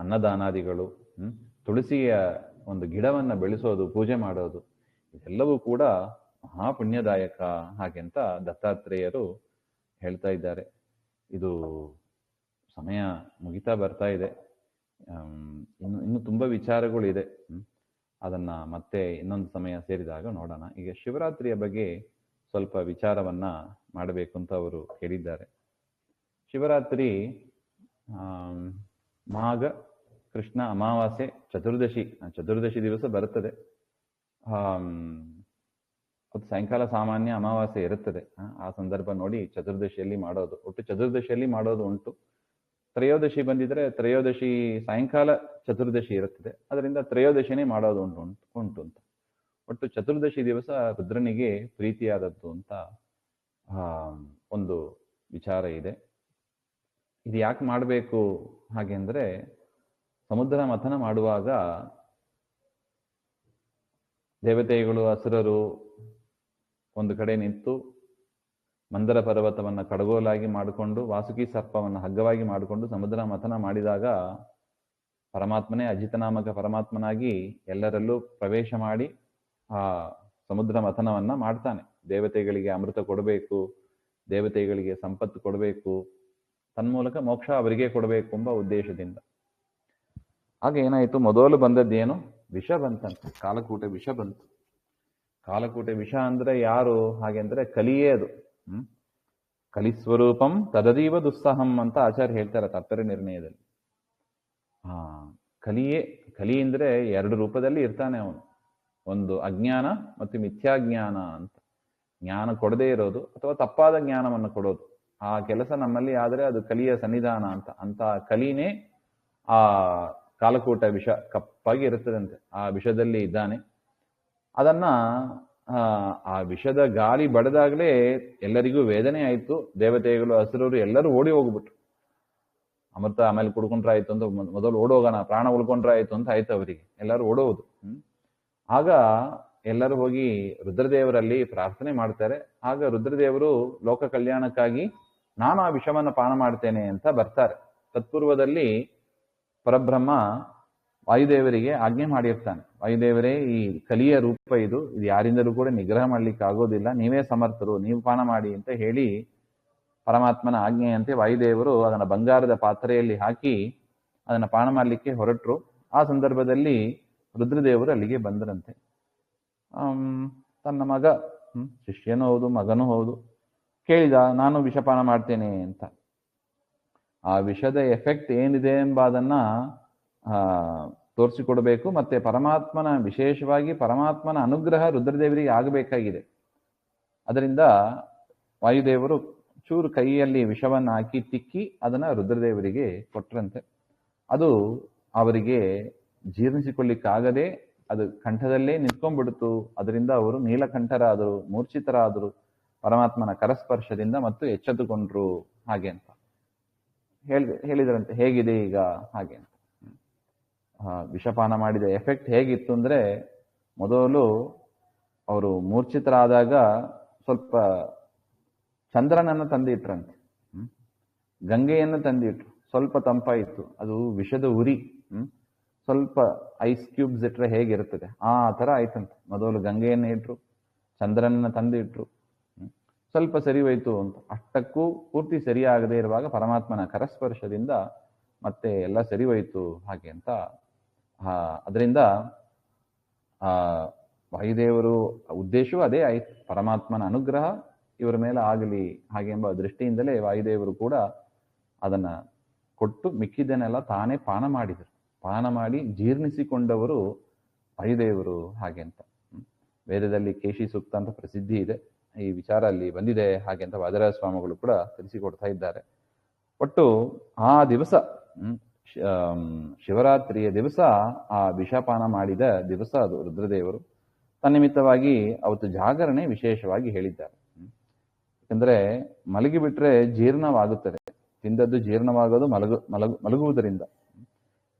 ಅನ್ನದಾನಾದಿಗಳು, ತುಳಸಿಯ ಒಂದು ಗಿಡವನ್ನ ಬೆಳೆಸೋದು, ಪೂಜೆ ಮಾಡೋದು, ಇದೆಲ್ಲವೂ ಕೂಡ ಮಹಾಪುಣ್ಯದಾಯಕ ಹಾಗೆ ಅಂತ ದತ್ತಾತ್ರೇಯರು ಹೇಳ್ತಾ ಇದ್ದಾರೆ. ಇದು ಸಮಯ ಮುಗಿತಾ ಬರ್ತಾ ಇದೆ. ಇನ್ನು ತುಂಬಾ ವಿಚಾರಗಳು ಇದೆ. ಅದನ್ನ ಮತ್ತೆ ಇನ್ನೊಂದು ಸಮಯ ಸೇರಿದಾಗ ನೋಡೋಣ. ಈಗ ಶಿವರಾತ್ರಿಯ ಬಗ್ಗೆ ಸ್ವಲ್ಪ ವಿಚಾರವನ್ನ ಮಾಡಬೇಕು ಅಂತ ಅವರು ಹೇಳಿದ್ದಾರೆ. ಶಿವರಾತ್ರಿ ಮಾಘ ಕೃಷ್ಣ ಅಮಾವಾಸ್ಯೆ ಚತುರ್ದಶಿ ದಿವಸ ಬರುತ್ತದೆ. ಅದು ಸಾಯಂಕಾಲ ಸಾಮಾನ್ಯ ಅಮಾವಾಸ್ಯೆ ಇರುತ್ತದೆ. ಆ ಸಂದರ್ಭ ನೋಡಿ ಚತುರ್ದಶಿಯಲ್ಲಿ ಮಾಡೋದು. ಒಟ್ಟು ಚತುರ್ದಶಿಯಲ್ಲಿ ಮಾಡೋದು ಉಂಟು. ತ್ರಯೋದಶಿ ಬಂದಿದ್ರೆ ತ್ರಯೋದಶಿ ಸಾಯಂಕಾಲ ಚತುರ್ದಶಿ ಇರುತ್ತದೆ, ಅದರಿಂದ ತ್ರಯೋದಶಿನೇ ಮಾಡೋದು ಉಂಟು ಅಂತ. ಒಟ್ಟು ಚತುರ್ದಶಿ ದಿವಸ ರುದ್ರನಿಗೆ ಪ್ರೀತಿಯಾದದ್ದು ಅಂತ ಒಂದು ವಿಚಾರ ಇದೆ. ಇದು ಯಾಕೆ ಮಾಡಬೇಕು ಹಾಗೆ ಅಂದರೆ, ಸಮುದ್ರ ಮಥನ ಮಾಡುವಾಗ ದೇವತೆಗಳು ಅಸುರರು ಒಂದು ಕಡೆ ನಿಂತು ಮಂದರ ಪರ್ವತವನ್ನು ಕಡಗೋಲಾಗಿ ಮಾಡಿಕೊಂಡು ವಾಸುಕಿ ಸರ್ಪವನ್ನು ಹಗ್ಗವಾಗಿ ಮಾಡಿಕೊಂಡು ಸಮುದ್ರ ಮಥನ ಮಾಡಿದಾಗ ಪರಮಾತ್ಮನೇ ಅಜಿತನಾಮಕ ಪರಮಾತ್ಮನಾಗಿ ಎಲ್ಲರಲ್ಲೂ ಪ್ರವೇಶ ಮಾಡಿ ಆ ಸಮುದ್ರ ಮಥನವನ್ನ ಮಾಡ್ತಾನೆ. ದೇವತೆಗಳಿಗೆ ಅಮೃತ ಕೊಡಬೇಕು, ದೇವತೆಗಳಿಗೆ ಸಂಪತ್ತು ಕೊಡಬೇಕು, ತನ್ಮೂಲಕ ಮೋಕ್ಷ ಅವರಿಗೆ ಕೊಡಬೇಕು ಎಂಬ ಉದ್ದೇಶದಿಂದ. ಆಗ ಏನಾಯಿತು, ಮೊದಲು ಬಂದದ್ದೇನು, ವಿಷ ಬಂತಂತೆ, ಕಾಲಕೂಟ ವಿಷ ಬಂತು. ಕಾಲಕೂಟ ವಿಷ ಅಂದ್ರೆ ಯಾರು ಹಾಗೆ ಅಂದ್ರೆ ಕಲಿಯೇ ಅದು. ಕಲಿಸ್ವರೂಪಂ ತದದೀವ ದುಸ್ಸಹಂ ಅಂತ ಆಚಾರ್ಯ ಹೇಳ್ತಾರೆ ತಾತ್ಪರ್ಯ ನಿರ್ಣಯದಲ್ಲಿ. ಕಲಿ ಅಂದ್ರೆ ಎರಡು ರೂಪದಲ್ಲಿ ಇರ್ತಾನೆ ಅವನು. ಒಂದು ಅಜ್ಞಾನ ಮತ್ತು ಮಿಥ್ಯಾಜ್ಞಾನ ಅಂತ. ಜ್ಞಾನ ಕೊಡದೇ ಇರೋದು ಅಥವಾ ತಪ್ಪಾದ ಜ್ಞಾನವನ್ನು ಕೊಡೋದು, ಆ ಕೆಲಸ ನಮ್ಮಲ್ಲಿ ಆದರೆ ಅದು ಕಲಿಯ ಸನ್ನಿಧಾನ ಅಂತ ಕಲಿನೇ ಆ ಕಾಲಕೂಟ ವಿಷ ಕಪ್ಪಾಗಿ ಇರುತ್ತದಂತೆ. ಆ ವಿಷದಲ್ಲಿ ಇದ್ದಾನೆ. ಅದನ್ನ ಆ ವಿಷದ ಗಾಳಿ ಬಡದಾಗಲೇ ಎಲ್ಲರಿಗೂ ವೇದನೆ ಆಯಿತು. ದೇವತೆಗಳು ಅಸುರರು ಎಲ್ಲರೂ ಓಡಿ ಹೋಗ್ಬಿಟ್ರು. ಅಮೃತ ಆಮೇಲೆ ಕುಡ್ಕೊಂಡ್ರಾಯ್ತು ಅಂತ ಮೊದಲು ಓಡೋಗೋಣ, ಪ್ರಾಣ ಉಳ್ಕೊಂಡ್ರಾಯ್ತು ಅಂತ ಆಯ್ತು ಅವರಿಗೆ. ಎಲ್ಲರೂ ಓಡೋದು. ಆಗ ಎಲ್ಲರೂ ಹೋಗಿ ರುದ್ರದೇವರಲ್ಲಿ ಪ್ರಾರ್ಥನೆ ಮಾಡ್ತಾರೆ. ಆಗ ರುದ್ರದೇವರು ಲೋಕ ಕಲ್ಯಾಣಕ್ಕಾಗಿ ನಾನು ಆ ವಿಷವನ್ನು ಪಾನ ಮಾಡ್ತೇನೆ ಅಂತ ಬರ್ತಾರೆ. ತತ್ಪೂರ್ವದಲ್ಲಿ ಪರಬ್ರಹ್ಮ ವಾಯುದೇವರಿಗೆ ಆಜ್ಞೆ ಮಾಡಿರ್ತಾನೆ. ವಾಯುದೇವರೇ, ಈ ಕಲಿಯ ರೂಪ ಇದು ಯಾರಿಂದಲೂ ಕೂಡ ನಿಗ್ರಹ ಮಾಡ್ಲಿಕ್ಕೆ ಆಗೋದಿಲ್ಲ, ನೀವೇ ಸಮರ್ಥರು, ನೀವು ಪಾನ ಮಾಡಿ ಅಂತ ಹೇಳಿ ಪರಮಾತ್ಮನ ಆಜ್ಞೆಯಂತೆ ವಾಯುದೇವರು ಅದನ್ನು ಬಂಗಾರದ ಪಾತ್ರೆಯಲ್ಲಿ ಹಾಕಿ ಅದನ್ನು ಪಾನ ಮಾಡಲಿಕ್ಕೆ ಹೊರಟರು. ಆ ಸಂದರ್ಭದಲ್ಲಿ ರುದ್ರದೇವರು ಅಲ್ಲಿಗೆ ಬಂದರಂತೆ. ತನ್ನ ಮಗ, ಶಿಷ್ಯನೂ ಹೌದು ಮಗನೂ ಹೌದು, ಕೇಳಿದ, ನಾನು ವಿಷಪಾನ ಮಾಡ್ತೇನೆ ಅಂತ. ಆ ವಿಷದ ಎಫೆಕ್ಟ್ ಏನಿದೆ ಎಂಬುದನ್ನ ತೋರಿಸಿಕೊಡ್ಬೇಕು. ಮತ್ತೆ ಪರಮಾತ್ಮನ, ವಿಶೇಷವಾಗಿ ಪರಮಾತ್ಮನ ಅನುಗ್ರಹ ರುದ್ರದೇವರಿಗೆ ಆಗಬೇಕಾಗಿದೆ. ಅದರಿಂದ ವಾಯುದೇವರು ಚೂರು ಕೈಯಲ್ಲಿ ವಿಷವನ್ನು ಹಾಕಿ ತಿಕ್ಕಿ ಅದನ್ನ ರುದ್ರದೇವರಿಗೆ ಕೊಟ್ರಂತೆ. ಅದು ಅವರಿಗೆ ಜೀರ್ಣಿಸಿಕೊಳ್ಳಿಕ್ಕಾಗದೆ ಅದು ಕಂಠದಲ್ಲೇ ನಿಂತ್ಕೊಂಡ್ಬಿಡ್ತು. ಅದರಿಂದ ಅವರು ನೀಲಕಂಠರಾದರು, ಮೂರ್ಛಿತರಾದರು, ಪರಮಾತ್ಮನ ಕರಸ್ಪರ್ಶದಿಂದ ಮತ್ತು ಎಚ್ಚೆತ್ತುಕೊಂಡ್ರು ಹಾಗೆ ಅಂತ ಹೇಳಿದ್ರಂತೆ. ಹೇಗಿದೆ ಈಗ ಹಾಗೆ ಅಂತ. ವಿಷಪಾನ ಮಾಡಿದ ಎಫೆಕ್ಟ್ ಹೇಗಿತ್ತು ಅಂದ್ರೆ, ಮೊದಲು ಅವರು ಮೂರ್ಛಿತರಾದಾಗ ಸ್ವಲ್ಪ ಚಂದ್ರನನ್ನು ತಂದಿಟ್ರಂತೆ, ಗಂಗೆಯನ್ನು ತಂದಿಟ್ರು, ಸ್ವಲ್ಪ ತಂಪಾಯಿತು. ಅದು ವಿಷದ ಉರಿ, ಸ್ವಲ್ಪ ಐಸ್ ಕ್ಯೂಬ್ಸ್ ಇಟ್ರೆ ಹೇಗಿರ್ತದೆ ಆ ಥರ ಆಯ್ತಂತೆ. ಮೊದಲು ಗಂಗೆಯನ್ನು ಇಟ್ರು, ಚಂದ್ರನನ್ನು ತಂದು ಇಟ್ರು, ಸ್ವಲ್ಪ ಸರಿ ಹೋಯ್ತು ಅಂತ. ಅಷ್ಟಕ್ಕೂ ಪೂರ್ತಿ ಸರಿಯಾಗದೇ ಇರುವಾಗ ಪರಮಾತ್ಮನ ಕರಸ್ಪರ್ಶದಿಂದ ಮತ್ತೆ ಎಲ್ಲ ಸರಿ ಹೋಯ್ತು ಹಾಗೆ ಅಂತ. ಅದರಿಂದ ವಾಯುದೇವರು ಉದ್ದೇಶವೂ ಅದೇ ಆಯ್ತು, ಪರಮಾತ್ಮನ ಅನುಗ್ರಹ ಇವರ ಮೇಲೆ ಆಗಲಿ ಹಾಗೆ ಎಂಬ ದೃಷ್ಟಿಯಿಂದಲೇ ವಾಯುದೇವರು ಕೂಡ ಅದನ್ನ ಕೊಟ್ಟು ಮಿಕ್ಕಿದ್ದನ್ನೆಲ್ಲ ತಾನೇ ಪಾನ ಮಾಡಿದರು. ಪಾನ ಮಾಡಿ ಜೀರ್ಣಿಸಿಕೊಂಡವರು ವಾಯುದೇವರು ಹಾಗೆ ಅಂತ. ವೇದದಲ್ಲಿ ಕೇಶಿ ಸೂಕ್ತ ಅಂತ ಪ್ರಸಿದ್ಧಿ ಇದೆ, ಈ ವಿಚಾರ ಅಲ್ಲಿ ಬಂದಿದೆ ಹಾಗೆ ಅಂತ ವಾದರಾಜ ಸ್ವಾಮಿಗಳು ಕೂಡ ತಿಳಿಸಿಕೊಡ್ತಾ ಇದ್ದಾರೆ. ಒಟ್ಟು ಆ ದಿವಸ, ಶಿವರಾತ್ರಿಯ ದಿವಸ, ಆ ವಿಷಪಾನ ಮಾಡಿದ ದಿವಸ ಅದು ರುದ್ರದೇವರು. ತನ್ನಿಮಿತ್ತವಾಗಿ ಅವತ್ತು ಜಾಗರಣೆ ವಿಶೇಷವಾಗಿ ಹೇಳಿದ್ದಾರೆ. ಯಾಕಂದ್ರೆ ಮಲಗಿಬಿಟ್ರೆ ಜೀರ್ಣವಾಗುತ್ತದೆ, ತಿಂದದ್ದು ಜೀರ್ಣವಾಗೋದು ಮಲಗುವುದರಿಂದ.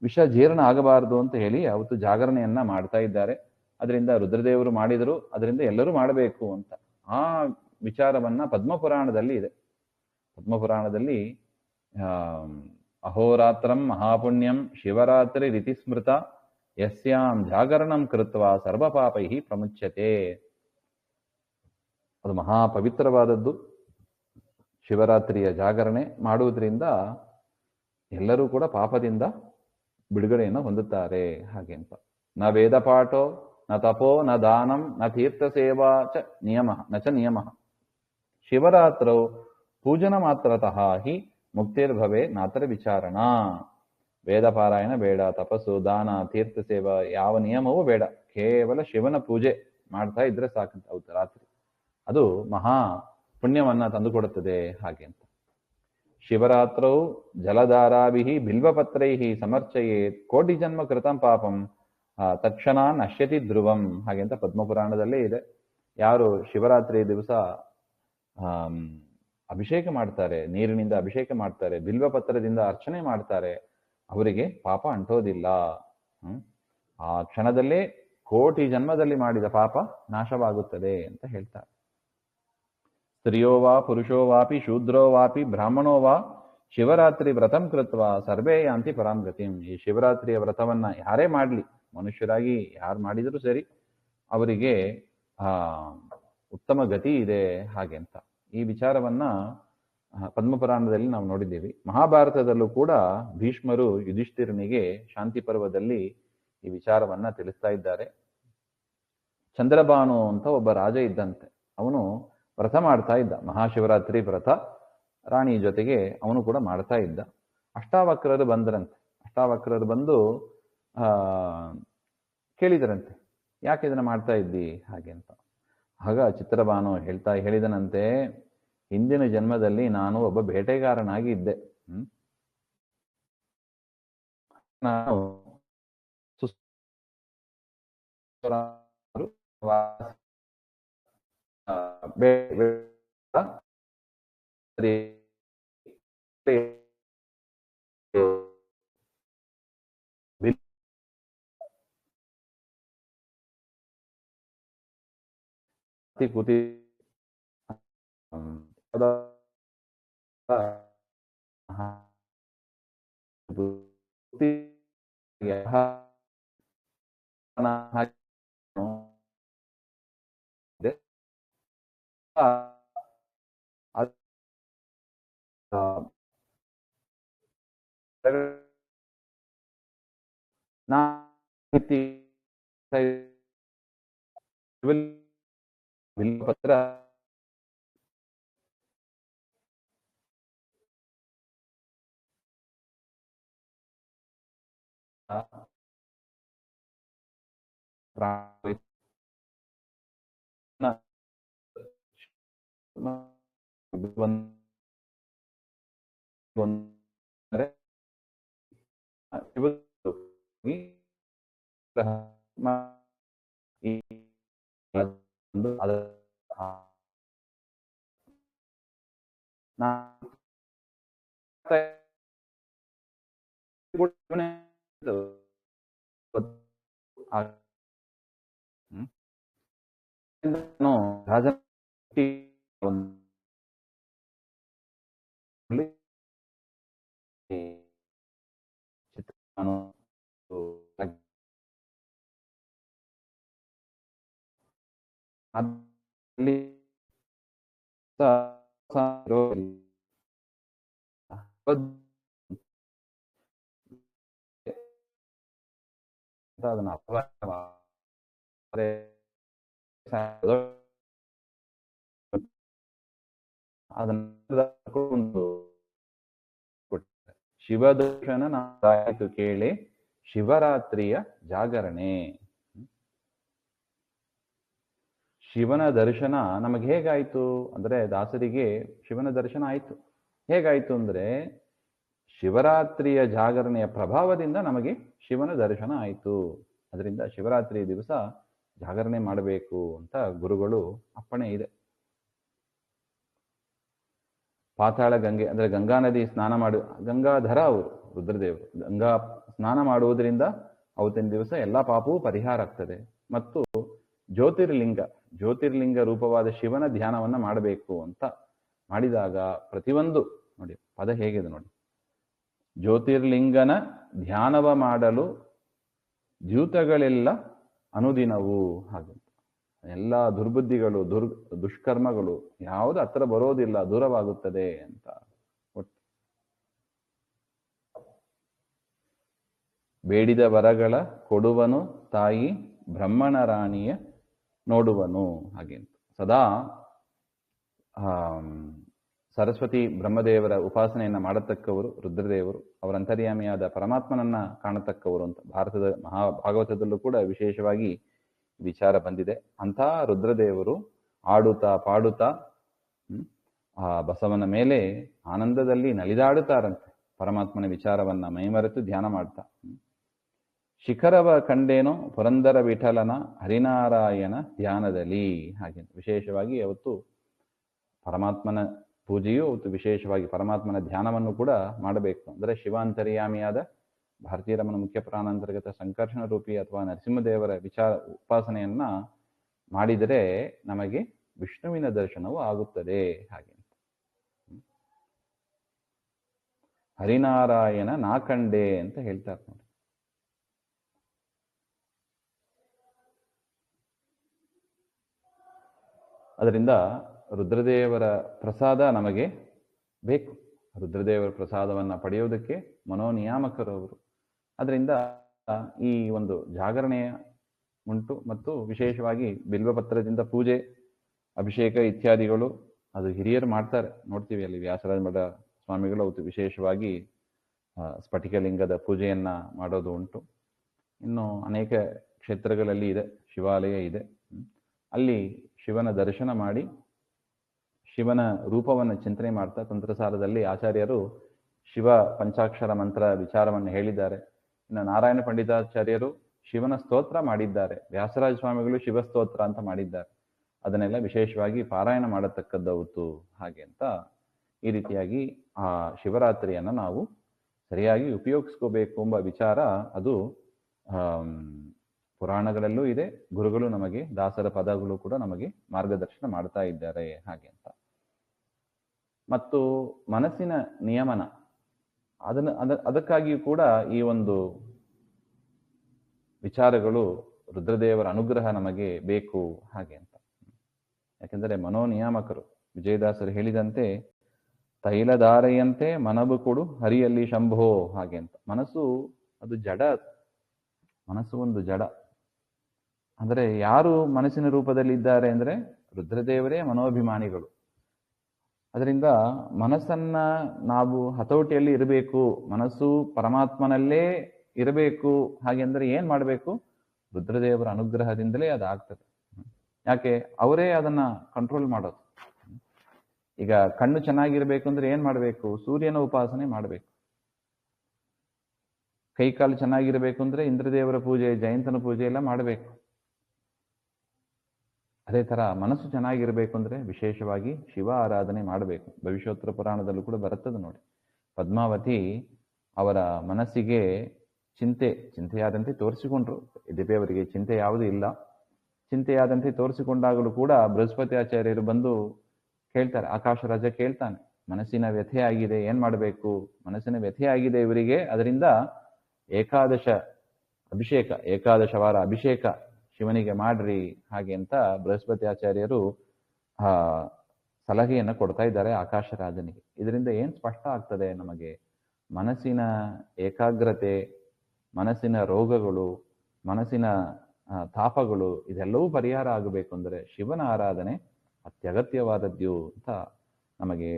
ವಿಷ ಜೀರ್ಣ ಆಗಬಾರದು ಅಂತ ಹೇಳಿ ಅವತ್ತು ಜಾಗರಣೆಯನ್ನ ಮಾಡ್ತಾ ಇದ್ದಾರೆ. ಅದರಿಂದ ರುದ್ರದೇವರು ಮಾಡಿದರು, ಅದರಿಂದ ಎಲ್ಲರೂ ಮಾಡಬೇಕು ಅಂತ. ಆ ವಿಚಾರವನ್ನ ಪದ್ಮಪುರಾಣದಲ್ಲಿ ಇದೆ. ಪದ್ಮಪುರಾಣದಲ್ಲಿ ಅಹೋರಾತ್ರಂ ಮಹಾಪುಣ್ಯಂ ಶಿವರಾತ್ರಿ ರೀತಿ ಸ್ಮೃತ ಯಸ್ಯಾಂ ಜಾಗರಣಂ ಕೃತ್ವ ಸರ್ವಪಾಪೈ ಪ್ರಮುಚ್ಯತೆ. ಅದು ಮಹಾಪವಿತ್ರವಾದದ್ದು. ಶಿವರಾತ್ರಿಯ ಜಾಗರಣೆ ಮಾಡುವುದರಿಂದ ಎಲ್ಲರೂ ಕೂಡ ಪಾಪದಿಂದ ಬಿಡುಗಡೆಯನ್ನು ಹೊಂದುತ್ತಾರೆ ಹಾಗೆ ಅಂತ. ನ ವೇದ ಪಾಠೋ ನ ತಪೋ ನ ದಾನಂ ನ ತೀರ್ಥ ಸೇವಾ ಚ ನಿಯಮ ನ ಚ ನಿಯಮ ಶಿವರಾತ್ರೌ ಪೂಜನ ಮಾತ್ರತಃ ಹಿ ಮುಕ್ತಿರ್ಭವೆ ನಾತರ ವಿಚಾರಣ. ವೇದ ಪಾರಾಯಣ ಬೇಡ, ತಪಸ್ಸು, ದಾನ, ತೀರ್ಥ ಸೇವಾ ಯಾವ ನಿಯಮವೂ ಬೇಡ, ಕೇವಲ ಶಿವನ ಪೂಜೆ ಮಾಡ್ತಾ ಇದ್ರೆ ಸಾಕಂತ ಅವತ್ತು ರಾತ್ರಿ. ಅದು ಮಹಾ ಪುಣ್ಯವನ್ನ ತಂದುಕೊಡುತ್ತದೆ ಹಾಗೆ ಅಂತ. ಶಿವರಾತ್ರೌ ಜಲಧಾರಾಭಿಹಿ ಬಿಲ್ವಪತ್ರೈಹಿ ಸಮರ್ಚಯೇತ್ ಕೋಟಿ ಜನ್ಮ ಕೃತಂ ಪಾಪಂ ತಕ್ಷಣ ನಶ್ಯತಿ ಧ್ರುವಂ ಹಾಗೆ ಅಂತ ಪದ್ಮಪುರಾಣದಲ್ಲೇ ಇದೆ. ಯಾರು ಶಿವರಾತ್ರಿ ದಿವಸ ಅಭಿಷೇಕ ಮಾಡ್ತಾರೆ, ನೀರಿನಿಂದ ಅಭಿಷೇಕ ಮಾಡ್ತಾರೆ, ಬಿಲ್ವ ಪತ್ರದಿಂದ ಅರ್ಚನೆ ಮಾಡ್ತಾರೆ, ಅವರಿಗೆ ಪಾಪ ಅಂಟೋದಿಲ್ಲ. ಆ ಕ್ಷಣದಲ್ಲೇ ಕೋಟಿ ಜನ್ಮದಲ್ಲಿ ಮಾಡಿದ ಪಾಪ ನಾಶವಾಗುತ್ತದೆ ಅಂತ ಹೇಳ್ತಾರೆ. ಸ್ತ್ರೀಯೋ ವಾ ಪುರುಷೋ ವಾಪಿ ಶೂದ್ರೋ ವಾಪಿ ಬ್ರಾಹ್ಮಣೋ ವಾ ಶಿವರಾತ್ರಿ ವ್ರತಂ ಕೃತ್ವ ಸರ್ವೇ ಯಾಂತಿ ಪರಾಂ ಗತಿಂ. ಈ ಶಿವರಾತ್ರಿಯ ವ್ರತವನ್ನ ಯಾರೇ ಮಾಡ್ಲಿ, ಮನುಷ್ಯರಾಗಿ ಯಾರು ಮಾಡಿದರೂ ಸರಿ, ಅವರಿಗೆ ಉತ್ತಮ ಗತಿ ಇದೆ ಹಾಗೆ ಅಂತ ಈ ವಿಚಾರವನ್ನ ಪದ್ಮಪುರಾಣದಲ್ಲಿ ನಾವು ನೋಡಿದ್ದೀವಿ. ಮಹಾಭಾರತದಲ್ಲೂ ಕೂಡ ಭೀಷ್ಮರು ಯುಧಿಷ್ಠಿರನಿಗೆ ಶಾಂತಿ ಪರ್ವದಲ್ಲಿ ಈ ವಿಚಾರವನ್ನ ತಿಳಿಸ್ತಾ ಇದ್ದಾರೆ. ಚಂದ್ರಭಾನು ಅಂತ ಒಬ್ಬ ರಾಜ ಇದ್ದಂತೆ. ಅವನು ವ್ರತ ಮಾಡ್ತಾ ಇದ್ದ, ಮಹಾಶಿವರಾತ್ರಿ ವ್ರತ ರಾಣಿ ಜೊತೆಗೆ ಅವನು ಕೂಡ ಮಾಡ್ತಾ ಇದ್ದ. ಅಷ್ಟಾವಕ್ರರು ಬಂದರಂತೆ. ಅಷ್ಟಾವಕ್ರರು ಬಂದು ಕೇಳಿದರಂತೆ, ಯಾಕೆ ಇದನ್ನ ಮಾಡ್ತಾ ಇದ್ದಿ ಹಾಗೆ ಅಂತ. ಆಗ ಚಿತ್ರಭಾನು ಹೇಳಿದನಂತೆ, ಹಿಂದಿನ ಜನ್ಮದಲ್ಲಿ ನಾನು ಒಬ್ಬ ಬೇಟೆಗಾರನಾಗಿ ಇದ್ದೆ. ನಾನು ಕೂತಿ ಪತ್ರ ಅದನ್ನ ಶಿವದರ್ಶನ ನಾಯ್ತು ಕೇಳಿ ಶಿವರಾತ್ರಿಯ ಜಾಗರಣೆ. ಶಿವನ ದರ್ಶನ ನಮಗೆ ಹೇಗಾಯ್ತು ಅಂದ್ರೆ, ದಾಸರಿಗೆ ಶಿವನ ದರ್ಶನ ಆಯ್ತು. ಹೇಗಾಯ್ತು ಅಂದ್ರೆ, ಶಿವರಾತ್ರಿಯ ಜಾಗರಣೆಯ ಪ್ರಭಾವದಿಂದ ನಮಗೆ ಶಿವನ ದರ್ಶನ ಆಯಿತು. ಅದರಿಂದ ಶಿವರಾತ್ರಿ ದಿವಸ ಜಾಗರಣೆ ಮಾಡಬೇಕು ಅಂತ ಗುರುಗಳು ಅಪ್ಪಣೆ ಇದೆ. ಪಾತಾಳ ಗಂಗೆ ಅಂದ್ರೆ ಗಂಗಾ ನದಿ ಸ್ನಾನ ಗಂಗಾಧರ ಅವರು ರುದ್ರದೇವರು. ಗಂಗಾ ಸ್ನಾನ ಮಾಡುವುದರಿಂದ ಅವತ್ತಿನ ದಿವಸ ಎಲ್ಲ ಪಾಪವೂ ಪರಿಹಾರ ಆಗ್ತದೆ. ಮತ್ತು ಜ್ಯೋತಿರ್ಲಿಂಗ ರೂಪವಾದ ಶಿವನ ಧ್ಯಾನವನ್ನ ಮಾಡಬೇಕು ಅಂತ ಮಾಡಿದಾಗ ಪ್ರತಿಯೊಂದು ನೋಡಿ ಪದ ಹೇಗಿದೆ ನೋಡಿ, ಜ್ಯೋತಿರ್ಲಿಂಗನ ಧ್ಯಾನವ ಮಾಡಲು ದ್ಯೂತಗಳೆಲ್ಲ ಅನುದಿನವು ಹಾಗೆ. ಎಲ್ಲ ದುರ್ಬುದ್ಧಿಗಳು ದುಷ್ಕರ್ಮಗಳು ಯಾವುದು ಹತ್ರ ಬರೋದಿಲ್ಲ, ದೂರವಾಗುತ್ತದೆ ಅಂತ. ಬೇಡಿದ ವರಗಳ ಕೊಡುವನು ತಾಯಿ ಬ್ರಹ್ಮಣ ರಾಣಿಯ ನೋಡುವನು ಹಾಗೆ. ಸದಾ ಸರಸ್ವತಿ ಬ್ರಹ್ಮದೇವರ ಉಪಾಸನೆಯನ್ನ ಮಾಡತಕ್ಕವರು ರುದ್ರದೇವರು, ಅವರ ಅಂತರ್ಯಾಮಿಯಾದ ಪರಮಾತ್ಮನನ್ನ ಕಾಣತಕ್ಕವರು ಅಂತ ಭಾರತದ ಮಹಾಭಾಗವತದಲ್ಲೂ ಕೂಡ ವಿಶೇಷವಾಗಿ ವಿಚಾರ ಬಂದಿದೆ. ಅಂಥ ರುದ್ರದೇವರು ಆಡುತ್ತಾ ಪಾಡುತ್ತಾ ಆ ಬಸವನ ಮೇಲೆ ಆನಂದದಲ್ಲಿ ನಲಿದಾಡುತ್ತಾರಂತೆ. ಪರಮಾತ್ಮನ ವಿಚಾರವನ್ನ ಮೈಮರೆತು ಧ್ಯಾನ ಮಾಡ್ತಾ ಶಿಖರವ ಕಂಡೇನೋ ಪುರಂದರ ವಿಠಲನ ಹರಿನಾರಾಯಣ ಧ್ಯಾನದಲ್ಲಿ ಹಾಗೆ. ವಿಶೇಷವಾಗಿ ಅವತ್ತು ಪರಮಾತ್ಮನ ಪೂಜೆಯು ವಿಶೇಷವಾಗಿ ಪರಮಾತ್ಮನ ಧ್ಯಾನವನ್ನು ಕೂಡ ಮಾಡಬೇಕು. ಅಂದರೆ ಶಿವಾಂತರ್ಯಾಮಿಯಾದ ಭಾರತೀಯ ರಮಣ ಮುಖ್ಯ ಪ್ರಾಣಾಂತರ್ಗತ ಸಂಕರ್ಷಣ ರೂಪಿ ಅಥವಾ ನರಸಿಂಹದೇವರ ಉಪಾಸನೆಯನ್ನ ಮಾಡಿದರೆ ನಮಗೆ ವಿಷ್ಣುವಿನ ದರ್ಶನವು ಆಗುತ್ತದೆ. ಹಾಗೆ ಹರಿನಾರಾಯಣ ನಾಕಂಡೆ ಅಂತ ಹೇಳ್ತಾರೆ ನೋಡಿ. ಅದರಿಂದ ರುದ್ರದೇವರ ಪ್ರಸಾದ ನಮಗೆ ಬೇಕು. ರುದ್ರದೇವರ ಪ್ರಸಾದವನ್ನ ಪಡೆಯುವುದಕ್ಕೆ ಮನೋನಿಯಾಮಕರು ಅವರು. ಅದರಿಂದ ಈ ಒಂದು ಜಾಗರಣೆಯ ಉಂಟು ಮತ್ತು ವಿಶೇಷವಾಗಿ ಬಿಲ್ವಪತ್ರದಿಂದ ಪೂಜೆ, ಅಭಿಷೇಕ ಇತ್ಯಾದಿಗಳು ಅದು ಹಿರಿಯರು ಮಾಡ್ತಾರೆ. ನೋಡ್ತೀವಿ ಅಲ್ಲಿ ವ್ಯಾಸರಾಜ ಮಠ ಸ್ವಾಮಿಗಳು ಅವತ್ತು ವಿಶೇಷವಾಗಿ ಸ್ಫಟಿಕಲಿಂಗದ ಪೂಜೆಯನ್ನ ಮಾಡೋದು ಉಂಟು. ಇನ್ನು ಅನೇಕ ಕ್ಷೇತ್ರಗಳಲ್ಲಿ ಇದೆ, ಶಿವಾಲಯ ಇದೆ. ಅಲ್ಲಿ ಶಿವನ ದರ್ಶನ ಮಾಡಿ ಶಿವನ ರೂಪವನ್ನು ಚಿಂತನೆ ಮಾಡ್ತಾ ತಂತ್ರಸಾರದಲ್ಲಿ ಆಚಾರ್ಯರು ಶಿವ ಪಂಚಾಕ್ಷರ ಮಂತ್ರ ವಿಚಾರವನ್ನು ಹೇಳಿದ್ದಾರೆ. ಇನ್ನು ನಾರಾಯಣ ಪಂಡಿತಾಚಾರ್ಯರು ಶಿವನ ಸ್ತೋತ್ರ ಮಾಡಿದ್ದಾರೆ. ವ್ಯಾಸರಾಜ ಸ್ವಾಮಿಗಳು ಶಿವ ಸ್ತೋತ್ರ ಅಂತ ಮಾಡಿದ್ದಾರೆ. ಅದನ್ನೆಲ್ಲ ವಿಶೇಷವಾಗಿ ಪಾರಾಯಣ ಮಾಡತಕ್ಕದ್ದವತ್ತು. ಹಾಗೆ ಅಂತ ಈ ರೀತಿಯಾಗಿ ಆ ಶಿವರಾತ್ರಿಯನ್ನು ನಾವು ಸರಿಯಾಗಿ ಉಪಯೋಗಿಸ್ಕೋಬೇಕು ಎಂಬ ವಿಚಾರ ಅದು ಪುರಾಣಗಳಲ್ಲೂ ಇದೆ. ಗುರುಗಳು ನಮಗೆ, ದಾಸರ ಪದಗಳು ಕೂಡ ನಮಗೆ ಮಾರ್ಗದರ್ಶನ ಮಾಡ್ತಾ ಇದ್ದಾರೆ. ಹಾಗೆ ಅಂತ ಮತ್ತು ಮನಸ್ಸಿನ ನಿಯಮನ ಅದಕ್ಕಾಗಿಯೂ ಕೂಡ ಈ ಒಂದು ವಿಚಾರಗಳು ರುದ್ರದೇವರ ಅನುಗ್ರಹ ನಮಗೆ ಬೇಕು. ಹಾಗೆ ಅಂತ ಯಾಕೆಂದರೆ ಮನೋನಿಯಾಮಕರು ವಿಜಯದಾಸರು ಹೇಳಿದಂತೆ ತೈಲಧಾರೆಯಂತೆ ಮನವು ಕೊಡು ಹರಿಯಲ್ಲಿ ಶಂಭೋ. ಹಾಗೆ ಅಂತ ಮನಸ್ಸು ಅದು ಜಡ, ಮನಸ್ಸು ಒಂದು ಜಡ. ಅಂದರೆ ಯಾರು ಮನಸ್ಸಿನ ರೂಪದಲ್ಲಿ ಇದ್ದಾರೆ ಅಂದರೆ ರುದ್ರದೇವರೇ ಮನೋಭಿಮಾನಿಗಳು. ಅದರಿಂದ ಮನಸ್ಸನ್ನ ನಾವು ಹತೋಟಿಯಲ್ಲಿ ಇರಬೇಕು, ಮನಸ್ಸು ಪರಮಾತ್ಮನಲ್ಲೇ ಇರಬೇಕು. ಹಾಗೆ ಅಂದರೆ ಏನ್ ಮಾಡಬೇಕು? ರುದ್ರದೇವರ ಅನುಗ್ರಹದಿಂದಲೇ ಅದಾಗ್ತದೆ. ಯಾಕೆ? ಅವರೇ ಅದನ್ನ ಕಂಟ್ರೋಲ್ ಮಾಡೋದು. ಈಗ ಕಣ್ಣು ಚೆನ್ನಾಗಿರ್ಬೇಕು ಅಂದ್ರೆ ಏನ್ ಮಾಡಬೇಕು? ಸೂರ್ಯನ ಉಪಾಸನೆ ಮಾಡಬೇಕು. ಕೈಕಾಲು ಚೆನ್ನಾಗಿರ್ಬೇಕು ಅಂದ್ರೆ ಇಂದ್ರದೇವರ ಪೂಜೆ, ಜಯಂತನ ಪೂಜೆ ಎಲ್ಲ ಮಾಡಬೇಕು. ಅದೇ ತರ ಮನಸ್ಸು ಚೆನ್ನಾಗಿರ್ಬೇಕು ಅಂದ್ರೆ ವಿಶೇಷವಾಗಿ ಶಿವ ಆರಾಧನೆ ಮಾಡಬೇಕು. ಭವಿಷ್ಯೋತ್ತರ ಪುರಾಣದಲ್ಲೂ ಕೂಡ ನೋಡಿ. ಪದ್ಮಾವತಿ ಅವರ ಮನಸ್ಸಿಗೆ ಚಿಂತೆಯಾದಂತೆ ತೋರಿಸಿಕೊಂಡ್ರು. ಯದ್ಯಪಿ ಅವರಿಗೆ ಚಿಂತೆ ಯಾವುದೂ ಇಲ್ಲ. ಚಿಂತೆಯಾದಂತೆ ತೋರಿಸಿಕೊಂಡಾಗಲೂ ಕೂಡ ಬೃಹಸ್ಪತಿ ಆಚಾರ್ಯರು ಬಂದು ಕೇಳ್ತಾರೆ, ಆಕಾಶ ರಾಜ ಕೇಳ್ತಾನೆ, ಮನಸ್ಸಿನ ವ್ಯಥೆ ಆಗಿದೆ, ಏನ್ ಮಾಡಬೇಕು? ಮನಸ್ಸಿನ ವ್ಯಥೆ ಆಗಿದೆ ಇವರಿಗೆ, ಅದರಿಂದ ಏಕಾದಶ ವಾರ ಅಭಿಷೇಕ ಶಿವನಿಗೆ ಮಾಡ್ರಿ. ಹಾಗೆ ಅಂತ ಬೃಹಸ್ಪತಿ ಆಚಾರ್ಯರು ಸಲಹೆಯನ್ನು ಕೊಡ್ತಾ ಇದ್ದಾರೆ ಆಕಾಶ ರಾಜನಿಗೆ. ಇದರಿಂದ ಏನ್ ಸ್ಪಷ್ಟ ಆಗ್ತದೆ ನಮಗೆ? ಮನಸ್ಸಿನ ಏಕಾಗ್ರತೆ, ಮನಸ್ಸಿನ ರೋಗಗಳು, ಮನಸ್ಸಿನ ತಾಪಗಳು ಇದೆಲ್ಲವೂ ಪರಿಹಾರ ಆಗಬೇಕು ಅಂದರೆ ಶಿವನ ಆರಾಧನೆ ಅತ್ಯಗತ್ಯವಾದದ್ದು ಅಂತ ನಮಗೆ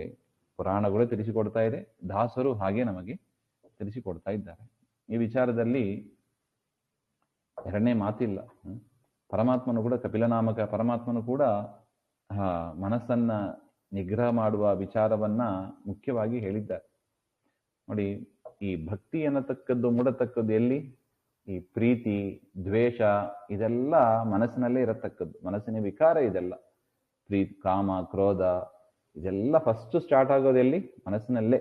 ಪುರಾಣಗಳು ತಿಳಿಸಿಕೊಡ್ತಾ ಇದೆ. ದಾಸರು ಹಾಗೆ ನಮಗೆ ತಿಳಿಸಿಕೊಡ್ತಾ ಇದ್ದಾರೆ. ಈ ವಿಚಾರದಲ್ಲಿ ಎರಡನೇ ಮಾತಿಲ್ಲ. ಪರಮಾತ್ಮನು ಕೂಡ, ಕಪಿಲನಾಮಕ ಪರಮಾತ್ಮನು ಕೂಡ ಮನಸ್ಸನ್ನ ನಿಗ್ರಹ ಮಾಡುವ ವಿಚಾರವನ್ನ ಮುಖ್ಯವಾಗಿ ಹೇಳಿದ್ದಾರೆ ನೋಡಿ. ಈ ಭಕ್ತಿ ಅನ್ನತಕ್ಕದ್ದು ಮೂಡತಕ್ಕದ್ದು ಎಲ್ಲಿ? ಈ ಪ್ರೀತಿ, ದ್ವೇಷ ಇದೆಲ್ಲ ಮನಸ್ಸಿನಲ್ಲೇ ಇರತಕ್ಕದ್ದು. ಮನಸ್ಸಿನ ವಿಕಾರ ಇದೆಲ್ಲ, ಪ್ರೀತಿ, ಕಾಮ, ಕ್ರೋಧ ಇದೆಲ್ಲ ಫಸ್ಟ್ ಸ್ಟಾರ್ಟ್ ಆಗೋದು ಎಲ್ಲಿ? ಮನಸ್ಸಿನಲ್ಲೇ.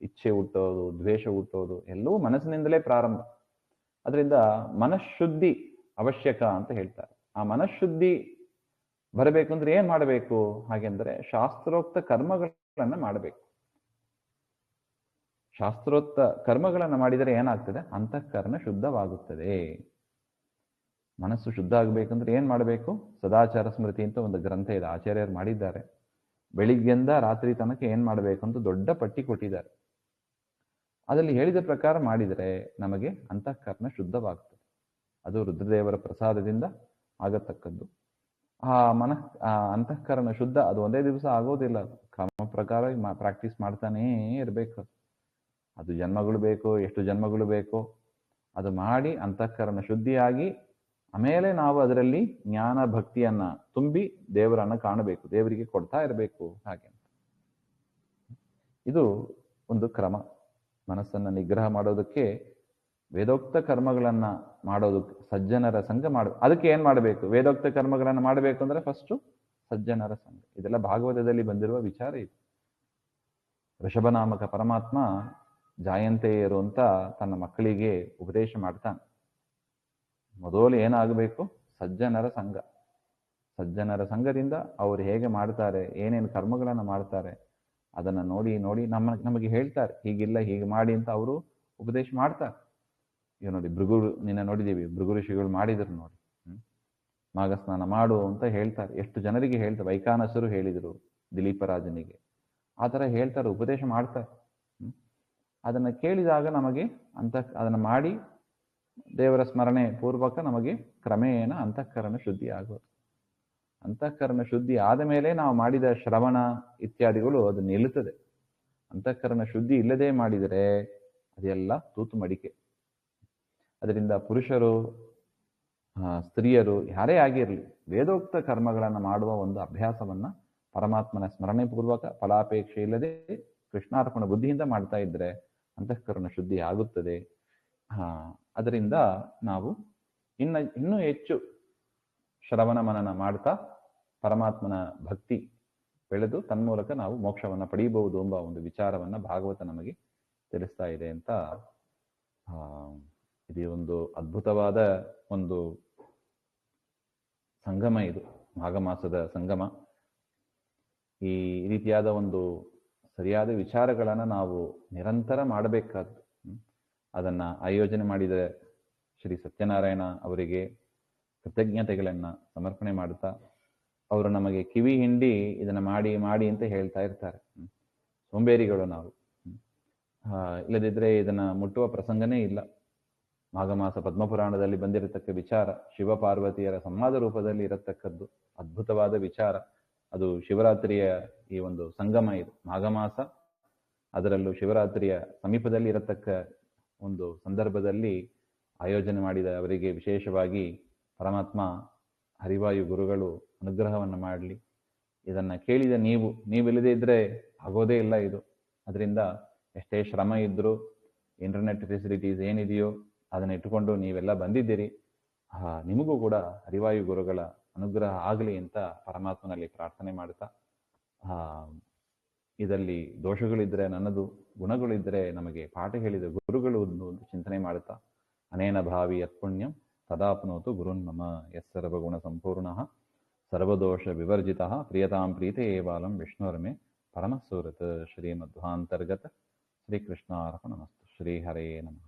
ಇಚ್ಛೆ ಹುಟ್ಟೋದು, ದ್ವೇಷ ಹುಟ್ಟೋದು ಎಲ್ಲವೂ ಮನಸ್ಸಿನಿಂದಲೇ ಪ್ರಾರಂಭ. ಅದರಿಂದ ಮನಃಶುದ್ಧಿ ಅವಶ್ಯಕ ಅಂತ ಹೇಳ್ತಾರೆ. ಆ ಮನಃಶುದ್ಧಿ ಬರಬೇಕು ಅಂದ್ರೆ ಏನ್ ಮಾಡಬೇಕು? ಹಾಗೆಂದ್ರೆ ಶಾಸ್ತ್ರೋಕ್ತ ಕರ್ಮಗಳನ್ನ ಮಾಡಬೇಕು. ಶಾಸ್ತ್ರೋಕ್ತ ಕರ್ಮಗಳನ್ನು ಮಾಡಿದರೆ ಏನಾಗ್ತದೆ? ಅಂತಃಕರಣ ಶುದ್ಧವಾಗುತ್ತದೆ. ಮನಸ್ಸು ಶುದ್ಧ ಆಗಬೇಕಂದ್ರೆ ಏನ್ ಮಾಡಬೇಕು? ಸದಾಚಾರ ಸ್ಮೃತಿ ಅಂತ ಒಂದು ಗ್ರಂಥ ಇದೆ, ಆಚಾರ್ಯರು ಮಾಡಿದ್ದಾರೆ. ಬೆಳಿಗ್ಗೆಯಿಂದ ರಾತ್ರಿ ತನಕ ಏನ್ ಮಾಡಬೇಕು ಅಂತ ದೊಡ್ಡ ಪಟ್ಟಿ ಕೊಟ್ಟಿದ್ದಾರೆ. ಅದರಲ್ಲಿ ಹೇಳಿದ ಪ್ರಕಾರ ಮಾಡಿದರೆ ನಮಗೆ ಅಂತಃಕರಣ ಶುದ್ಧವಾಗ್ತದೆ. ಅದು ರುದ್ರದೇವರ ಪ್ರಸಾದದಿಂದ ಆಗತಕ್ಕದ್ದು. ಆ ಅಂತಃಕರಣ ಶುದ್ಧ ಅದು ಒಂದೇ ದಿವಸ ಆಗೋದಿಲ್ಲ. ಕ್ರಮ ಪ್ರಕಾರ ಪ್ರಾಕ್ಟೀಸ್ ಮಾಡ್ತಾನೇ ಇರಬೇಕು. ಅದು ಜನ್ಮಗಳು ಬೇಕೋ, ಎಷ್ಟು ಜನ್ಮಗಳು ಬೇಕೋ ಅದು ಮಾಡಿ ಅಂತಃಕರಣ ಶುದ್ಧಿಯಾಗಿ ಆಮೇಲೆ ನಾವು ಅದರಲ್ಲಿ ಜ್ಞಾನ ಭಕ್ತಿಯನ್ನ ತುಂಬಿ ದೇವರನ್ನ ಕಾಣಬೇಕು, ದೇವರಿಗೆ ಕೊಡ್ತಾ ಇರಬೇಕು. ಹಾಗೆ ಇದು ಒಂದು ಕ್ರಮ. ಮನಸ್ಸನ್ನ ನಿಗ್ರಹ ಮಾಡೋದಕ್ಕೆ ವೇದೋಕ್ತ ಕರ್ಮಗಳನ್ನ ಮಾಡೋದು, ಸಜ್ಜನರ ಸಂಘ ಅದಕ್ಕೆ ಏನ್ ಮಾಡಬೇಕು? ವೇದೋಕ್ತ ಕರ್ಮಗಳನ್ನ ಮಾಡಬೇಕು ಅಂದ್ರೆ ಫಸ್ಟ್ ಸಜ್ಜನರ ಸಂಘ. ಇದೆಲ್ಲ ಭಾಗವತದಲ್ಲಿ ಬಂದಿರುವ ವಿಚಾರ ಇದು. ಋಷಭನಾಮಕ ಪರಮಾತ್ಮ ಜಾಯಂತೆಯರು ಅಂತ ತನ್ನ ಮಕ್ಕಳಿಗೆ ಉಪದೇಶ ಮಾಡ್ತಾನೆ. ಮೊದಲು ಏನಾಗಬೇಕು? ಸಜ್ಜನರ ಸಂಘ. ಸಜ್ಜನರ ಸಂಘದಿಂದ ಅವರು ಹೇಗೆ ಮಾಡ್ತಾರೆ, ಏನೇನು ಕರ್ಮಗಳನ್ನು ಮಾಡ್ತಾರೆ, ಅದನ್ನು ನೋಡಿ ನೋಡಿ ನಮಗೆ ಹೇಳ್ತಾರೆ, ಹೀಗಿಲ್ಲ ಹೀಗೆ ಮಾಡಿ ಅಂತ ಅವರು ಉಪದೇಶ ಮಾಡ್ತಾರೆ. ಈಗ ನೋಡಿ, ನಿನ್ನ ನೋಡಿದ್ದೀವಿ, ಭೃಗು ಋಷಿಗಳು ಮಾಡಿದ್ರು ನೋಡಿ. ಮಾಘ ಸ್ನಾನ ಮಾಡು ಅಂತ ಹೇಳ್ತಾರೆ. ಎಷ್ಟು ಜನರಿಗೆ ಹೇಳ್ತಾರೆ. ವೈಖಾನಸರು ಹೇಳಿದರು ದಿಲೀಪರಾಜನಿಗೆ. ಆ ಥರ ಹೇಳ್ತಾರೆ, ಉಪದೇಶ ಮಾಡ್ತಾರೆ. ಅದನ್ನು ಕೇಳಿದಾಗ ನಮಗೆ ಅದನ್ನು ಮಾಡಿ ದೇವರ ಸ್ಮರಣೆ ಪೂರ್ವಕ ನಮಗೆ ಕ್ರಮೇಣ ಅಂತಃಕರಣ ಶುದ್ಧಿ ಆಗೋದು. ಅಂತಃಕರಣ ಶುದ್ಧಿ ಆದ ಮೇಲೆ ನಾವು ಮಾಡಿದ ಶ್ರವಣ ಇತ್ಯಾದಿಗಳು ಅದು ನಿಲ್ಲುತ್ತದೆ. ಅಂತಃಕರಣ ಶುದ್ಧಿ ಇಲ್ಲದೆ ಮಾಡಿದರೆ ಅದೆಲ್ಲ ತೂತು ಮಡಿಕೆ. ಅದರಿಂದ ಪುರುಷರು, ಸ್ತ್ರೀಯರು ಯಾರೇ ಆಗಿರಲಿ, ವೇದೋಕ್ತ ಕರ್ಮಗಳನ್ನು ಮಾಡುವ ಒಂದು ಅಭ್ಯಾಸವನ್ನ ಪರಮಾತ್ಮನ ಸ್ಮರಣೆ ಪೂರ್ವಕ ಫಲಾಪೇಕ್ಷೆ ಇಲ್ಲದೆ ಕೃಷ್ಣಾರ್ಪಣ ಬುದ್ಧಿಯಿಂದ ಮಾಡ್ತಾ ಇದ್ರೆ ಅಂತಃಕರಣ ಶುದ್ಧಿ ಆಗುತ್ತದೆ. ಅದರಿಂದ ನಾವು ಇನ್ನೂ ಹೆಚ್ಚು ಶ್ರವಣ ಮನನ ಮಾಡ್ತಾ ಪರಮಾತ್ಮನ ಭಕ್ತಿ ಬೆಳೆದು ತನ್ಮೂಲಕ ನಾವು ಮೋಕ್ಷವನ್ನು ಪಡೆಯಬಹುದು ಎಂಬ ಒಂದು ವಿಚಾರವನ್ನ ಭಾಗವತ ನಮಗೆ ತಿಳಿಸ್ತಾ ಇದೆ ಅಂತ. ಇದು ಒಂದು ಅದ್ಭುತವಾದ ಒಂದು ಸಂಗಮ, ಇದು ಮಾಘ ಮಾಸದ ಸಂಗಮ. ಈ ರೀತಿಯಾದ ಒಂದು ಸರಿಯಾದ ವಿಚಾರಗಳನ್ನು ನಾವು ನಿರಂತರ ಮಾಡಬೇಕಾದ್ದು. ಅದನ್ನ ಆಯೋಜನೆ ಮಾಡಿದ ಶ್ರೀ ಸತ್ಯನಾರಾಯಣ ಅವರಿಗೆ ಕೃತಜ್ಞತೆಗಳನ್ನು ಸಮರ್ಪಣೆ ಮಾಡುತ್ತಾ, ಅವರು ನಮಗೆ ಕಿವಿ ಹಿಂಡಿ ಇದನ್ನ ಮಾಡಿ ಮಾಡಿ ಅಂತ ಹೇಳ್ತಾ ಇರ್ತಾರೆ. ಸೋಂಬೇರಿಗಳು ನಾವು. ಇಲ್ಲದಿದ್ರೆ ಇದನ್ನ ಮುಟ್ಟುವ ಪ್ರಸಂಗನೇ ಇಲ್ಲ. ಮಾಘ ಮಾಸ ಪದ್ಮಪುರಾಣದಲ್ಲಿ ಬಂದಿರತಕ್ಕ ವಿಚಾರ, ಶಿವ ಪಾರ್ವತಿಯರ ಸಂವಾದ ರೂಪದಲ್ಲಿ ಇರತಕ್ಕದ್ದು ಅದ್ಭುತವಾದ ವಿಚಾರ. ಅದು ಶಿವರಾತ್ರಿಯ ಈ ಒಂದು ಸಂಗಮ. ಇದು ಮಾಘ ಮಾಸ, ಅದರಲ್ಲೂ ಶಿವರಾತ್ರಿಯ ಸಮೀಪದಲ್ಲಿ ಇರತಕ್ಕ ಒಂದು ಸಂದರ್ಭದಲ್ಲಿ ಆಯೋಜನೆ ಮಾಡಿದ ಅವರಿಗೆ ವಿಶೇಷವಾಗಿ ಪರಮಾತ್ಮ ಹರಿವಾಯು ಗುರುಗಳು ಅನುಗ್ರಹವನ್ನು ಮಾಡಲಿ. ಇದನ್ನ ಕೇಳಿದ ನೀವಿಲ್ಲದೇ ಇದ್ರೆ ಆಗೋದೇ ಇಲ್ಲ ಇದು. ಅದರಿಂದ ಎಷ್ಟೇ ಶ್ರಮ ಇದ್ರೂ ಇಂಟರ್ನೆಟ್ ಫೆಸಿಲಿಟೀಸ್ ಏನಿದೆಯೋ ಅದನ್ನ ಇಟ್ಟುಕೊಂಡು ನೀವೆಲ್ಲ ಬಂದಿದ್ದೀರಿ. ನಿಮಗೂ ಕೂಡ ಹರಿವಾಯು ಗುರುಗಳ ಅನುಗ್ರಹ ಆಗಲಿ ಅಂತ ಪರಮಾತ್ಮನಲ್ಲಿ ಪ್ರಾರ್ಥನೆ ಮಾಡ್ತಾ, ಇದರಲ್ಲಿ ದೋಷಗಳಿದ್ರೆ ನನ್ನದು, ಗುಣಗಳಿದ್ರೆ ನಮಗೆ ಪಾಠ ಹೇಳಿದ ಗುರುಗಳು ಒಂದು ಚಿಂತನೆ ಮಾಡುತ್ತಾ, ಅನೇನ ಭಾವಿ ಯತ್ಪುಣ್ಯಂ ತದಾಪ್ನೋತು ಗುರುನ್ ಮಮ ಯಸ್ಸರ್ವಗುಣ ಸಂಪೂರ್ಣಃ ಸರ್ವದೋಷ ವಿವರ್ಜಿತಃ ಪ್ರಿಯತಾಂ ಪ್ರೀತೆ ಏವಾಲಂ ವಿಷ್ಣುರ್ಮೆ ಪರಮಸೂರತ್. ಶ್ರೀಮಧ್ವಾಂತರ್ಗತ ಶ್ರೀಕೃಷ್ಣಾರ್ಪಣಮಸ್ತು. ಶ್ರೀಹರೇ ನಮಃ.